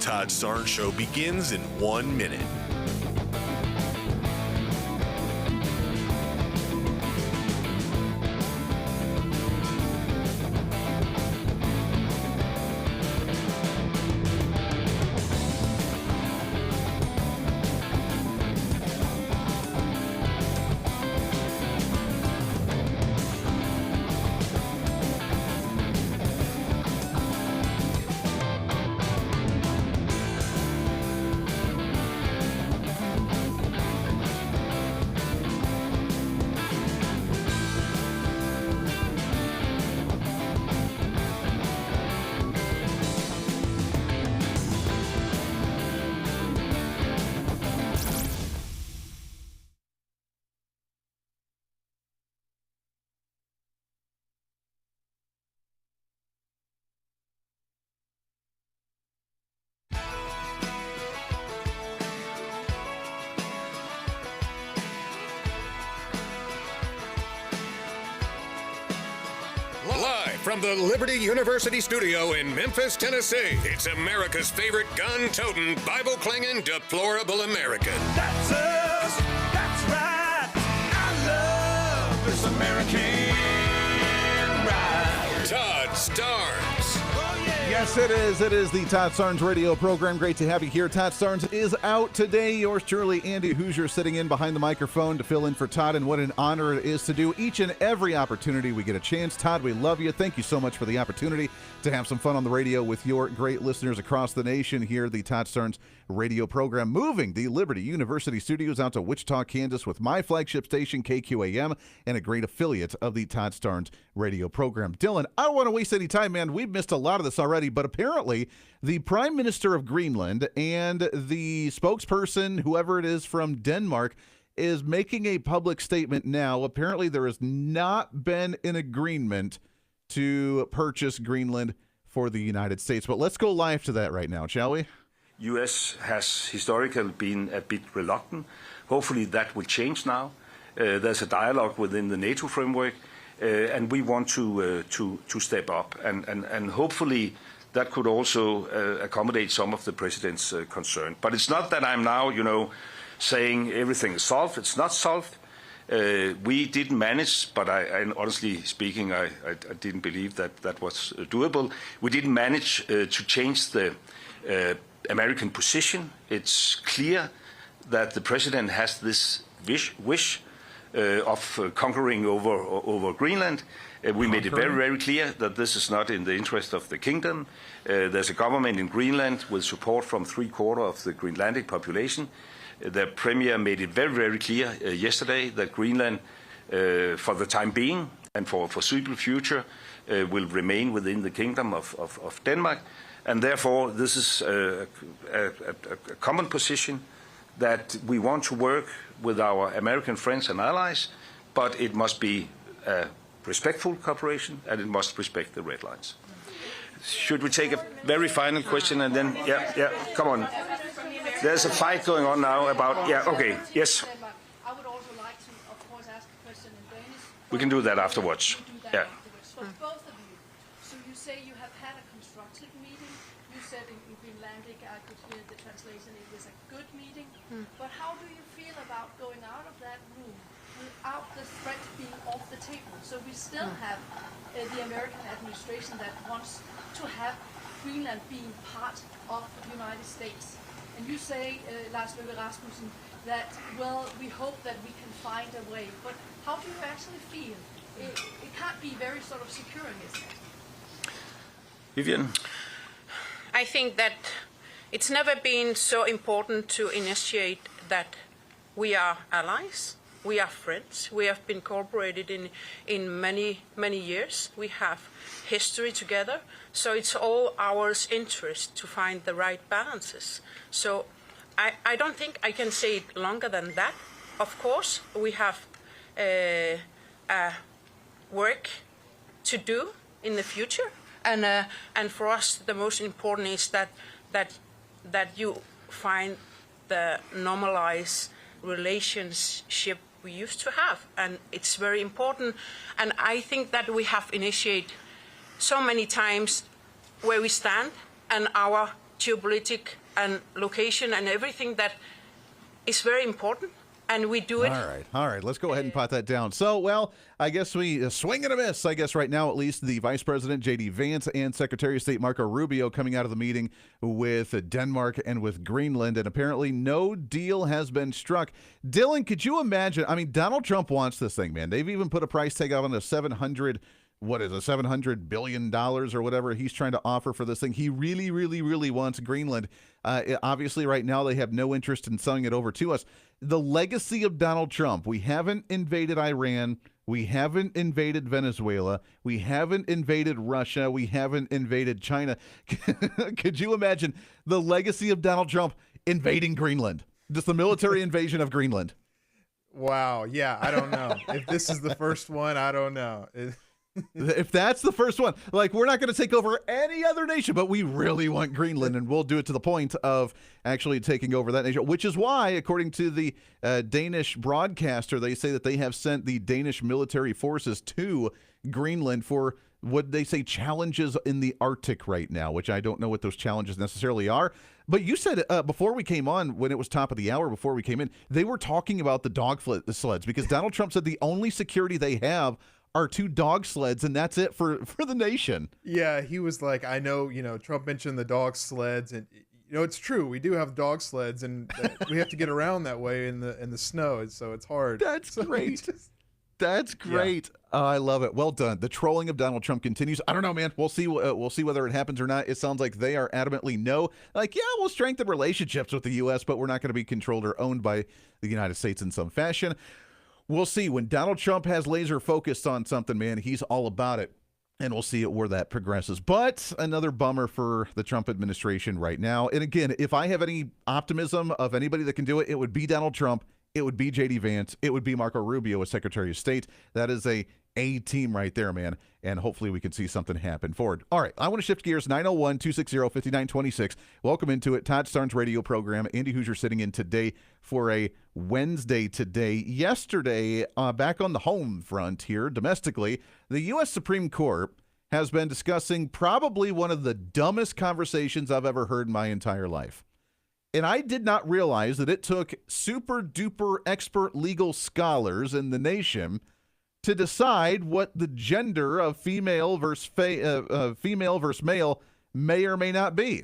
Speaker 9: Todd Starnes Show begins in 1 minute. from the Liberty University studio in Memphis, Tennessee, it's America's favorite gun-toting, Bible-clinging, deplorable American.
Speaker 11: That's us. That's right. I love this American ride.
Speaker 9: Todd Starnes.
Speaker 3: Yes, it is. It is the Todd Starnes radio program. Great to have you here. Todd Starnes is out today. Yours truly, Andy Hooser, sitting in behind the microphone to fill in for Todd, and what an honor it is to do each and every opportunity we get a chance. Todd, we love you. Thank you so much for the opportunity to have some fun on the radio with your great listeners across the nation here. The Todd Starnes radio program, moving the Liberty University studios out to Wichita, Kansas, with my flagship station, KQAM, and a great affiliate of the Todd Starnes radio program. Dylan, I don't want to waste any time, man. We've missed a lot of this already, but apparently the Prime Minister of Greenland and the spokesperson, whoever it is from Denmark, is making a public statement now. Apparently there has not been an agreement to purchase Greenland for the United States. But let's go live to that right now, shall we?
Speaker 13: U.S. has historically been a bit reluctant. Hopefully that will change now. There's a dialogue within the NATO framework, and we want to step up. And hopefully that could also accommodate some of the president's concern. But it's not that I'm now, saying everything is solved. It's not solved. We didn't manage, but I honestly speaking, I didn't believe that was doable. We didn't manage to change the American position. It's clear that the president has this wish of conquering over Greenland. We made it very, very clear that this is not in the interest of the kingdom. There's a government in Greenland with support from 3/4 of the Greenlandic population. The premier made it very, very clear yesterday that Greenland, for the time being and for foreseeable future, will remain within the kingdom of Denmark. And therefore, this is a common position that we want to work with our American friends and allies, but it must be a respectful cooperation and it must respect the red lines. Should we take a very final question and then, yeah, come on. There's a fight going on now about, okay, yes.
Speaker 16: I would also like to, of course, ask a question in Danish.
Speaker 13: We can do that afterwards. Yeah.
Speaker 16: For both of you, so you say you have had a constructive meeting. You said in Greenlandic, I could hear the translation, it was a good meeting. But how do you feel about going out of that room without the threat being off the table? So we still have the American administration that wants to have Greenland being part of the United States. And you say, Lars Løkke Rasmussen, that, well, we hope that we can find a way. But how do you actually feel? It can't be very sort of securing, isn't it?
Speaker 13: Vivian?
Speaker 17: I think that it's never been so important to initiate that we are allies, we are friends, we have been cooperated in many, many years, we have history together, so it's all our interest to find the right balances. So I don't think I can say it longer than that. Of course, we have work to do in the future, and for us the most important is that you find the normalized relationship we used to have, and it's very important. And I think that we have initiated so many times where we stand and our geopolitical and location and everything that is very important, and we do it.
Speaker 3: All right. Let's go ahead and pot that down. So, well, I guess we swing and a miss. I guess right now, at least, the Vice President, J.D. Vance, and Secretary of State Marco Rubio coming out of the meeting with Denmark and with Greenland, and apparently no deal has been struck. Dylan, could you imagine? I mean, Donald Trump wants this thing, man. They've even put a price tag on a $700 billion or whatever he's trying to offer for this thing. He really, really, really wants Greenland. Obviously, right now, they have no interest in selling it over to us. The legacy of Donald Trump: we haven't invaded Iran, we haven't invaded Venezuela, we haven't invaded Russia, we haven't invaded China. Could you imagine the legacy of Donald Trump invading Greenland? Just the military invasion of Greenland.
Speaker 18: Wow. Yeah, I don't know. If this is the first one, I don't know.
Speaker 3: If that's the first one, like, we're not going to take over any other nation, but we really want Greenland, and we'll do it to the point of actually taking over that nation, which is why, according to the Danish broadcaster, they say that they have sent the Danish military forces to Greenland for would they say, challenges in the Arctic right now, which I don't know what those challenges necessarily are. But you said before we came on, when it was top of the hour, before we came in, they were talking about the dog sleds because Donald Trump said the only security they have are 2 dog sleds, and that's it for the nation.
Speaker 18: Yeah, he was like, I know, Trump mentioned the dog sleds, and it's true. We do have dog sleds, and we have to get around that way in the snow, so it's hard.
Speaker 3: That's great. That's great. Yeah. I love it. Well done. The trolling of Donald Trump continues. I don't know, man. We'll see. We'll see whether it happens or not. It sounds like they are adamantly no. Like, yeah, we'll strengthen relationships with the U.S., but we're not going to be controlled or owned by the United States in some fashion. We'll see. When Donald Trump has laser focused on something, man, he's all about it. And we'll see where that progresses. But another bummer for the Trump administration right now. And again, if I have any optimism of anybody that can do it, it would be Donald Trump. It would be J.D. Vance. It would be Marco Rubio as Secretary of State. That is a team right there, man. And hopefully we can see something happen forward. All right, I want to shift gears. 901-260-5926. Welcome into it. Todd Starnes radio program. Andy Hooser sitting in today for a Wednesday today. Yesterday, back on the home front here, domestically, the U.S. Supreme Court has been discussing probably one of the dumbest conversations I've ever heard in my entire life. And I did not realize that it took super duper expert legal scholars in the nation to decide what the gender of female versus male may or may not be.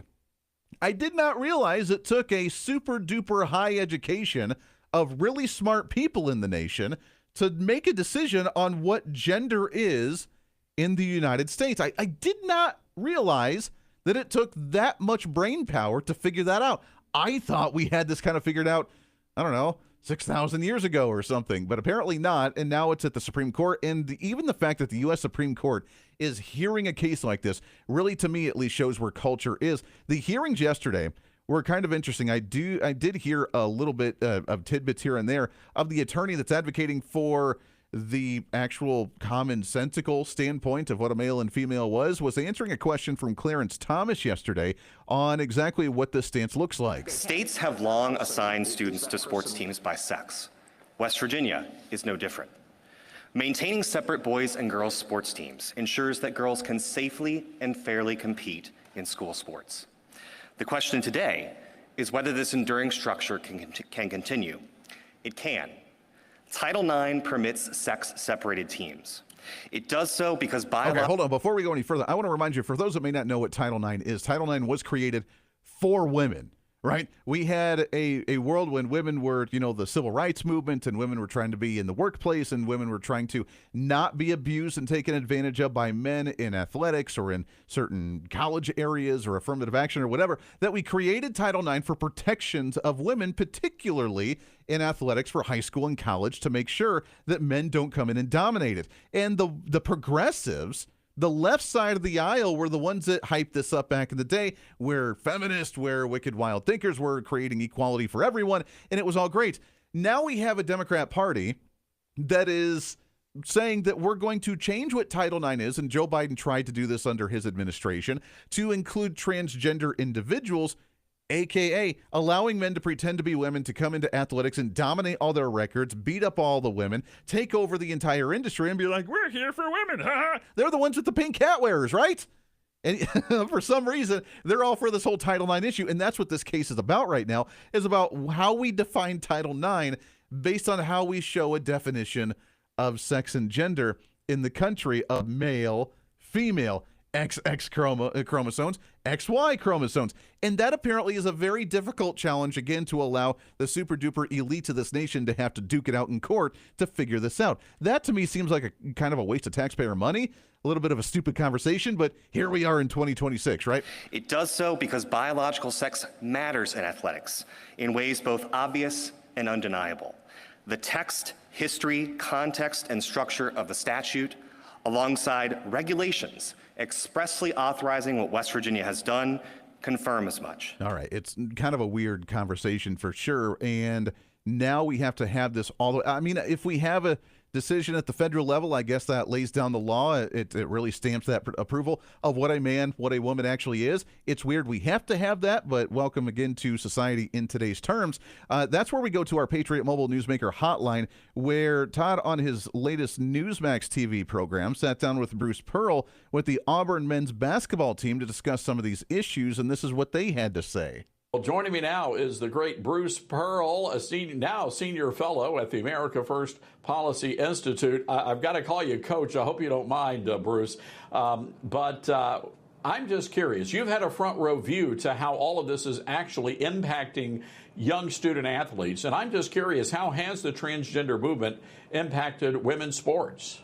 Speaker 3: I did not realize it took a super duper high education of really smart people in the nation to make a decision on what gender is in the United States. I did not realize that it took that much brain power to figure that out. I thought we had this kind of figured out, I don't know, 6,000 years ago or something, but apparently not, and now it's at the Supreme Court, and even the fact that the U.S. Supreme Court is hearing a case like this really, to me at least, shows where culture is. The hearings yesterday were kind of interesting. I did hear a little bit of tidbits here and there of the attorney that's advocating for the actual commonsensical standpoint of what a male and female was answering a question from Clarence Thomas yesterday on exactly what this stance looks like.
Speaker 1: States have long assigned students to sports teams by sex. West Virginia is no different. Maintaining separate boys and girls sports teams ensures that girls can safely and fairly compete in school sports. The question today is whether this enduring structure can continue. It can. Title IX permits sex-separated teams. It does so because
Speaker 3: Okay, hold on. Before we go any further, I want to remind you, for those that may not know what Title IX is, Title IX was created for women, right? We had a world when women were, the civil rights movement, and women were trying to be in the workplace, and women were trying to not be abused and taken advantage of by men in athletics or in certain college areas or affirmative action or whatever, that we created Title IX for protections of women, particularly in athletics for high school and college, to make sure that men don't come in and dominate it. And the progressives, the left side of the aisle, were the ones that hyped this up back in the day, where feminists, where wicked wild thinkers were creating equality for everyone, and it was all great. Now we have a Democrat Party that is saying that we're going to change what Title IX is, and Joe Biden tried to do this under his administration, to include transgender individuals, a.k.a. allowing men to pretend to be women to come into athletics and dominate all their records, beat up all the women, take over the entire industry, and be like, we're here for women. They're the ones with the pink hat wearers, right? And for some reason, they're all for this whole Title IX issue, and that's what this case is about right now, is about how we define Title IX based on how we show a definition of sex and gender in the country of male, female, XX chromosomes, XY chromosomes. And that apparently is a very difficult challenge, again, to allow the super duper elite of this nation to have to duke it out in court to figure this out. That to me seems like a kind of a waste of taxpayer money, a little bit of a stupid conversation, but here we are in 2026, right?
Speaker 1: It does so because biological sex matters in athletics in ways both obvious and undeniable. The text, history, context, and structure of the statute, alongside regulations expressly authorizing what West Virginia has done, confirm as much.
Speaker 3: All right. It's kind of a weird conversation for sure. And now we have to have this all. I mean, if we have decision at the federal level. I guess that lays down the law. It really stamps that approval of what a man, what a woman actually is. It's weird we have to have that, but welcome again to society in today's terms. That's where we go to our Patriot Mobile Newsmaker hotline, where Todd, on his latest Newsmax TV program, sat down with Bruce Pearl with the Auburn men's basketball team to discuss some of these issues, and this is what they had to say.
Speaker 12: Well, joining me now is the great Bruce Pearl, a senior fellow at the America First Policy Institute. I've got to call you Coach. I hope you don't mind, Bruce. But I'm just curious. You've had a front row view to how all of this is actually impacting young student athletes. And I'm just curious, how has the transgender movement impacted women's sports?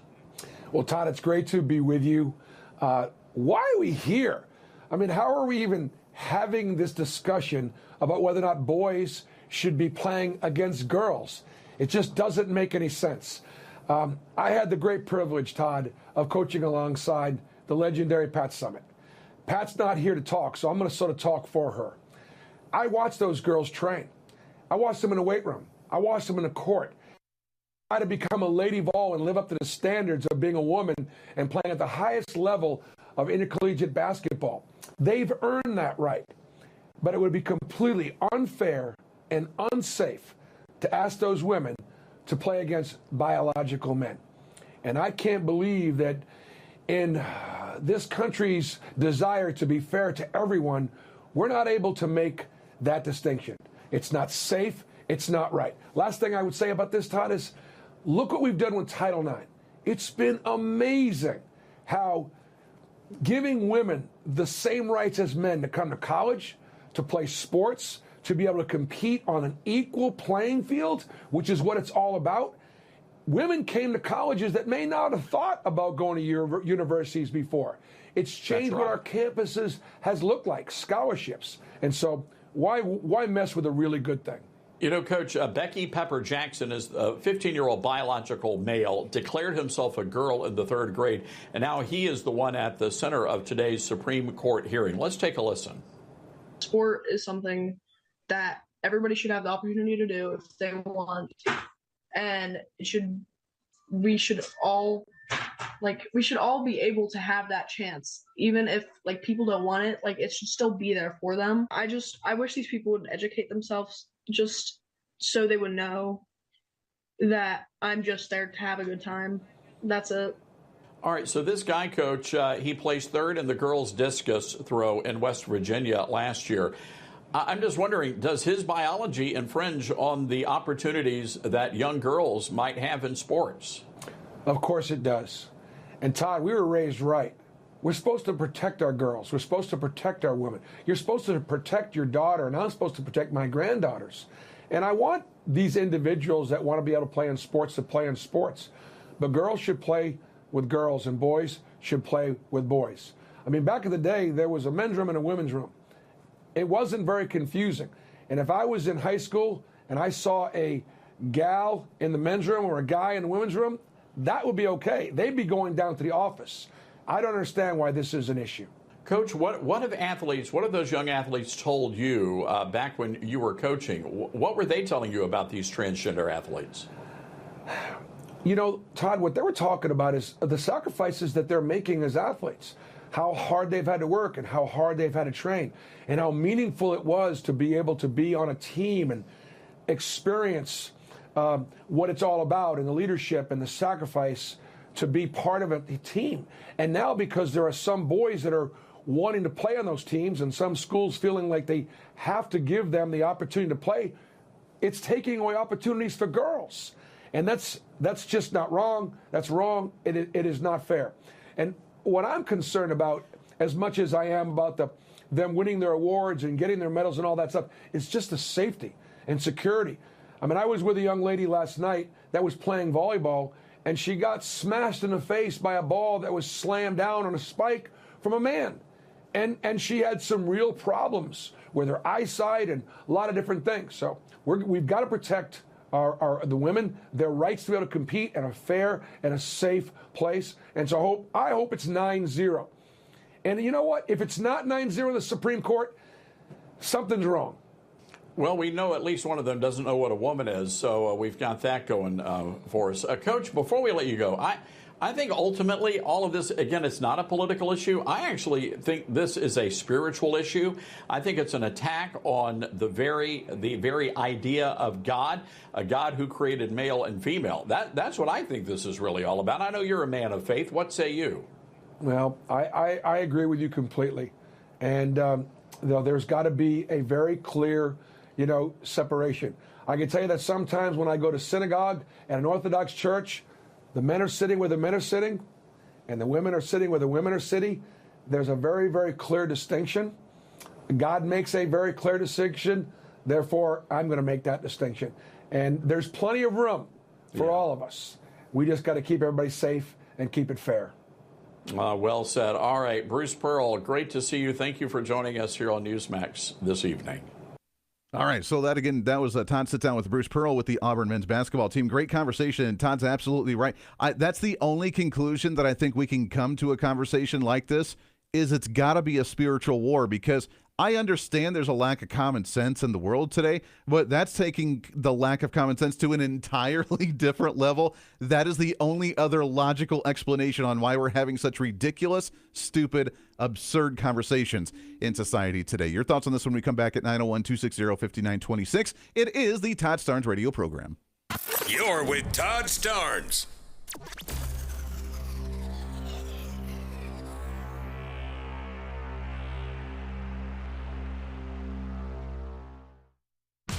Speaker 8: Well, Todd, it's great to be with you. Why are we here? I mean, how are we even having this discussion about whether or not boys should be playing against girls? It just doesn't make any sense. I had the great privilege, Todd, of coaching alongside the legendary Pat Summitt. Pat's not here to talk, so I'm going to sort of talk for her. I watched those girls train. I watched them in a weight room. I watched them in a court. Try to become a lady ball and live up to the standards of being a woman and playing at the highest level of intercollegiate basketball. They've earned that right. But it would be completely unfair and unsafe to ask those women to play against biological men. And I can't believe that in this country's desire to be fair to everyone, we're not able to make that distinction. It's not safe. It's not right. Last thing I would say about this, Todd, is look what we've done with Title IX. It's been amazing how giving women the same rights as men to come to college, to play sports, to be able to compete on an equal playing field, which is what it's all about. Women came to colleges that may not have thought about going to universities before. It's changed what our campuses has looked like, scholarships. And so why mess with a really good thing?
Speaker 12: You know, Coach, Becky Pepper Jackson is a 15-year-old biological male, declared himself a girl in the 3rd grade, and now he is the one at the center of today's Supreme Court hearing. Let's take a listen.
Speaker 15: Sport is something that everybody should have the opportunity to do if they want to. And we should all be able to have that chance, even if people don't want it. It should still be there for them. I wish these people would educate themselves just so they would know that I'm just there to have a good time. That's it.
Speaker 12: All right, so this guy, Coach, he placed 3rd in the girls' discus throw in West Virginia last year. I'm just wondering, does his biology infringe on the opportunities that young girls might have in sports?
Speaker 8: Of course it does. And Todd, we were raised right. We're supposed to protect our girls. We're supposed to protect our women. You're supposed to protect your daughter, and I'm supposed to protect my granddaughters. And I want these individuals that want to be able to play in sports to play in sports. But girls should play with girls, and boys should play with boys. I mean, back in the day, there was a men's room and a women's room. It wasn't very confusing. And if I was in high school and I saw a gal in the men's room or a guy in the women's room, that would be okay. They'd be going down to the office. I don't understand why this is an issue.
Speaker 12: Coach, what have those young athletes told you back when you were coaching? What were they telling you about these transgender athletes?
Speaker 8: You know, Todd, what they were talking about is the sacrifices that they're making as athletes, how hard they've had to work and how hard they've had to train, and how meaningful it was to be able to be on a team and experience what it's all about, and the leadership and the sacrifice to be part of a team. And now, because there are some boys that are wanting to play on those teams and some schools feeling like they have to give them the opportunity to play, it's taking away opportunities for girls. And that's just not wrong. That's wrong. It is not fair. And what I'm concerned about, as much as I am about them winning their awards and getting their medals and all that stuff, is just the safety and security. I mean, I was with a young lady last night that was playing volleyball, and she got smashed in the face by a ball that was slammed down on a spike from a man. And she had some real problems with her eyesight and a lot of different things. So we've got to protect the women, their rights to be able to compete in a fair and a safe place. And so I hope it's 9-0. And you know what? If it's not 9-0 in the Supreme Court, something's wrong.
Speaker 12: Well, we know at least one of them doesn't know what a woman is, so we've got that going for us. Coach, before we let you go, I think ultimately all of this, again, it's not a political issue. I actually think this is a spiritual issue. I think it's an attack on the very idea of God, a God who created male and female. That's what I think this is really all about. I know you're a man of faith. What say you?
Speaker 8: Well, I agree with you completely. And there's got to be a very clear, separation. I can tell you that sometimes when I go to synagogue at an Orthodox church, the men are sitting where the men are sitting, and the women are sitting where the women are sitting. There's a very, very clear distinction. God makes a very clear distinction. Therefore, I'm going to make that distinction. And there's plenty of room for all of us. We just got to keep everybody safe and keep it fair.
Speaker 12: Well said. All right, Bruce Pearl, great to see you. Thank you for joining us here on Newsmax this evening.
Speaker 3: All right, so that was Todd sit down with Bruce Pearl with the Auburn men's basketball team. Great conversation, and Todd's absolutely right. That's the only conclusion that I think we can come to a conversation like this, is it's got to be a spiritual war, because I understand there's a lack of common sense in the world today, but that's taking the lack of common sense to an entirely different level. That is the only other logical explanation on why we're having such ridiculous, stupid, absurd conversations in society today. Your thoughts on this when we come back at 901-260-5926. It is the Todd Starnes radio program.
Speaker 9: You're with Todd Starnes.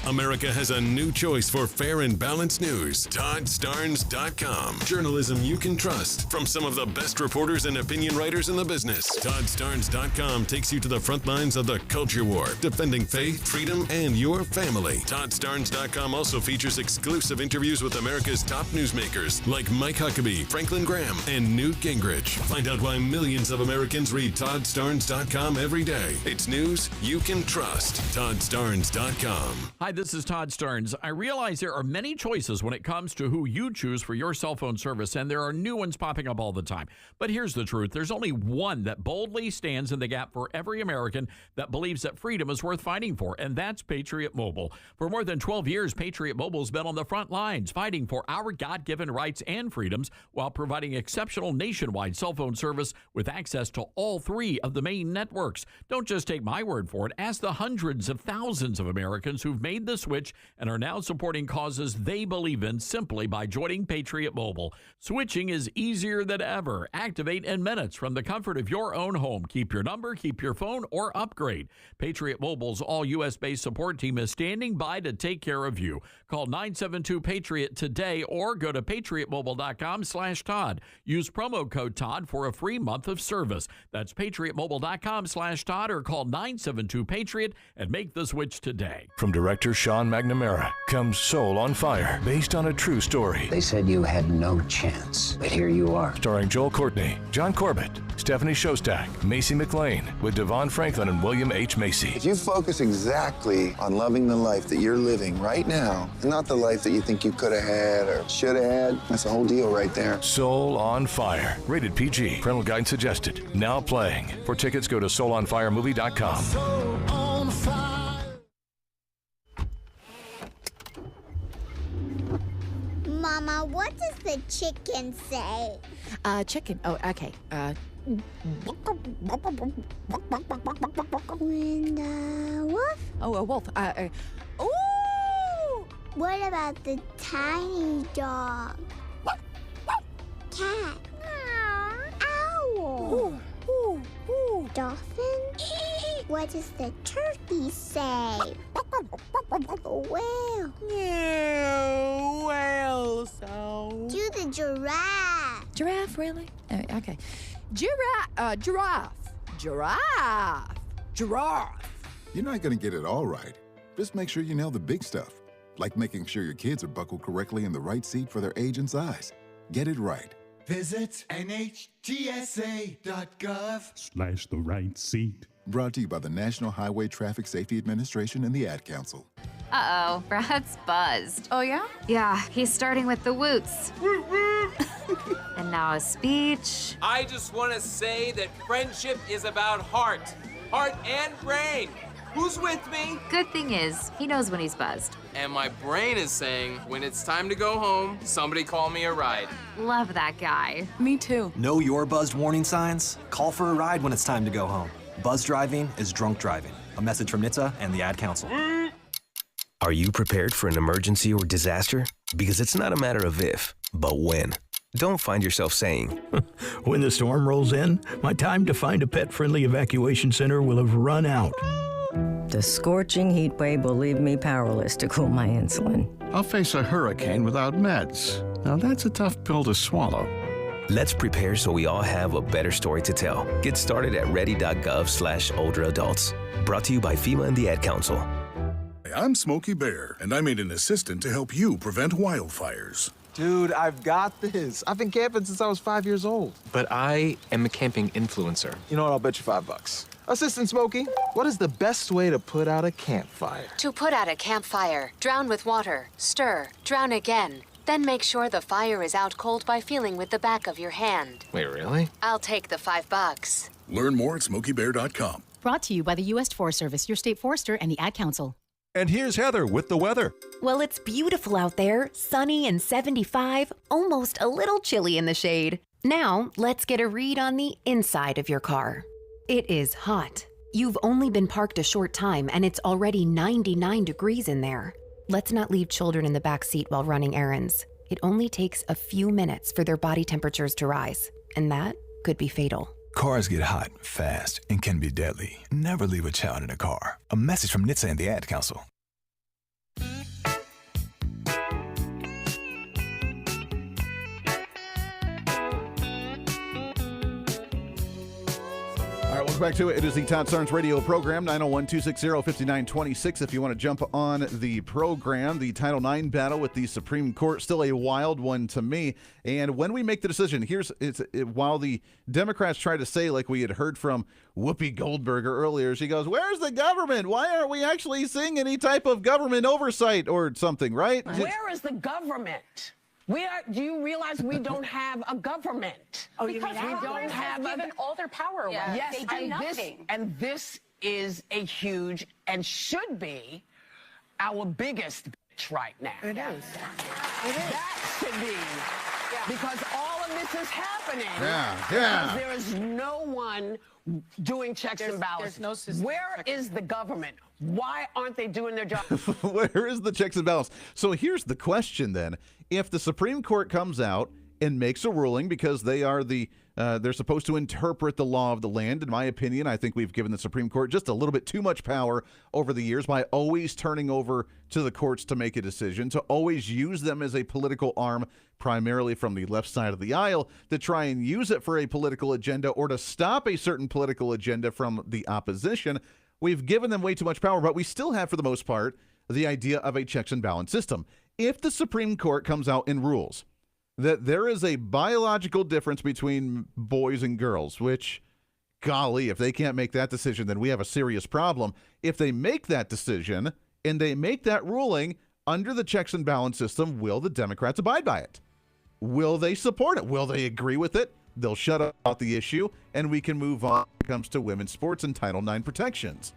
Speaker 9: America has a new choice for fair and balanced news. ToddStarnes.com. Journalism you can trust from some of the best reporters and opinion writers in the business. ToddStarnes.com takes you to the front lines of the culture war, defending faith, freedom, and your family. ToddStarnes.com also features exclusive interviews with America's top newsmakers like Mike Huckabee, Franklin Graham, and Newt Gingrich. Find out why millions of Americans read ToddStarnes.com every day. It's news you can trust. ToddStarnes.com.
Speaker 12: Hi, this is Todd Starnes. I realize there are many choices when it comes to who you choose for your cell phone service, and there are new ones popping up all the time. But here's the truth. There's only one that boldly stands in the gap for every American that believes that freedom is worth fighting for, and that's Patriot Mobile. For more than 12 years, Patriot Mobile's been on the front lines fighting for our God-given rights and freedoms while providing exceptional nationwide cell phone service with access to all three of the main networks. Don't just take my word for it. Ask the hundreds of thousands of Americans who've made the switch and are now supporting causes they believe in simply by joining Patriot Mobile. Switching is easier than ever. Activate in minutes from the comfort of your own home. Keep your number, keep your phone, or upgrade. Patriot Mobile's all U.S.-based support team is standing by to take care of you. Call 972-PATRIOT today or go to patriotmobile.com/Todd. Use promo code Todd for a free month of service. That's patriotmobile.com/Todd or call 972-PATRIOT and make the switch today.
Speaker 6: From director Sean McNamara comes Soul on Fire, based on a true story.
Speaker 10: They said you had no chance, but here you are.
Speaker 6: Starring Joel Courtney, John Corbett, Stephanie Shostak, Macy McLean, with Devon Franklin and William H. Macy.
Speaker 2: If you focus exactly on loving the life that you're living right now, and not the life that you think you could have had or should have had, that's the whole deal right there.
Speaker 6: Soul on Fire, rated PG. Parental guidance suggested. Now playing. For tickets, go to soulonfiremovie.com.
Speaker 11: Soul on fire.
Speaker 25: Mama, what does the chicken say?
Speaker 19: Chicken. Oh, okay.
Speaker 25: When the wolf?
Speaker 19: Oh, a wolf. Ooh!
Speaker 25: What about the tiny dog? Cat? Owl? Dolphin? What does the turkey say? Whale?
Speaker 19: Yeah, whale sound.
Speaker 25: Do the giraffe.
Speaker 19: Giraffe, really? Okay. Giraffe.
Speaker 20: You're not going to get it all right. Just make sure you nail the big stuff, like making sure your kids are buckled correctly in the right seat for their age and size. Get it right.
Speaker 11: Visit NHTSA.gov/the right seat.
Speaker 20: Brought to you by the National Highway Traffic Safety Administration and the Ad Council.
Speaker 21: Uh-oh, Brad's buzzed.
Speaker 19: Oh, yeah?
Speaker 21: Yeah, he's starting with the woots. And now a speech.
Speaker 23: I just want to say that friendship is about heart and brain.
Speaker 4: Who's with me?
Speaker 21: Good thing is, he knows when he's buzzed.
Speaker 4: And my brain is saying, when it's time to go home, somebody call me a ride.
Speaker 21: Love that guy.
Speaker 7: Me too. Know your buzzed warning signs? Call for a ride when it's time to go home. Buzz driving is drunk driving. A message from NHTSA and the Ad Council.
Speaker 22: Are you prepared for an emergency or disaster? Because it's not a matter of if, but when. Don't find yourself saying,
Speaker 23: when the storm rolls in, my time to find a pet-friendly evacuation center will have run out.
Speaker 24: The scorching heat wave will leave me powerless to cool my insulin.
Speaker 26: I'll face a hurricane without meds. Now that's a tough pill to swallow.
Speaker 22: Let's prepare so we all have a better story to tell. Get started at ready.gov/older adults. Brought to you by FEMA and the Ad Council.
Speaker 27: I'm Smokey Bear, and I made an assistant to help you prevent wildfires.
Speaker 28: Dude, I've got this. I've been camping since I was 5 years old.
Speaker 29: But I am a camping influencer.
Speaker 28: You know what? I'll bet you $5. Assistant Smokey, what is the best way to put out a campfire?
Speaker 30: To put out a campfire, drown with water, stir, drown again. Then make sure the fire is out cold by feeling with the back of your hand.
Speaker 29: Wait, really?
Speaker 30: I'll take the $5.
Speaker 27: Learn more at SmokeyBear.com.
Speaker 31: Brought to you by the U.S. Forest Service, your state forester, and the Ad Council.
Speaker 32: And here's Heather with the weather.
Speaker 33: Well, it's beautiful out there, sunny and 75, almost a little chilly in the shade. Now, let's get a read on the inside of your car. It is hot. You've only been parked a short time and it's already 99 degrees in there. Let's not leave children in the back seat while running errands. It only takes a few minutes for their body temperatures to rise, and that could be fatal.
Speaker 34: Cars get hot, fast, and can be deadly. Never leave a child in a car. A message from NHTSA and the Ad Council.
Speaker 3: All right, welcome back to it. It is the Todd Starnes radio program, 901-260-5926. If you want to jump on the program, the Title IX battle with the Supreme Court, still a wild one to me. And when we make the decision, while the Democrats try to say, like we had heard from Whoopi Goldberg earlier, she goes, "Where's the government? Why aren't we actually seeing any type of government oversight or something?" Right?
Speaker 35: Where is the government? Do you realize we don't have a government?
Speaker 36: Oh, because we don't have given all their power away.
Speaker 35: Yeah. Yes,
Speaker 36: they do nothing.
Speaker 35: This is a huge and should be our biggest bitch right now.
Speaker 36: It is.
Speaker 35: That should be. Yeah. Because all of this is happening.
Speaker 3: Yeah.
Speaker 35: Because there is no one doing checks and balances.
Speaker 36: There's no system.
Speaker 35: Where is the government? Why aren't they doing their job?
Speaker 3: Where is the checks and balance? So here's the question then. If the Supreme Court comes out and makes a ruling, because they are they're supposed to interpret the law of the land, in my opinion, I think we've given the Supreme Court just a little bit too much power over the years by always turning over to the courts to make a decision, to always use them as a political arm, primarily from the left side of the aisle, to try and use it for a political agenda or to stop a certain political agenda from the opposition. We've given them way too much power, but we still have, for the most part, the idea of a checks and balance system. If the Supreme Court comes out and rules that there is a biological difference between boys and girls, which, golly, if they can't make that decision, then we have a serious problem. If they make that decision and they make that ruling under the checks and balance system, will the Democrats abide by it? Will they support it? Will they agree with it? They'll shut out the issue, and we can move on when it comes to women's sports and Title IX protections.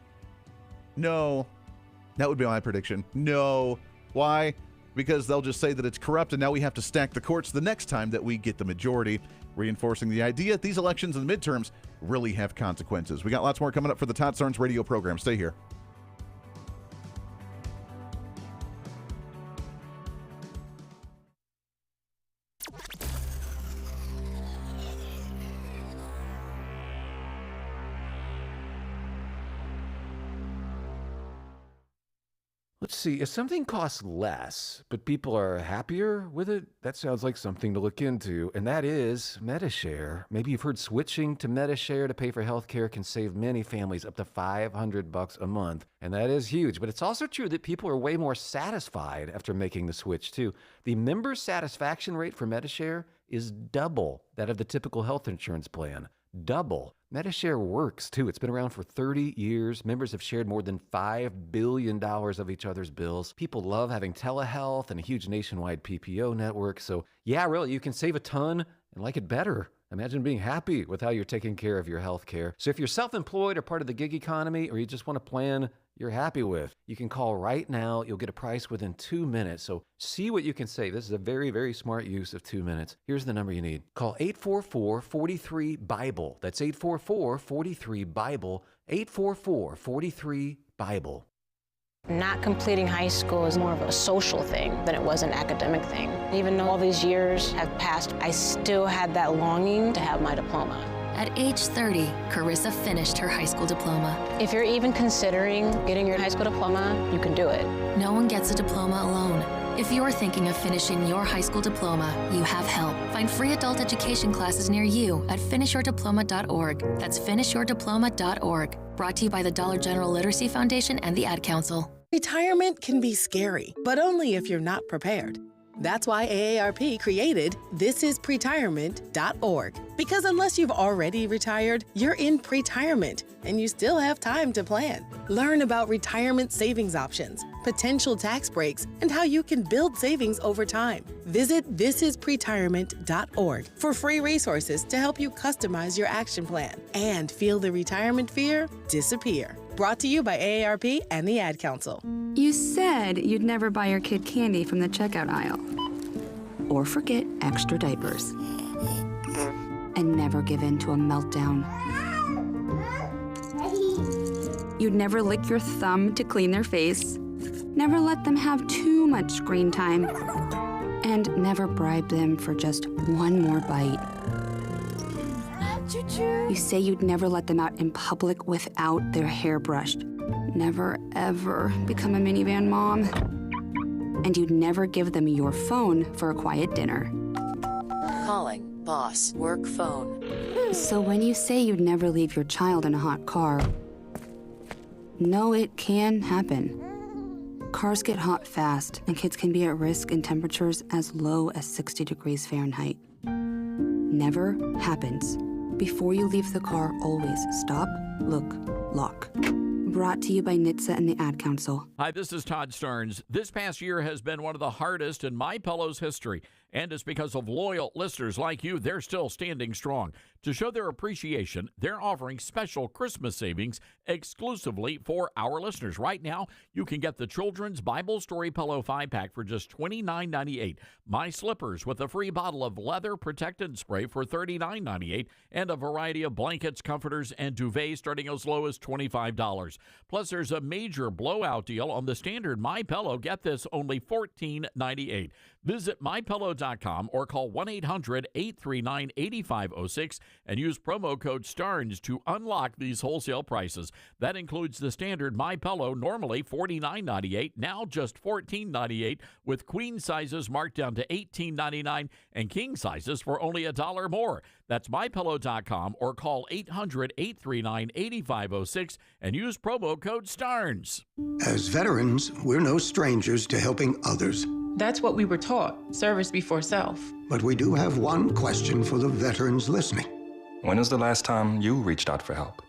Speaker 3: No. That would be my prediction. No. Why? Because they'll just say that it's corrupt, and now we have to stack the courts the next time that we get the majority, reinforcing the idea that these elections and midterms really have consequences. We got lots more coming up for the Todd Starnes radio program. Stay here.
Speaker 35: Let's see, if something costs less, but people are happier with it, that sounds like something to look into, and that is MediShare. Maybe you've heard switching to MediShare to pay for healthcare can save many families up to $500 a month, and that is huge. But it's also true that people are way more satisfied after making the switch, too. The member satisfaction rate for MediShare is double that of the typical health insurance plan. Double. MediShare works, too. It's been around for 30 years. Members have shared more than $5 billion of each other's bills. People love having telehealth and a huge nationwide PPO network. So, yeah, really, you can save a ton and like it better. Imagine being happy with how you're taking care of your health care. So if you're self-employed or part of the gig economy, or you just want to plan you're happy with. You can call right now. You'll get a price within 2 minutes. So see what you can save. This is a very, very smart use of 2 minutes. Here's the number you need. Call 844-43-BIBLE. That's 844-43-BIBLE. 844-43-BIBLE.
Speaker 36: Not completing high school is more of a social thing than it was an academic thing. Even though all these years have passed, I still had that longing to have my diploma.
Speaker 1: At age 30, Carissa finished her high school diploma.
Speaker 36: If you're even considering getting your high school diploma, you can do it.
Speaker 1: No one gets a diploma alone. If you're thinking of finishing your high school diploma, you have help. Find free adult education classes near you at finishyourdiploma.org. That's finishyourdiploma.org. Brought to you by the Dollar General Literacy Foundation and the Ad Council.
Speaker 2: Retirement can be scary, but only if you're not prepared. That's why AARP created thisispretirement.org. Because unless you've already retired, you're in pretirement, and you still have time to plan. Learn about retirement savings options, potential tax breaks, and how you can build savings over time. Visit thisispretirement.org for free resources to help you customize your action plan and feel the retirement fear disappear. Brought to you by AARP and the Ad Council.
Speaker 5: You said you'd never buy your kid candy from the checkout aisle. Or forget extra diapers. And never give in to a meltdown. You'd never lick your thumb to clean their face. Never let them have too much screen time. And never bribe them for just one more bite. You say you'd never let them out in public without their hair brushed. Never, ever become a minivan mom. And you'd never give them your phone for a quiet dinner.
Speaker 6: Calling boss work phone.
Speaker 5: So when you say you'd never leave your child in a hot car, no, it can happen. Cars get hot fast, and kids can be at risk in temperatures as low as 60 degrees Fahrenheit. Never happens. Before you leave the car, always stop, look, lock. Brought to you by NHTSA and the Ad Council.
Speaker 8: Hi, this is Todd Starnes. This past year has been one of the hardest in MyPillow's history, and it's because of loyal listeners like you. They're still standing strong. To show their appreciation, they're offering special Christmas savings exclusively for our listeners. Right now, you can get the Children's Bible Story Pillow 5-pack for just $29.98, My Slippers with a free bottle of leather protectant spray for $39.98, and a variety of blankets, comforters, and duvets starting as low as $25. Plus, there's a major blowout deal on the standard MyPillow. Get this, only $14.98. Visit MyPillow.com or call 1-800-839-8506 and use promo code STARNS to unlock these wholesale prices. That includes the standard MyPillow, normally $49.98, now just $14.98, with queen sizes marked down to $18.99 and king sizes for only $1 more. That's MyPillow.com or call 800-839-8506 and use promo code STARNS.
Speaker 9: As veterans, we're no strangers to helping others.
Speaker 10: That's what we were taught, service before self.
Speaker 9: But we do have one question for the veterans listening.
Speaker 11: When was the last time you reached out for help?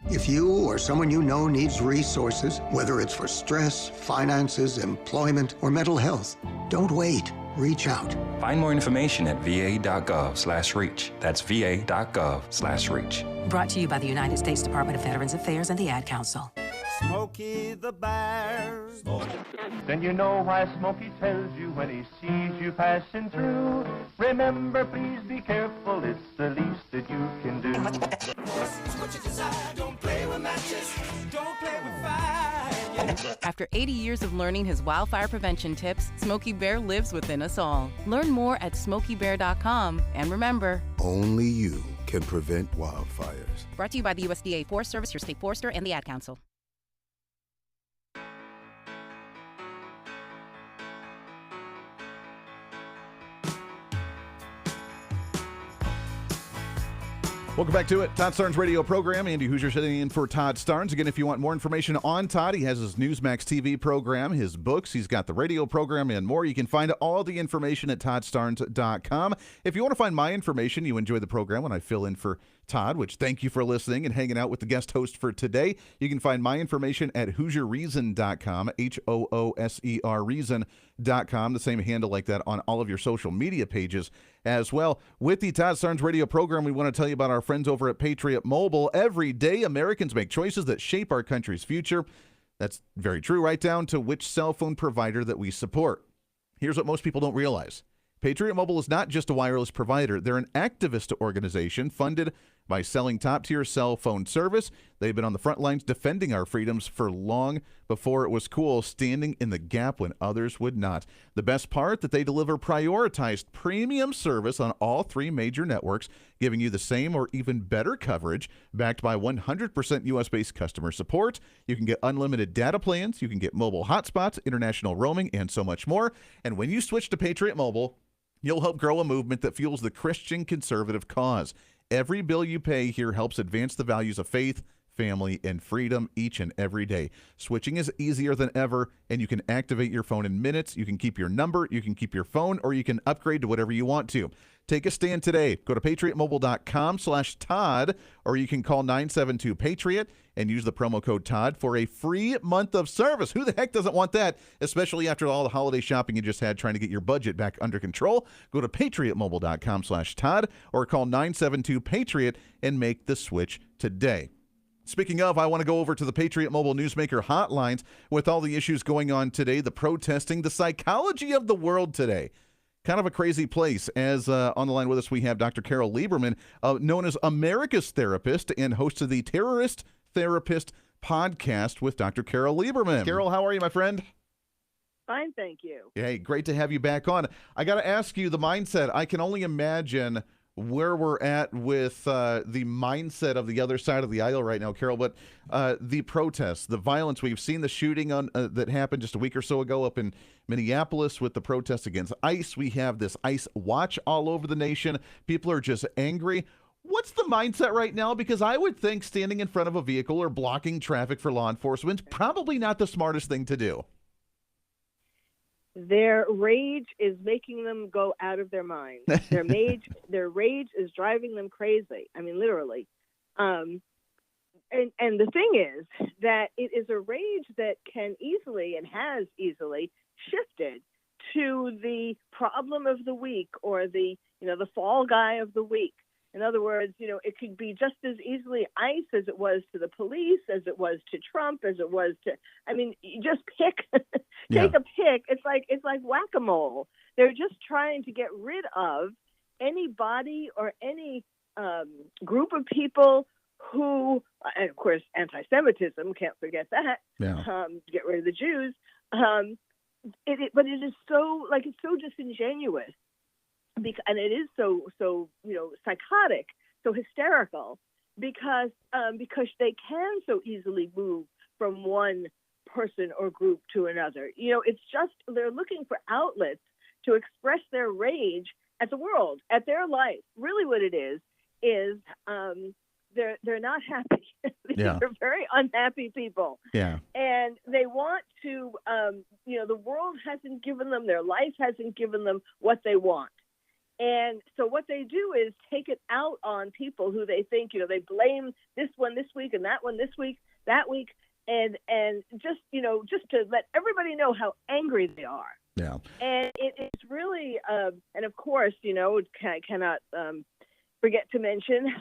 Speaker 9: If you or someone you know needs resources, whether it's for stress, finances, employment, or mental health, don't wait. Reach out.
Speaker 11: Find more information at va.gov/reach. That's va.gov/reach.
Speaker 31: Brought to you by the United States Department of Veterans Affairs and the Ad Council.
Speaker 12: Smokey the Bear. Then you know why Smokey tells you when he sees you passing through. Remember, please be careful, it's the least that you can do.
Speaker 13: What you desire, don't play with matches, don't play with fire.
Speaker 14: After 80 years of learning his wildfire prevention tips, Smokey Bear lives within us all. Learn more at SmokeyBear.com. And remember,
Speaker 15: only you can prevent wildfires.
Speaker 31: Brought to you by the USDA Forest Service, your state forester, and the Ad Council.
Speaker 3: Welcome back to it. Todd Starnes radio program. Andy Hooser sitting in for Todd Starnes. Again, if you want more information on Todd, he has his Newsmax TV program, his books, he's got the radio program, and more. You can find all the information at toddstarnes.com. If you want to find my information, you enjoy the program when I fill in for Todd, which thank you for listening and hanging out with the guest host for today. You can find my information at HooserReason.com, HOOSER Reason.com. patriotmobile.com, the same handle like that on all of your social media pages as well. With the Todd Starnes radio program, we want to tell you about our friends over at Patriot Mobile. Every day, Americans make choices that shape our country's future. That's very true, right down to which cell phone provider that we support. Here's what most people don't realize. Patriot Mobile is not just a wireless provider. They're an activist organization funded by selling top-tier cell phone service. They've been on the front lines defending our freedoms for long before it was cool, standing in the gap when others would not. The best part, that they deliver prioritized premium service on all three major networks, giving you the same or even better coverage, backed by 100% U.S.-based customer support. You can get unlimited data plans, you can get mobile hotspots, international roaming, and so much more. And when you switch to Patriot Mobile, you'll help grow a movement that fuels the Christian conservative cause. Every bill you pay here helps advance the values of faith, family, and freedom each and every day. Switching is easier than ever, and you can activate your phone in minutes. You can keep your number, you can keep your phone, or you can upgrade to whatever you want to. Take a stand today. Go to patriotmobile.com/Todd, or you can call 972-PATRIOT and use the promo code Todd for a free month of service. Who the heck doesn't want that, especially after all the holiday shopping you just had trying to get your budget back under control? Go to patriotmobile.com/Todd or call 972-PATRIOT and make the switch today. Speaking of, I want to go over to the Patriot Mobile Newsmaker hotlines with all the issues going on today, the protesting, the psychology of the world today. Kind of a crazy place. As on the line with us, we have Dr. Carol Lieberman, known as America's Therapist and host of the Terrorist Therapist podcast with Dr. Carol Lieberman. Carol, how are you, my friend?
Speaker 4: Fine, thank you.
Speaker 3: Hey, great to have you back on. I got to ask you the mindset. I can only imagine where we're at with the mindset of the other side of the aisle right now, Carol, but the protests, the violence, we've seen the shooting on that happened just a week or so ago up in Minneapolis with the protests against ICE. We have this ICE watch all over the nation. People are just angry. What's the mindset right now? Because I would think standing in front of a vehicle or blocking traffic for law enforcement is probably not the smartest thing to do.
Speaker 4: Their rage is making them go out of their minds. Their rage is driving them crazy. I mean, literally. And the thing is that it is a rage that can easily and has easily shifted to the problem of the week or the fall guy of the week. In other words, it could be just as easily ICE as it was to the police, as it was to Trump, as it was to, you just pick, take a pick. It's like whack-a-mole. They're just trying to get rid of anybody or any group of people who, and of course, anti-Semitism, can't forget that, get rid of the Jews. But it is so, it's so disingenuous. And it is so psychotic, so hysterical, because they can so easily move from one person or group to another. It's just they're looking for outlets to express their rage at the world, at their life. Really, what it is they're not happy. They're very unhappy people. Yeah, and they want to. The world hasn't given them, their life hasn't given them what they want. And so what they do is take it out on people who they think, they blame this one this week and that one this week, that week, and just to let everybody know how angry they are. Yeah. And it's really, and of course, cannot forget to mention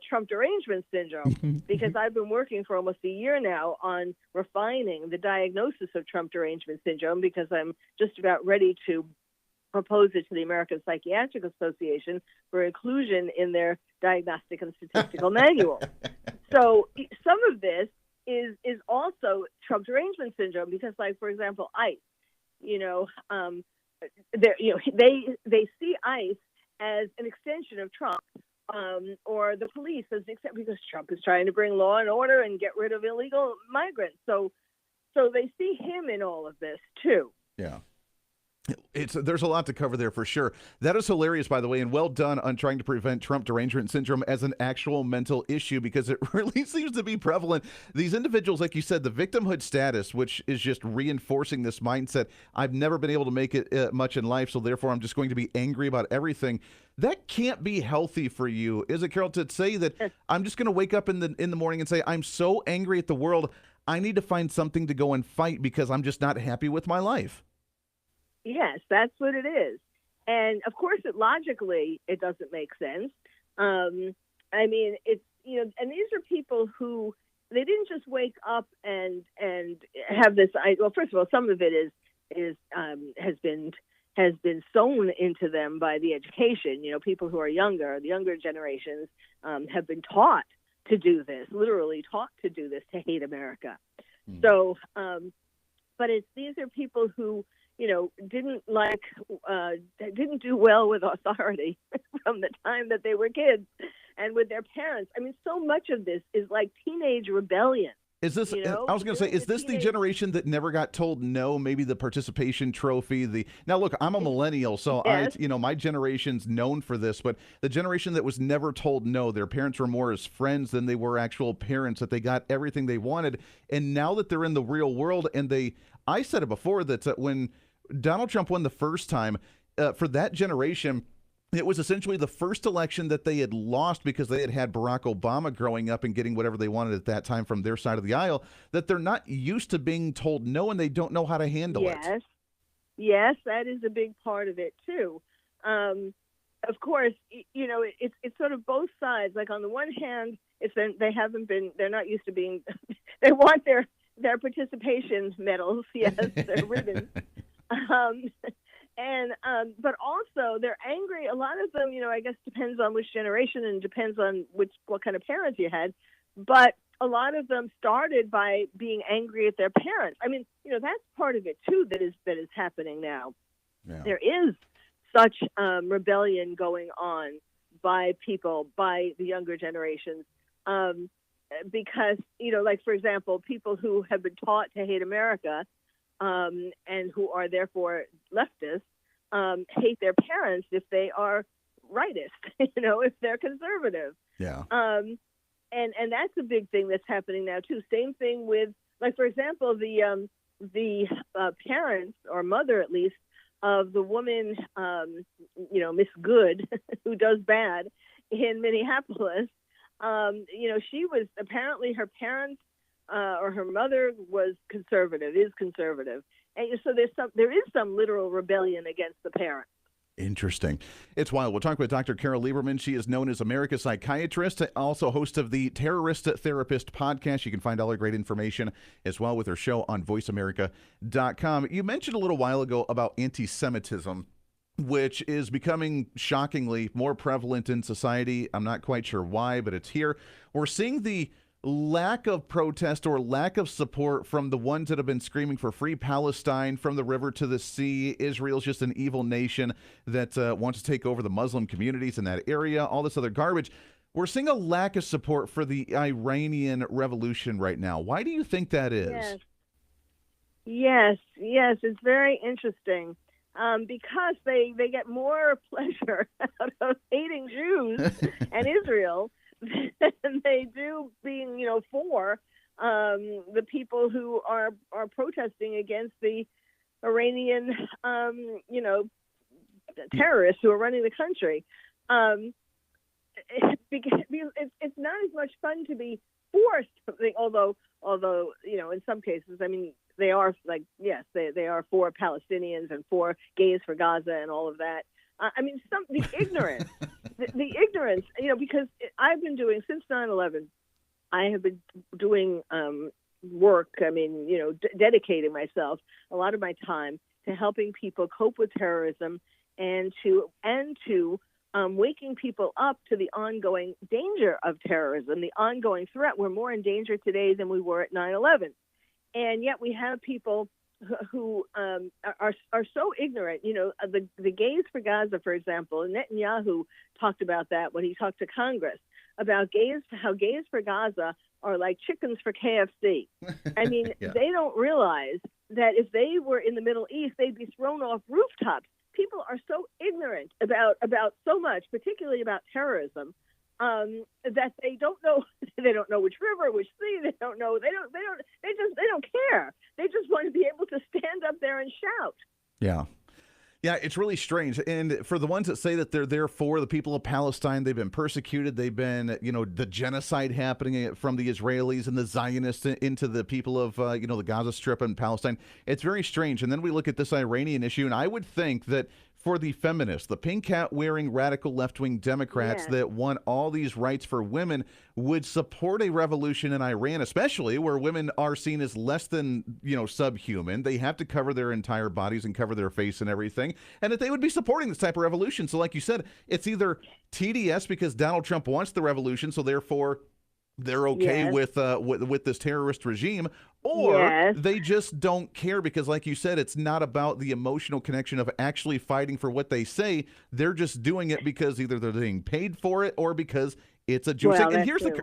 Speaker 4: Trump derangement syndrome, because I've been working for almost a year now on refining the diagnosis of Trump derangement syndrome, because I'm just about ready to propose it to the American Psychiatric Association for inclusion in their diagnostic and statistical manual. So some of this is also Trump derangement syndrome, because, for example, ICE, they see ICE as an extension of Trump, or the police as an extension, because Trump is trying to bring law and order and get rid of illegal migrants. So they see him in all of this too. Yeah.
Speaker 3: There's a lot to cover there for sure. That is hilarious, by the way, and well done on trying to prevent Trump derangement syndrome as an actual mental issue, because it really seems to be prevalent. These individuals, like you said, the victimhood status, which is just reinforcing this mindset. I've never been able to make it much in life, so therefore I'm just going to be angry about everything. That can't be healthy for you, is it, Carol, to say that I'm just going to wake up in the morning and say, I'm so angry at the world, I need to find something to go and fight because I'm just not happy with my life?
Speaker 4: Yes, that's what it is. And of course, logically, it doesn't make sense. I mean, it's, and these are people who, they didn't just wake up and have this. Well, first of all, some of it has been sown into them by the education. People who are younger, the younger generations, have been taught to do this, literally taught to do this, to hate America. So, but these are people who, didn't do well with authority from the time that they were kids and with their parents. I mean, so much of this is like teenage rebellion.
Speaker 3: Is this, I was going to say, is this the generation that never got told no? Maybe the participation trophy, now look, I'm a millennial, so
Speaker 4: Yes.
Speaker 3: my generation's known for this, but the generation that was never told no, their parents were more as friends than they were actual parents, that they got everything they wanted. And now that they're in the real world, and I said it before, that when Donald Trump won the first time, for that generation, it was essentially the first election that they had lost because they had had Barack Obama growing up and getting whatever they wanted at that time from their side of the aisle, that they're not used to being told no, and they don't know how to handle it.
Speaker 4: Yes, that is a big part of it too. Of course, it's sort of both sides. Like on the one hand, they're not used to being, they want their participation medals, yes, their ribbons. But also they're angry. A lot of them, I guess depends on which generation and depends on what kind of parents you had. But a lot of them started by being angry at their parents. I mean, that's part of it too that is happening now. Yeah. There is such rebellion going on by the younger generations. Because, like, for example, people who have been taught to hate America and who are therefore leftists hate their parents if they are rightist, if they're conservative.
Speaker 3: Yeah.
Speaker 4: And that's a big thing that's happening now, too. Same thing with, like, for example, the parents, or mother at least, of the woman, Miss Good, who does bad in Minneapolis. She was, apparently her parents or her mother is conservative. And so there is some literal rebellion against the parents.
Speaker 3: Interesting. It's wild. We'll talk with Dr. Carol Lieberman. She is known as America's Psychiatrist, also host of the Terrorist Therapist podcast. You can find all her great information as well with her show on voiceamerica.com. You mentioned a little while ago about anti-Semitism, which is becoming shockingly more prevalent in society. I'm not quite sure why, but it's here. We're seeing the lack of protest or lack of support from the ones that have been screaming for free Palestine from the river to the sea. Israel's just an evil nation that wants to take over the Muslim communities in that area, all this other garbage. We're seeing a lack of support for the Iranian revolution right now. Why do you think that is?
Speaker 4: Yes, it's very interesting. Because they get more pleasure out of hating Jews and Israel than they do being, for the people who are protesting against the Iranian, terrorists who are running the country. It's not as much fun to be forced something, although in some cases, I mean, they are they are for Palestinians and for gays for Gaza and all of that. The ignorance, the ignorance, because I've been doing, since 9/11, I have been doing work, dedicating myself, a lot of my time, to helping people cope with terrorism and to waking people up to the ongoing danger of terrorism, the ongoing threat. We're more in danger today than we were at 9/11. And yet we have people who are so ignorant. The Gays for Gaza, for example, Netanyahu talked about that when he talked to Congress about how gays for Gaza are like chickens for KFC. I mean, They don't realize that if they were in the Middle East, they'd be thrown off rooftops. People are so ignorant about so much, particularly about terrorism, that they don't know. They don't know which river, which sea. They don't know. They don't care. They just want to be able to stand up there and shout.
Speaker 3: Yeah. Yeah, it's really strange. And for the ones that say that they're there for the people of Palestine, they've been persecuted. They've been, the genocide happening from the Israelis and the Zionists into the people of, the Gaza Strip and Palestine. It's very strange. And then we look at this Iranian issue, and I would think that for the feminists, the pink hat wearing radical left-wing Democrats that want all these rights for women would support a revolution in Iran, especially where women are seen as less than, subhuman. They have to cover their entire bodies and cover their face and everything, and that they would be supporting this type of revolution. So like you said, it's either TDS because Donald Trump wants the revolution, so therefore they're okay with this terrorist regime, or they just don't care because, like you said, it's not about the emotional connection of actually fighting for what they say. They're just doing it because either they're being paid for it or because it's a Jewish thing.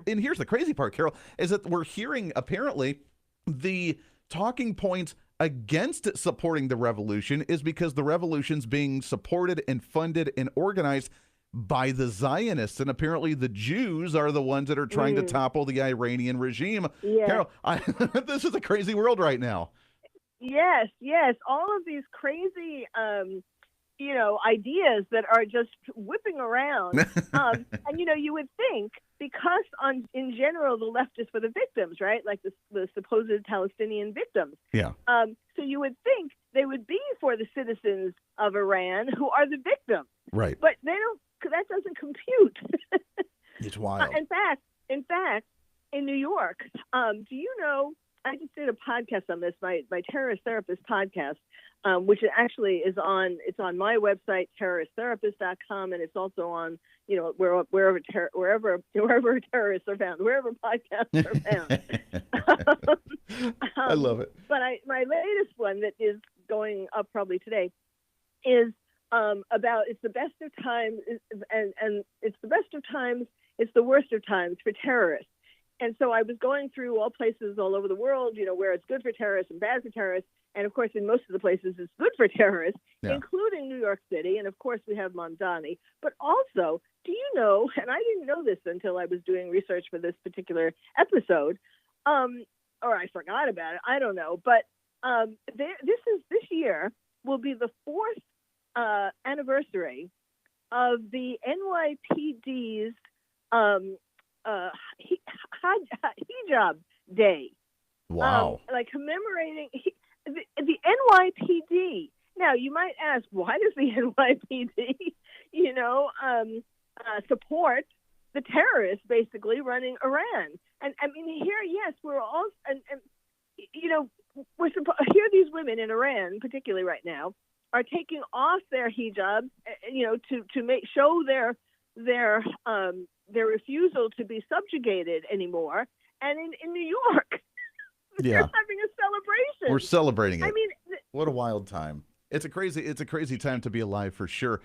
Speaker 3: And here's the crazy part, Carol, is that we're hearing apparently the talking points against supporting the revolution is because the revolution's being supported and funded and organized by the Zionists, and apparently the Jews are the ones that are trying to topple the Iranian regime. Carol, this is a crazy world right now.
Speaker 4: Yes. All of these crazy, ideas that are just whipping around. And, you would think because in general, the left is for the victims, right? Like the supposed Palestinian victims.
Speaker 3: Yeah.
Speaker 4: So you would think they would be for the citizens of Iran who are the victims.
Speaker 3: Right.
Speaker 4: But they don't. That doesn't compute.
Speaker 3: It's wild.
Speaker 4: In fact, in New York, do you know? I just did a podcast on this, my terrorist therapist podcast, which actually is on my website, terroristtherapist.com, and it's also on wherever terrorists are found, wherever podcasts are found.
Speaker 3: I love it.
Speaker 4: But my latest one that is going up probably today is about it's the best of times and it's the best of times, it's the worst of times for terrorists. And so I was going through all places all over the world, where it's good for terrorists and bad for terrorists. And of course, in most of the places, it's good for terrorists, including New York City. And of course, we have Mamdani. But also, do you know, and I didn't know this until I was doing research for this particular episode, or I forgot about it. I don't know. But this year will be the fourth anniversary of the NYPD's hijab day.
Speaker 3: Wow.
Speaker 4: Like commemorating the NYPD. Now, you might ask, why does the NYPD, support the terrorists basically running Iran? And I mean, here, yes, we're all, here these women in Iran, particularly right now, are taking off their hijabs, to show their refusal to be subjugated anymore. And in New York, they're having a celebration.
Speaker 3: We're celebrating it.
Speaker 4: I mean,
Speaker 3: what a wild time. It's a crazy time to be alive for sure.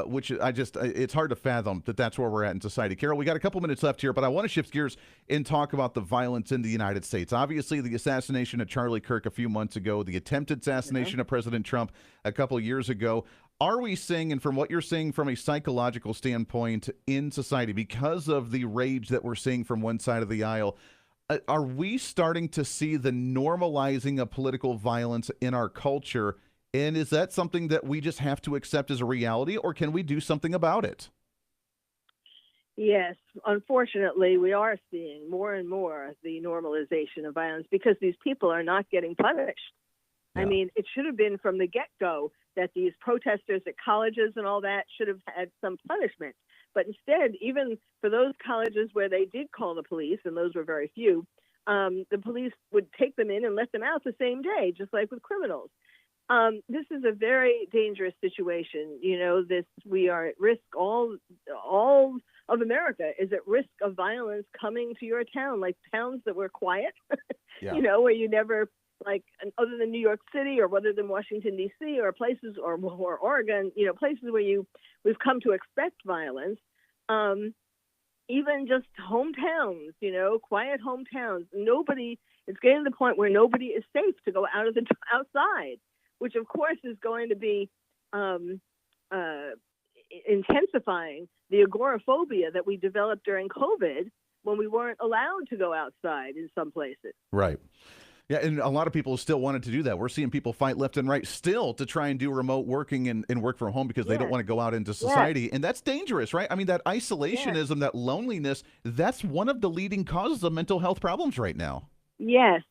Speaker 3: Which it's hard to fathom that that's where we're at in society. Carol, we got a couple minutes left here, but I want to shift gears and talk about the violence in the United States. Obviously, the assassination of Charlie Kirk a few months ago, the attempted assassination of President Trump a couple of years ago. Are we seeing, and from what you're seeing from a psychological standpoint in society, because of the rage that we're seeing from one side of the aisle, are we starting to see the normalizing of political violence in our culture? And is that something that we just have to accept as a reality, or can we do something about it?
Speaker 4: Yes, unfortunately, we are seeing more and more the normalization of violence because these people are not getting punished. Yeah. I mean, it should have been from the get-go that these protesters at colleges and all that should have had some punishment. But instead, even for those colleges where they did call the police, and those were very few, the police would take them in and let them out the same day, just like with criminals. This is a very dangerous situation. We are at risk. All of America is at risk of violence coming to your town, like towns that were quiet, where you never, like, other than New York City or other than Washington, D.C. or places or Oregon, places where we've come to expect violence. Even just hometowns, quiet hometowns. It's getting to the point where nobody is safe to go outside, which of course is going to be intensifying the agoraphobia that we developed during COVID when we weren't allowed to go outside in some places.
Speaker 3: Right. Yeah, and a lot of people still wanted to do that. We're seeing people fight left and right still to try and do remote working and work from home because they don't want to go out into society. And that's dangerous, right? I mean, that isolationism, that loneliness, that's one of the leading causes of mental health problems right now.
Speaker 4: Yes.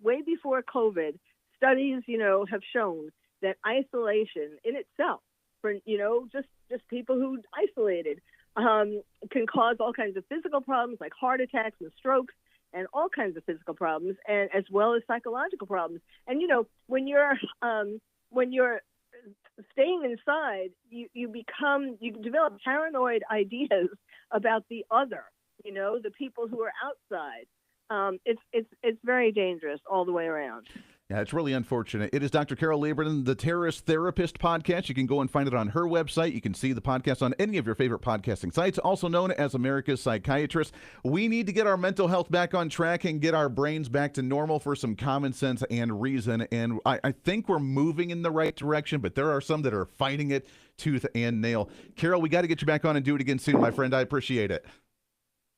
Speaker 4: Way before COVID, studies, have shown that isolation in itself, for, just people who isolated, can cause all kinds of physical problems like heart attacks and strokes and all kinds of physical problems, and as well as psychological problems. And, when you're staying inside, you develop paranoid ideas about the other, the people who are outside. It's very dangerous all the way around.
Speaker 3: Yeah, it's really unfortunate. It is Dr. Carol Lieberman, the Terrorist Therapist podcast. You can go and find it on her website. You can see the podcast on any of your favorite podcasting sites, also known as America's Psychiatrist. We need to get our mental health back on track and get our brains back to normal for some common sense and reason. And I think we're moving in the right direction, but there are some that are fighting it tooth and nail. Carol, we got to get you back on and do it again soon, my friend. I appreciate it.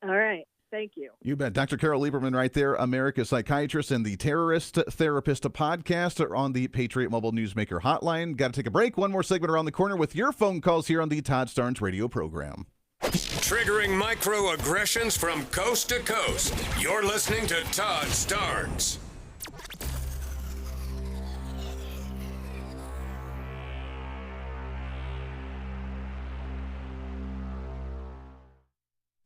Speaker 4: All right. Thank you.
Speaker 3: You bet. Dr. Carol Lieberman right there, America's Psychiatrist, and the Terrorist Therapist podcast are on the Patriot Mobile Newsmaker hotline. Got to take a break. One more segment around the corner with your phone calls here on the Todd Starnes radio program.
Speaker 7: Triggering microaggressions from coast to coast. You're listening to Todd Starnes.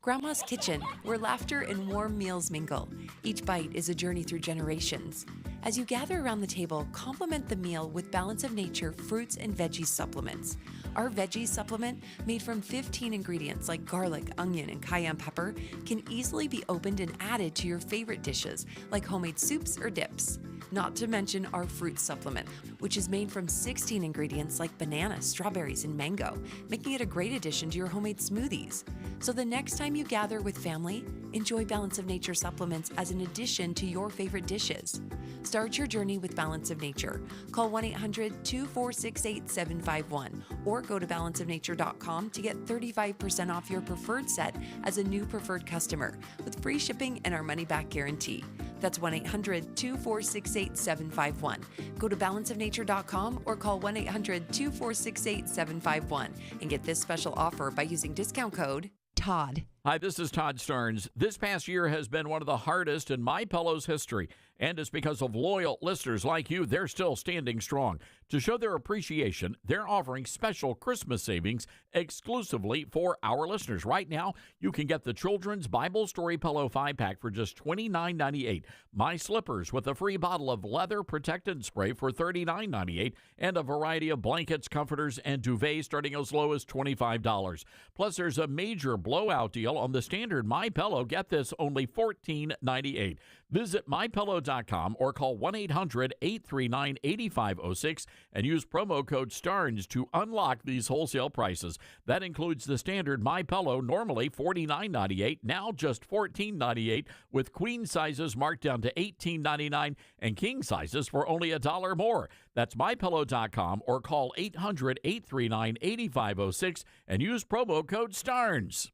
Speaker 16: Grandma's Kitchen, where laughter and warm meals mingle. Each bite is a journey through generations. As you gather around the table, complement the meal with Balance of Nature fruits and veggies supplements. Our veggies supplement, made from 15 ingredients like garlic, onion, and cayenne pepper, can easily be opened and added to your favorite dishes, like homemade soups or dips. Not to mention our fruit supplement, which is made from 16 ingredients like banana, strawberries, and mango, making it a great addition to your homemade smoothies. So the next time you gather with family, enjoy Balance of Nature supplements as an addition to your favorite dishes. Start your journey with Balance of Nature. Call 1-800-246-8751 or go to balanceofnature.com to get 35% off your preferred set as a new preferred customer with free shipping and our money-back guarantee. That's 1-800-246-8751. Go to balanceofnature.com or call 1-800-246-8751 and get this special offer by using discount code TODD.
Speaker 8: Hi, this is Todd Starnes. This past year has been one of the hardest in MyPillow's history, and it's because of loyal listeners like you. They're still standing strong. To show their appreciation, they're offering special Christmas savings exclusively for our listeners. Right now, you can get the Children's Bible Story Pillow 5-pack for just $29.98, My Slippers with a free bottle of leather protectant spray for $39.98, and a variety of blankets, comforters, and duvets starting as low as $25. Plus, there's a major blowout deal on the standard MyPillow. Get this, only $14.98. Visit MyPillow.com or call 1-800-839-8506 and use promo code STARNS to unlock these wholesale prices. That includes the standard MyPillow, normally $49.98, now just $14.98, with queen sizes marked down to $18.99 and king sizes for only $1 more. That's MyPillow.com or call 800-839-8506 and use promo code STARNS.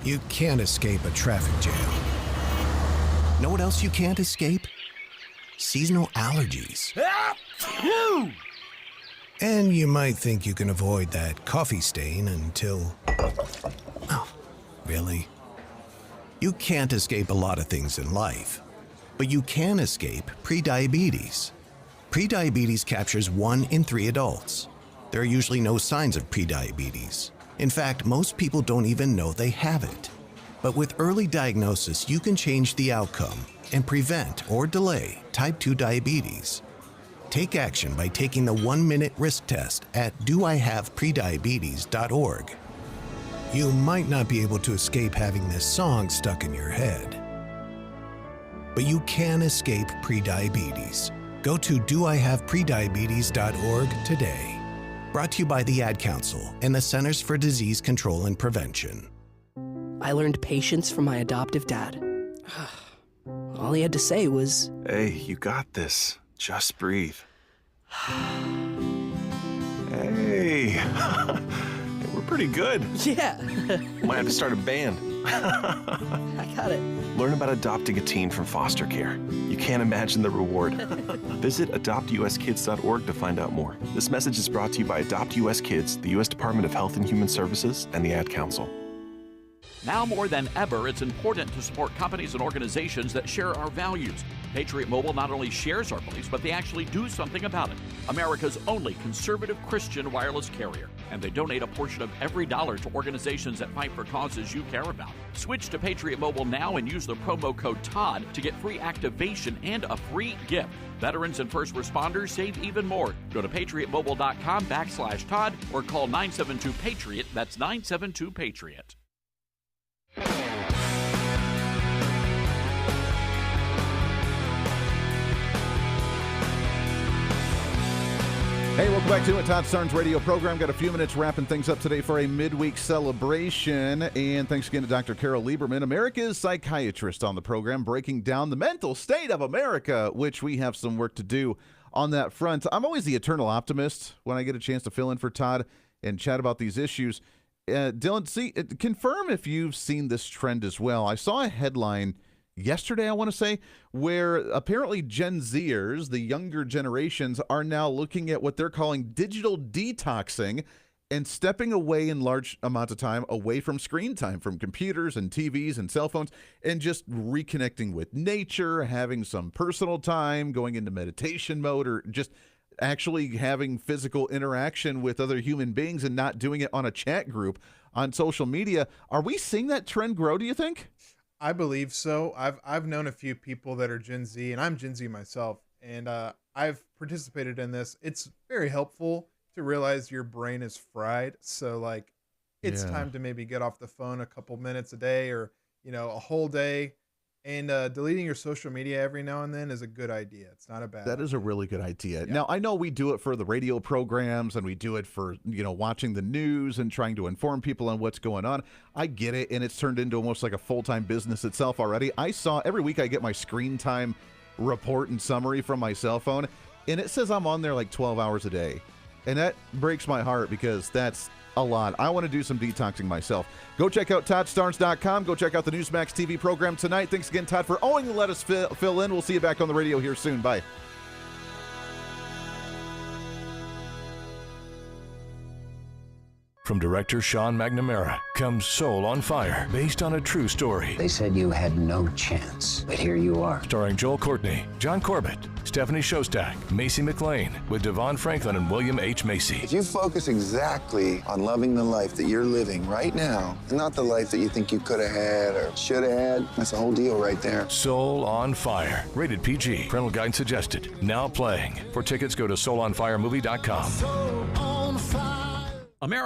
Speaker 17: You can't escape a traffic jam. Know what else you can't escape? Seasonal allergies. And you might think you can avoid that coffee stain until... Oh, really? You can't escape a lot of things in life, but you can escape prediabetes. Prediabetes captures 1 in 3 adults. There are usually no signs of prediabetes. In fact, most people don't even know they have it. But with early diagnosis, you can change the outcome and prevent or delay type 2 diabetes. Take action by taking the 1-minute risk test at doihaveprediabetes.org. You might not be able to escape having this song stuck in your head, but you can escape prediabetes. Go to doihaveprediabetes.org today. Brought to you by the Ad Council and the Centers for Disease Control and Prevention.
Speaker 18: I learned patience from my adoptive dad. All he had to say was,
Speaker 19: "Hey, you got this. Just breathe." Hey, we're pretty good.
Speaker 18: Yeah.
Speaker 19: Might have to start a band.
Speaker 18: I got it.
Speaker 19: Learn about adopting a teen from foster care. You can't imagine the reward. Visit adoptuskids.org to find out more. This message is brought to you by Adopt US Kids, the U.S. Department of Health and Human Services, and the Ad Council.
Speaker 8: Now more than ever, it's important to support companies and organizations that share our values. Patriot Mobile not only shares our beliefs, but they actually do something about it. America's only conservative Christian wireless carrier. And they donate a portion of every dollar to organizations that fight for causes you care about. Switch to Patriot Mobile now and use the promo code TODD to get free activation and a free gift. Veterans and first responders save even more. Go to patriotmobile.com/Todd or call 972-PATRIOT. That's 972-PATRIOT.
Speaker 3: Hey, welcome back to a Todd Starnes radio program. Got a few minutes wrapping things up today for a midweek celebration. And thanks again to Dr. Carol Lieberman, America's psychiatrist, on the program, breaking down the mental state of America, which we have some work to do on that front. I'm always the eternal optimist when I get a chance to fill in for Todd and chat about these issues. Dylan, confirm if you've seen this trend as well. I saw a headline yesterday, I want to say, where apparently Gen Zers, the younger generations, are now looking at what they're calling digital detoxing and stepping away in large amounts of time away from screen time, from computers and TVs and cell phones, and just reconnecting with nature, having some personal time, going into meditation mode, or just actually having physical interaction with other human beings and not doing it on a chat group on social media. Are we seeing that trend grow, do you think?
Speaker 20: I believe so. I've known a few people that are Gen Z, and I'm Gen Z myself, and I've participated in this. It's very helpful to realize your brain is fried. So like, it's time to maybe get off the phone a couple minutes a day, or a whole day. And deleting your social media every now and then is a good idea. It's not a bad idea.
Speaker 3: That is a really good idea. Yeah. Now, I know we do it for the radio programs, and we do it for, watching the news and trying to inform people on what's going on. I get it, and it's turned into almost like a full-time business itself already. I saw every week I get my screen time report and summary from my cell phone, and it says I'm on there like 12 hours a day. And that breaks my heart because that's a lot. I want to do some detoxing myself. Go check out ToddStarnes.com. Go check out the Newsmax TV program tonight. Thanks again, Todd, for owning to let us fill in. We'll see you back on the radio here soon. Bye.
Speaker 21: From director Sean McNamara comes Soul on Fire, based on a true story.
Speaker 22: They said you had no chance, but here you are.
Speaker 21: Starring Joel Courtney, John Corbett, Stephanie Shostak, Macy McLean, with Devon Franklin and William H. Macy.
Speaker 23: If you focus exactly on loving the life that you're living right now, and not the life that you think you could have had or should have had, that's the whole deal right there.
Speaker 21: Soul on Fire, rated PG. Parental guidance suggested. Now playing. For tickets, go to soulonfiremovie.com.
Speaker 8: America.